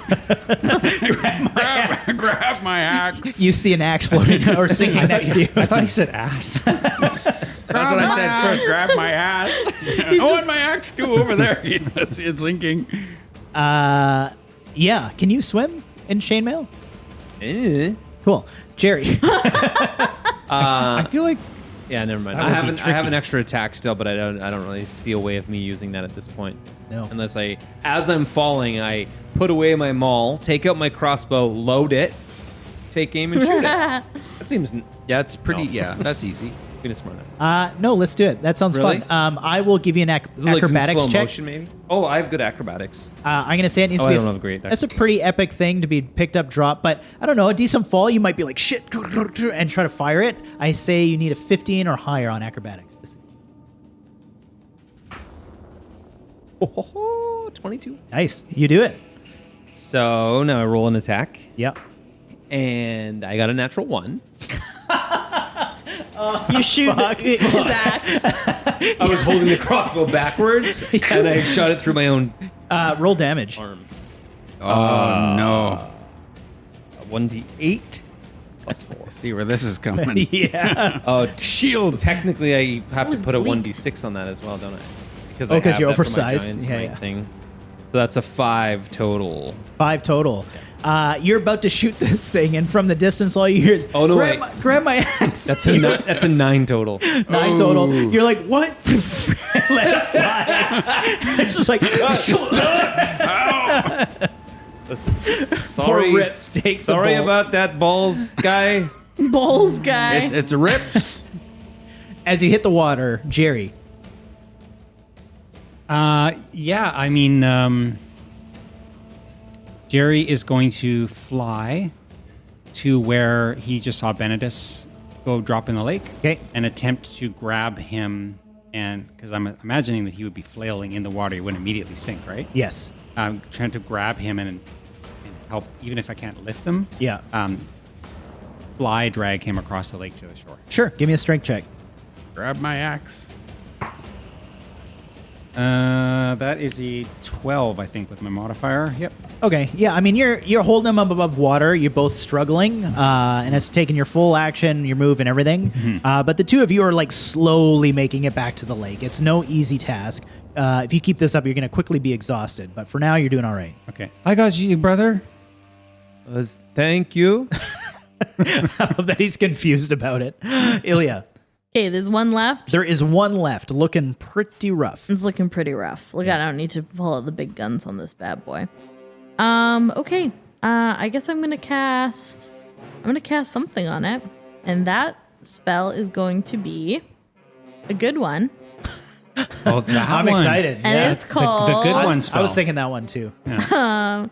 Grab my axe. You see an axe floating or sinking next to you. I thought he said ass. That's what I said first. Grab my axe. What my axe do over there? I see it sinking. Yeah. Can you swim in chainmail? Cool. Jerry. I feel like Yeah, never mind. That I would be have an tricky. extra attack still, but I don't really see a way of me using that at this point. No. Unless as I'm falling, I put away my maul, take out my crossbow, load it, take aim and shoot it. That seems Yeah, it's pretty. No. Yeah, that's easy. kind of smart. No, let's do it. That sounds Really? fun. I will give you an This is like some acrobatics slow check. motion, maybe. Oh, I have good acrobatics. I'm gonna say it needs Oh, to be. I don't have great That's a pretty epic thing to be picked up, drop. But I don't know, a decent fall. You might be like shit and try to fire it. I say you need a 15 or higher on acrobatics. This is 22. nice. You do it. So now I roll an attack, Yep. and I got a natural 1. You shoot his axe. I was holding the crossbow backwards, and I shot it through my own Roll damage. arm. Oh no! 1d8 plus 4. I see where this is coming. Yeah. Oh, Shield. technically, I have was to put a bleaked. 1d6 on that as well, don't I? Because Oh, 'cause have you're that for my oversized. Giant's Yeah, Might yeah. thing. So that's a 5 total. 5 total. You're about to shoot this thing, and from the distance, all you hear is, Oh, no, grab, wait. grab my axe. That's a 9 total. 9 total. You're like, what? Let it fly. It's just like, Listen, poor sorry, Rips takes a sorry bolt. about that balls guy. Bowls guy. It's rips. As you hit the water, Jerry. Yeah, I mean, Jerry is going to fly to where he just saw Benedis go drop in the lake. Okay. And attempt to grab him, and because I'm imagining that he would be flailing in the water, he wouldn't immediately sink, right? Yes. Trying to grab him and help, even if I can't lift him. Yeah. Fly drag him across the lake to the shore. Sure. Give me a strength check. Grab my axe. That is a 12, I think, with my modifier. Yep. Okay. Yeah. I mean, you're holding him up above water. You're both struggling, and it's taking your full action, your move, and everything. But the two of you are like slowly making it back to the lake. It's no easy task. If you keep this up, you're going to quickly be exhausted. But for now, you're doing all right. Okay. I got you, brother. Thank you. I love that he's confused about it. Ilya, Okay, there's one left. there is one left, looking pretty rough. It's looking pretty rough. Look, I don't need to pull out the big guns on this bad boy. Okay. I guess I'm gonna cast something on it. And that spell is going to be a good one. Oh, that I'm one. excited. And yeah. it's called. the good one I spell. was thinking that one too. Well,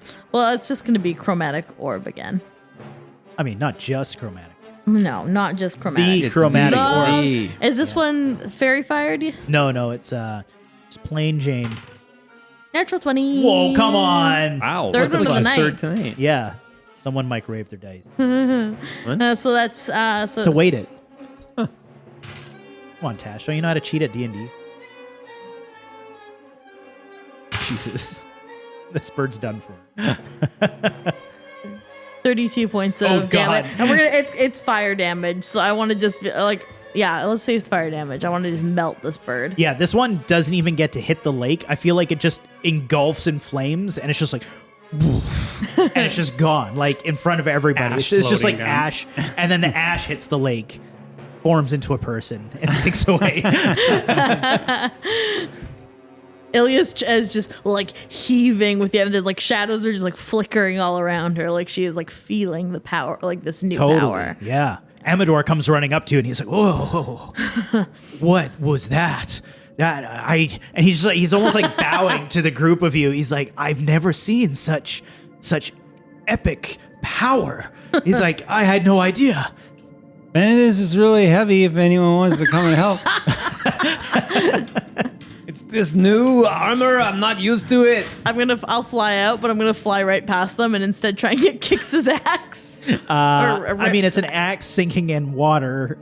it's just going to be chromatic orb again. I mean, not just chromatic. No, not just chromatic. The chromatic The- orb. Is this one fairy fired? No, it's plain Jane. Natural 20. Whoa, come on. Wow. Third what one of the night. Third tonight. Yeah, someone microwaved their dice So that's to weight it. Come on, Tash. Don't you know how to cheat at D&D? Jesus, this bird's done for. 32 points of Oh, God. damage. And we're gonna it's fire damage. So I want to just be like, yeah, let's say it's fire damage. I want to just melt this bird. Yeah, this one doesn't even get to hit the lake. I feel like it just engulfs in flames, and it's just like, woof, and it's just gone, like in front of everybody. Ash It's just like floating down. ash, and then the ash hits the lake, forms into a person, and sinks away. Ilya's is just like heaving with the like shadows are just like flickering all around her. Like she is like feeling the power, like this new power. Yeah. Amador comes running up to you, and he's like, "Whoa, what was that?" And he's almost like bowing to the group of you. He's like, "I've never seen such epic power." He's like, "I had no idea." Benedis is really heavy if anyone wants to come and help. It's this new armor. I'm not used to it. I'll fly out, but I'm gonna fly right past them and instead try and get Kix's axe. I mean, it's an axe sinking in water.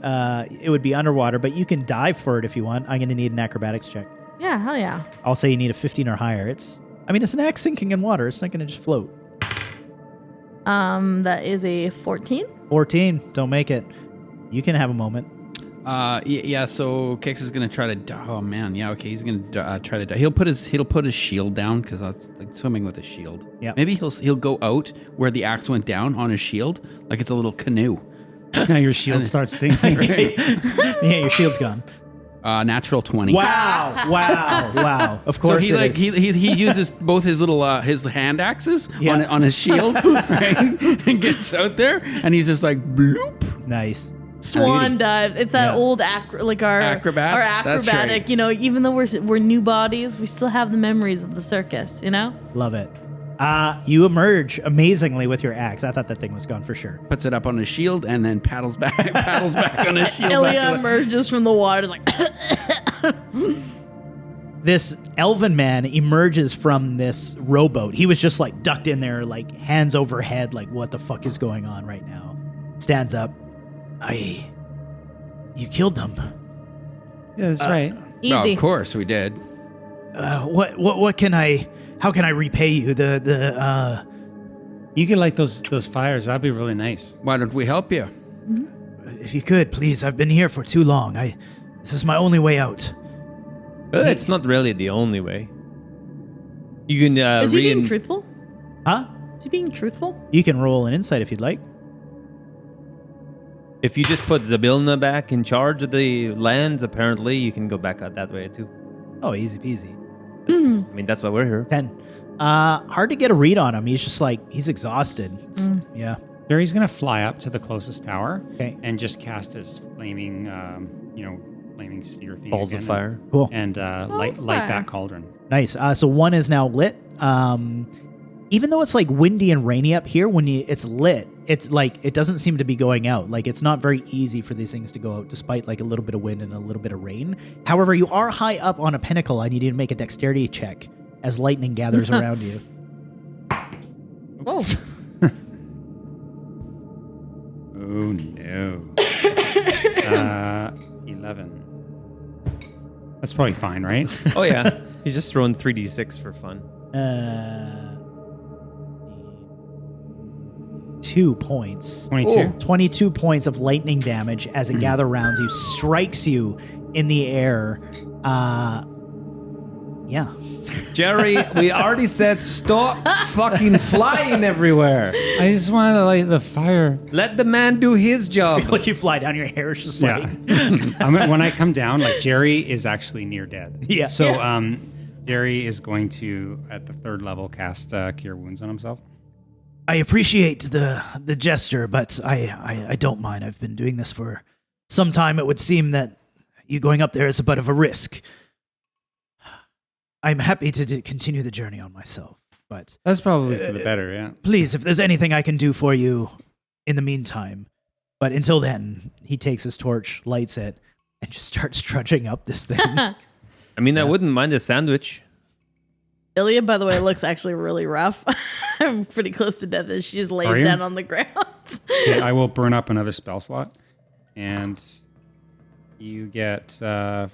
It would be underwater, but you can dive for it if you want. I'm going to need an acrobatics check. Yeah, hell yeah. I'll say you need a 15 or higher. It's an axe sinking in water. It's not going to just float. That is a 14. 14. Don't make it. You can have a moment. Yeah. So Kix is gonna try to. Oh man, yeah. Okay, he's gonna try to. He'll put his shield down because I was like swimming with a shield. Yeah. Maybe he'll go out where the axe went down on his shield, like it's a little canoe. Now your shield starts stinking. Yeah, your shield's gone. Natural 20. Wow. Of So course, he it is. he uses both his little his hand axes Yeah. on his shield, right? And gets out there, and he's just like bloop. Nice. Swan dives. It's that Yeah. old our Acrobats, our that's acrobatic. right. You know, even though we're new bodies, we still have the memories of the circus. You know. Love it. You emerge amazingly with your axe. I thought that thing was gone for sure. Puts it up on his shield and then paddles back on his shield. Ilya back to emerges from the water like. This elven man emerges from this rowboat. He was just like ducked in there, like hands over head, like what the fuck is going on right now? Stands up. You killed them. Yeah, that's right. No, Easy. of course we did. What can I? How can I repay you? You could light those fires. That'd be really nice. Why don't we help you? If you could, please. I've been here for too long. This is my only way out. Well, it's not really the only way. You can Is he being truthful? Huh? Is he being truthful? You can roll an insight if you'd like. if you just put Zabilna back in charge of the lands, apparently you can go back out that way too. Oh, easy peasy. I mean, that's why we're here. 10. Hard to get a read on him. He's just like, he's exhausted. Yeah. Jerry's gonna fly up to the closest tower, Okay. and just cast his flaming, flaming sphere thing Balls of again fire. Cool. and light of that fire. cauldron. Nice. So one is now lit. Even though it's like windy and rainy up here, when it's lit, it's like it doesn't seem to be going out. Like it's not very easy for these things to go out, despite like a little bit of wind and a little bit of rain. However, you are high up on a pinnacle. I need you to make a dexterity check as lightning gathers around you. Oh, Oh no. 11. That's probably fine, right? Oh yeah, he's just throwing 3d6 for fun. 2 points. 22. 22 points of lightning damage as it gathers around you, strikes you in the air. Yeah. Jerry, we already said stop fucking flying everywhere. I just wanted to light the fire. Let the man do his job. Like you fly down, your hair is just Yeah. like... When I come down, like Jerry is actually near dead. Yeah. So Jerry is going to, at the 3rd level, cast Cure Wounds on himself. I appreciate the gesture, but I don't mind. I've been doing this for some time. It would seem that you going up there is a bit of a risk. I'm happy to continue the journey on myself, but That's probably for the better, yeah. please, if there's anything I can do for you in the meantime. But until then, he takes his torch, lights it, and just starts trudging up this thing. I mean, I wouldn't mind a sandwich. Ilya, by the way, looks actually really rough. I'm pretty close to death as she just lays Are you? down on the ground. Okay, I will burn up another spell slot, and you get 19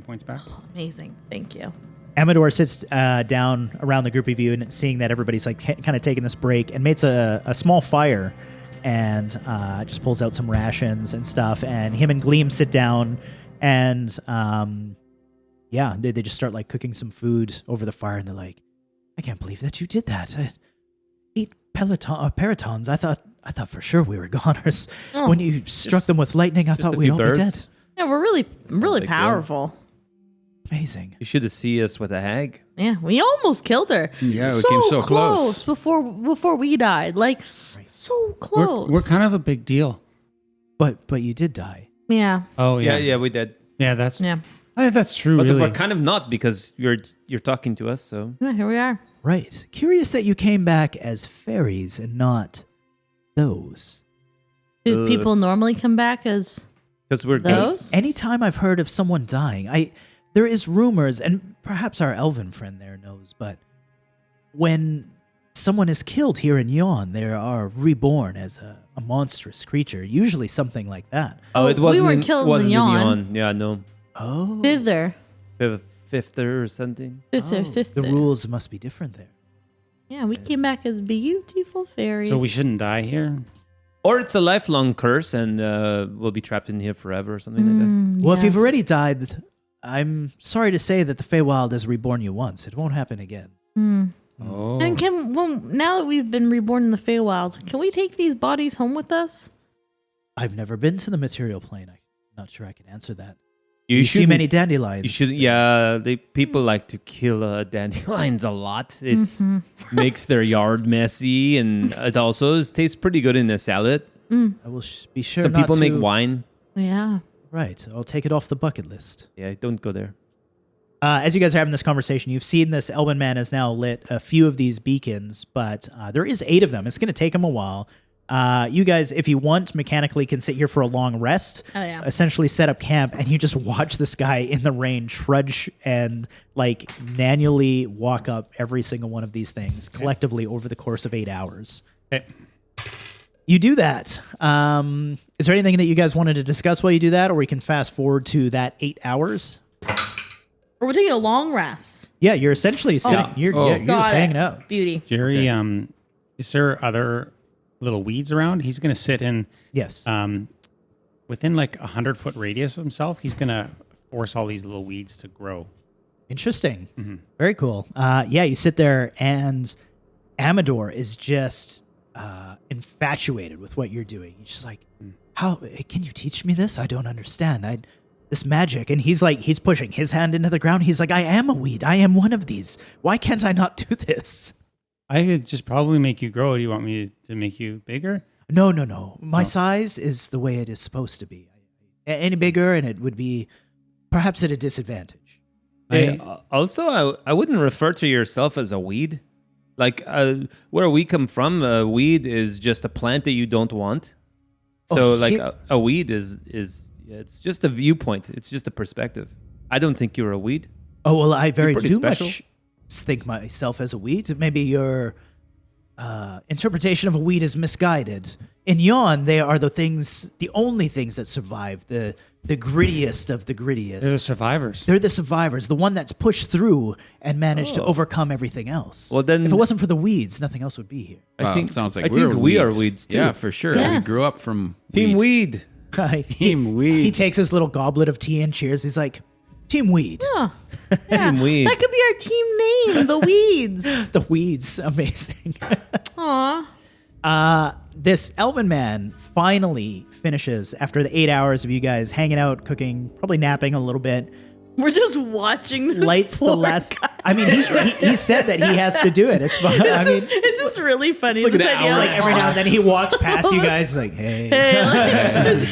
points back. Amazing. Thank you. Amador sits down around the group of you and seeing that everybody's like kind of taking this break and makes a small fire and just pulls out some rations and stuff. And him and Gleam sit down and they just start like cooking some food over the fire. And they're like, I can't believe that you did that. 8 peritons. I thought for sure we were goners. When you struck them with lightning, I thought we'd all be dead. Yeah, we're really Big powerful. Amazing. You should have seen us with a hag. Yeah, we almost killed her. Yeah, we came so close. before we died. Like, so close. We're kind of a big deal. But you did die. Yeah. Oh yeah, Yeah, we did. yeah. That's Yeah. that's true. But really. we're kind of not because you're talking to us. So Yeah, here we are. Right. Curious that you came back as fairies and not those. Do people normally come back as because we're those? Anytime I've heard of someone dying, there is rumors, and perhaps our elven friend there knows, but when someone is killed here in Yon, they are reborn as a monstrous creature, usually something like that. Oh, it we wasn't. weren't killed in wasn't Yon. Yeah, no. Oh. Thither. Fifth or something. Fifth. The rules must be different there. Yeah, we came back as beautiful fairies. So we shouldn't die here. Or it's a lifelong curse, and we'll be trapped in here forever, or something like that. Well, if you've yes. already died, I'm sorry to say that the Feywild has reborn you once. It won't happen again. Oh, And now that we've been reborn in the Feywild, can we take these bodies home with us? I've never been to the material plane. I'm not sure I can answer that. You You see shouldn't- many dandelions. You should, yeah. People like to kill dandelions a lot. It's makes their yard messy, and it also tastes pretty good in a salad. I will be sure. Some not people make to- wine. Yeah. Right. I'll take it off the bucket list. Yeah, don't go there. As you guys are having this conversation, you've seen this Elven man has now lit a few of these beacons, but there is 8 of them. It's going to take him a while. You guys, if you want, mechanically can sit here for a long rest. Oh, yeah. Essentially set up camp, and you just watch this guy in the rain trudge and like manually walk up every single one of these things collectively over the course of 8 hours. okay. You do that. Is there anything that you guys wanted to discuss while you do that, or we can fast forward to that 8 hours? Or we're taking a long rest. Yeah, you're essentially sitting. You're just Got it. hanging out. Beauty. Jerry, is there other little weeds around? He's going to sit in Yes. within like 100-foot radius of himself. He's going to force all these little weeds to grow. Interesting. Very cool. Yeah, you sit there, and Amador is just infatuated with what you're doing. He's just like, "How can you teach me this? I don't understand. This magic." And he's pushing his hand into the ground. He's like, "I am a weed. I am one of these. Why can't I not do this?" I could just probably make you grow. Do you want me to make you bigger? No. My size is the way it is supposed to be. Any bigger, and it would be perhaps at a disadvantage. Hey, also, I wouldn't refer to yourself as a weed. Like where we come from, a weed is just a plant that you don't want. So, like a weed is it's just a viewpoint. It's just a perspective. I don't think you're a weed. Oh, well, I very pretty do special. much think myself as a weed. Maybe your interpretation of a weed is misguided. In Yon, they are the only things that survive, the grittiest of the grittiest. They're the survivors. They're the survivors, the one that's pushed through and managed to overcome everything else. Well, then- if it wasn't for the weeds, nothing else would be here. I think sounds like I think we are weeds too. Yeah, for sure. Yes. We grew up from Team weed. Team weed. He takes his little goblet of tea and cheers. He's like, Team Weed. Oh, yeah. Team weed. That could be our team name, the Weeds. The Weeds. Amazing. Aw. This Elven man finally finishes after the 8 hours of you guys hanging out, cooking, probably napping a little bit. We're just watching this. Lights the poor last. guy. I mean, he said that he has to do it. It's fun. I mean, It's just really funny. It's like this an idea, hour like every now and then he walks past you guys, like, hey. Hey, like,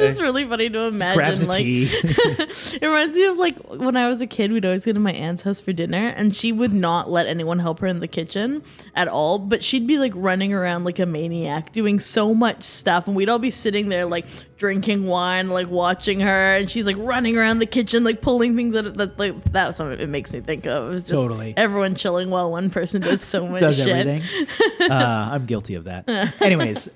just really funny to imagine. Grabs a like, tea. it reminds me of like when I was a kid, we'd always go to my aunt's house for dinner, and she would not let anyone help her in the kitchen at all. But she'd be like running around like a maniac, doing so much stuff, and we'd all be sitting there like drinking wine, like watching her, and she's like running around the kitchen, like pulling things out of that. Like that's what it makes me think of. It's just Totally. everyone chilling while one person does so much Does shit. everything. I'm guilty of that. Anyways,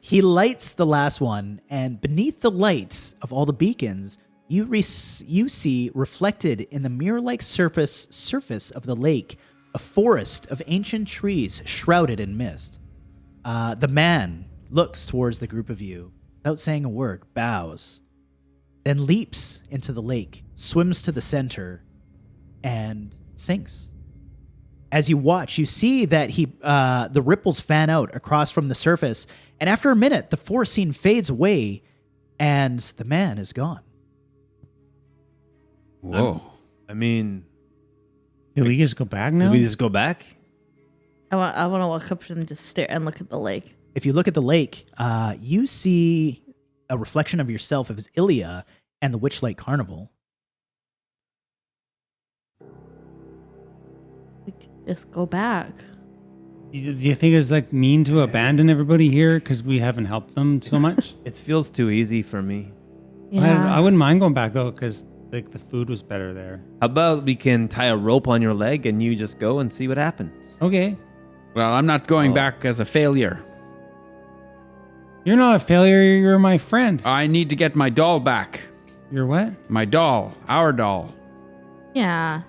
he lights the last one, and beneath the lights of all the beacons, you see reflected in the mirror-like surface of the lake a forest of ancient trees shrouded in mist. The man looks towards the group of you without saying a word, bows, then leaps into the lake, swims to the center, and sinks. As you watch, you see that the ripples fan out across from the surface, and after a minute, the forest scene fades away, and the man is gone. Whoa. I mean, Did we just go back now? did we just go back? I want to walk up and just stare and look at the lake. If you look at the lake, you see a reflection of yourself as Ilya and the Witchlight Carnival. We could just go back. Do you think it's like mean to abandon everybody here because we haven't helped them so much? It feels too easy for me. Yeah. I wouldn't mind going back though because like the food was better there. How about we can tie a rope on your leg and you just go and see what happens? Okay. Well, I'm not going back as a failure. You're not a failure. You're my friend. I need to get my doll back. You're what? My doll. Our doll. Yeah.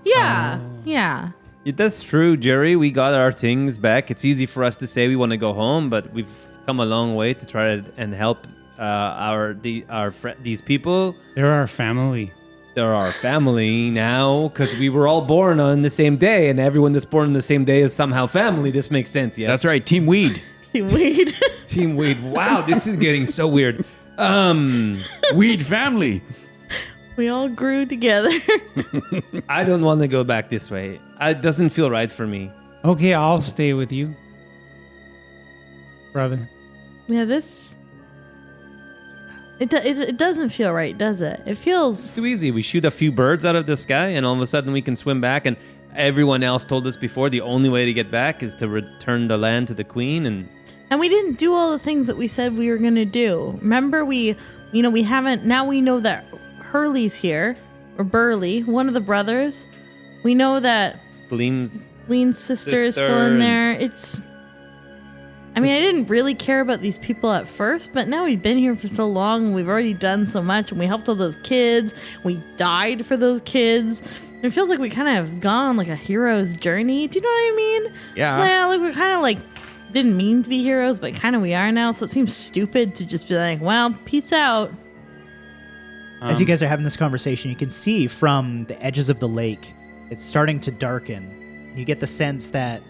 That's true, Jerry. We got our things back. It's easy for us to say we want to go home, but we've come a long way to try and help these people. They're our family. They're our family now because we were all born on the same day, and everyone that's born on the same day is somehow family. This makes sense, yes? That's right. Team Weed. Team Weed. Team Weed. Wow, this is getting so weird. Weed family. We all grew together. I don't want to go back this way. It doesn't feel right for me. Okay, I'll stay with you, brother. Yeah, this. It doesn't feel right, does it? It feels It's too easy. We shoot a few birds out of the sky, and all of a sudden we can swim back. And everyone else told us before the only way to get back is to return the land to the queen. And we didn't do all the things that we said we were gonna do. Remember, we haven't. Now we know that Hurley's here, or Burley, one of the brothers. We know that Gleam's sister is still in there. I didn't really care about these people at first, but now we've been here for so long, and we've already done so much, and we helped all those kids. We died for those kids. It feels like we kind of have gone on like a hero's journey. Do you know what I mean? Yeah. Like we're kind of like didn't mean to be heroes, but kind of we are now. So it seems stupid to just be like, well, peace out. As you guys are having this conversation, you can see from the edges of the lake, it's starting to darken. You get the sense that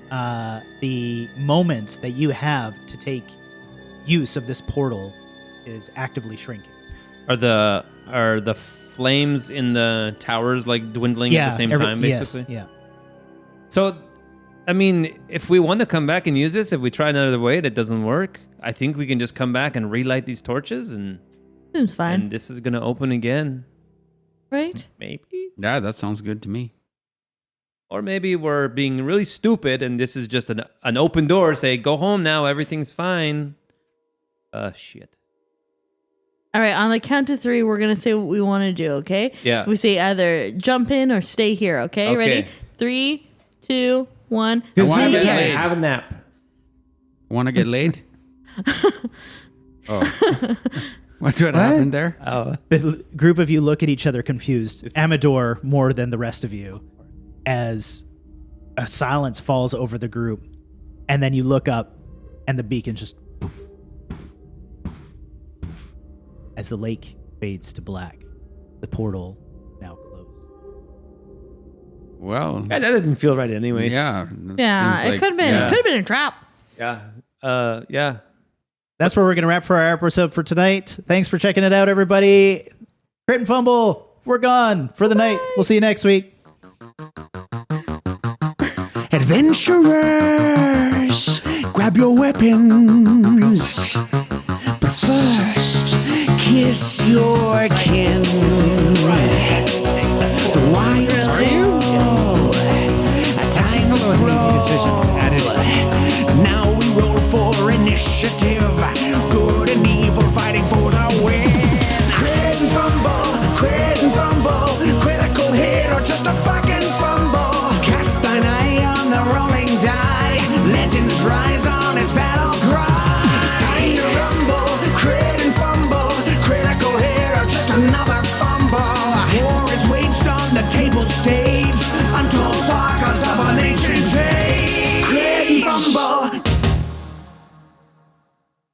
the moment that you have to take use of this portal is actively shrinking. Are the flames in the towers like dwindling at the same time, basically? Yes, yeah. So, I mean, if we want to come back and use this, if we try another way that doesn't work, I think we can just come back and relight these torches, and Seems fine, and this is gonna open again, right? maybe. Yeah, that sounds good to me. Or maybe we're being really stupid, and this is just an open door. Say, go home now. Everything's fine. Shit. All right, on the count of 3, we're gonna say what we want to do. Okay? Yeah. We say either jump in or stay here. Okay? Okay. Ready? 3, 2, 1. I wanna Stay get here. laid. Have a nap. Want to get laid? Oh. What happened there? Oh. The group of you look at each other confused. Amador more than the rest of you, as a silence falls over the group. And then you look up, and the beacon just poof, poof, poof, poof, as the lake fades to black. The portal now closed. Well, Yeah, that didn't feel right anyways. yeah. Yeah, seems it could have been. yeah. It could have been a trap. Yeah. Yeah. That's where we're going to wrap for our episode for tonight. Thanks for checking it out, everybody. Crit and Fumble, we're gone for the night. We'll see you next week. Adventurers, grab your weapons. But First, kiss your kin. The wires roll. Times Those easy decisions added. now we roll for initiative. Good and evil fighting for the win. Crit and fumble, critical hit or just a fucking fumble. Cast thine eye on the rolling die. Legends rise on its battle cry. Time to rumble, crit and fumble, critical hit or just another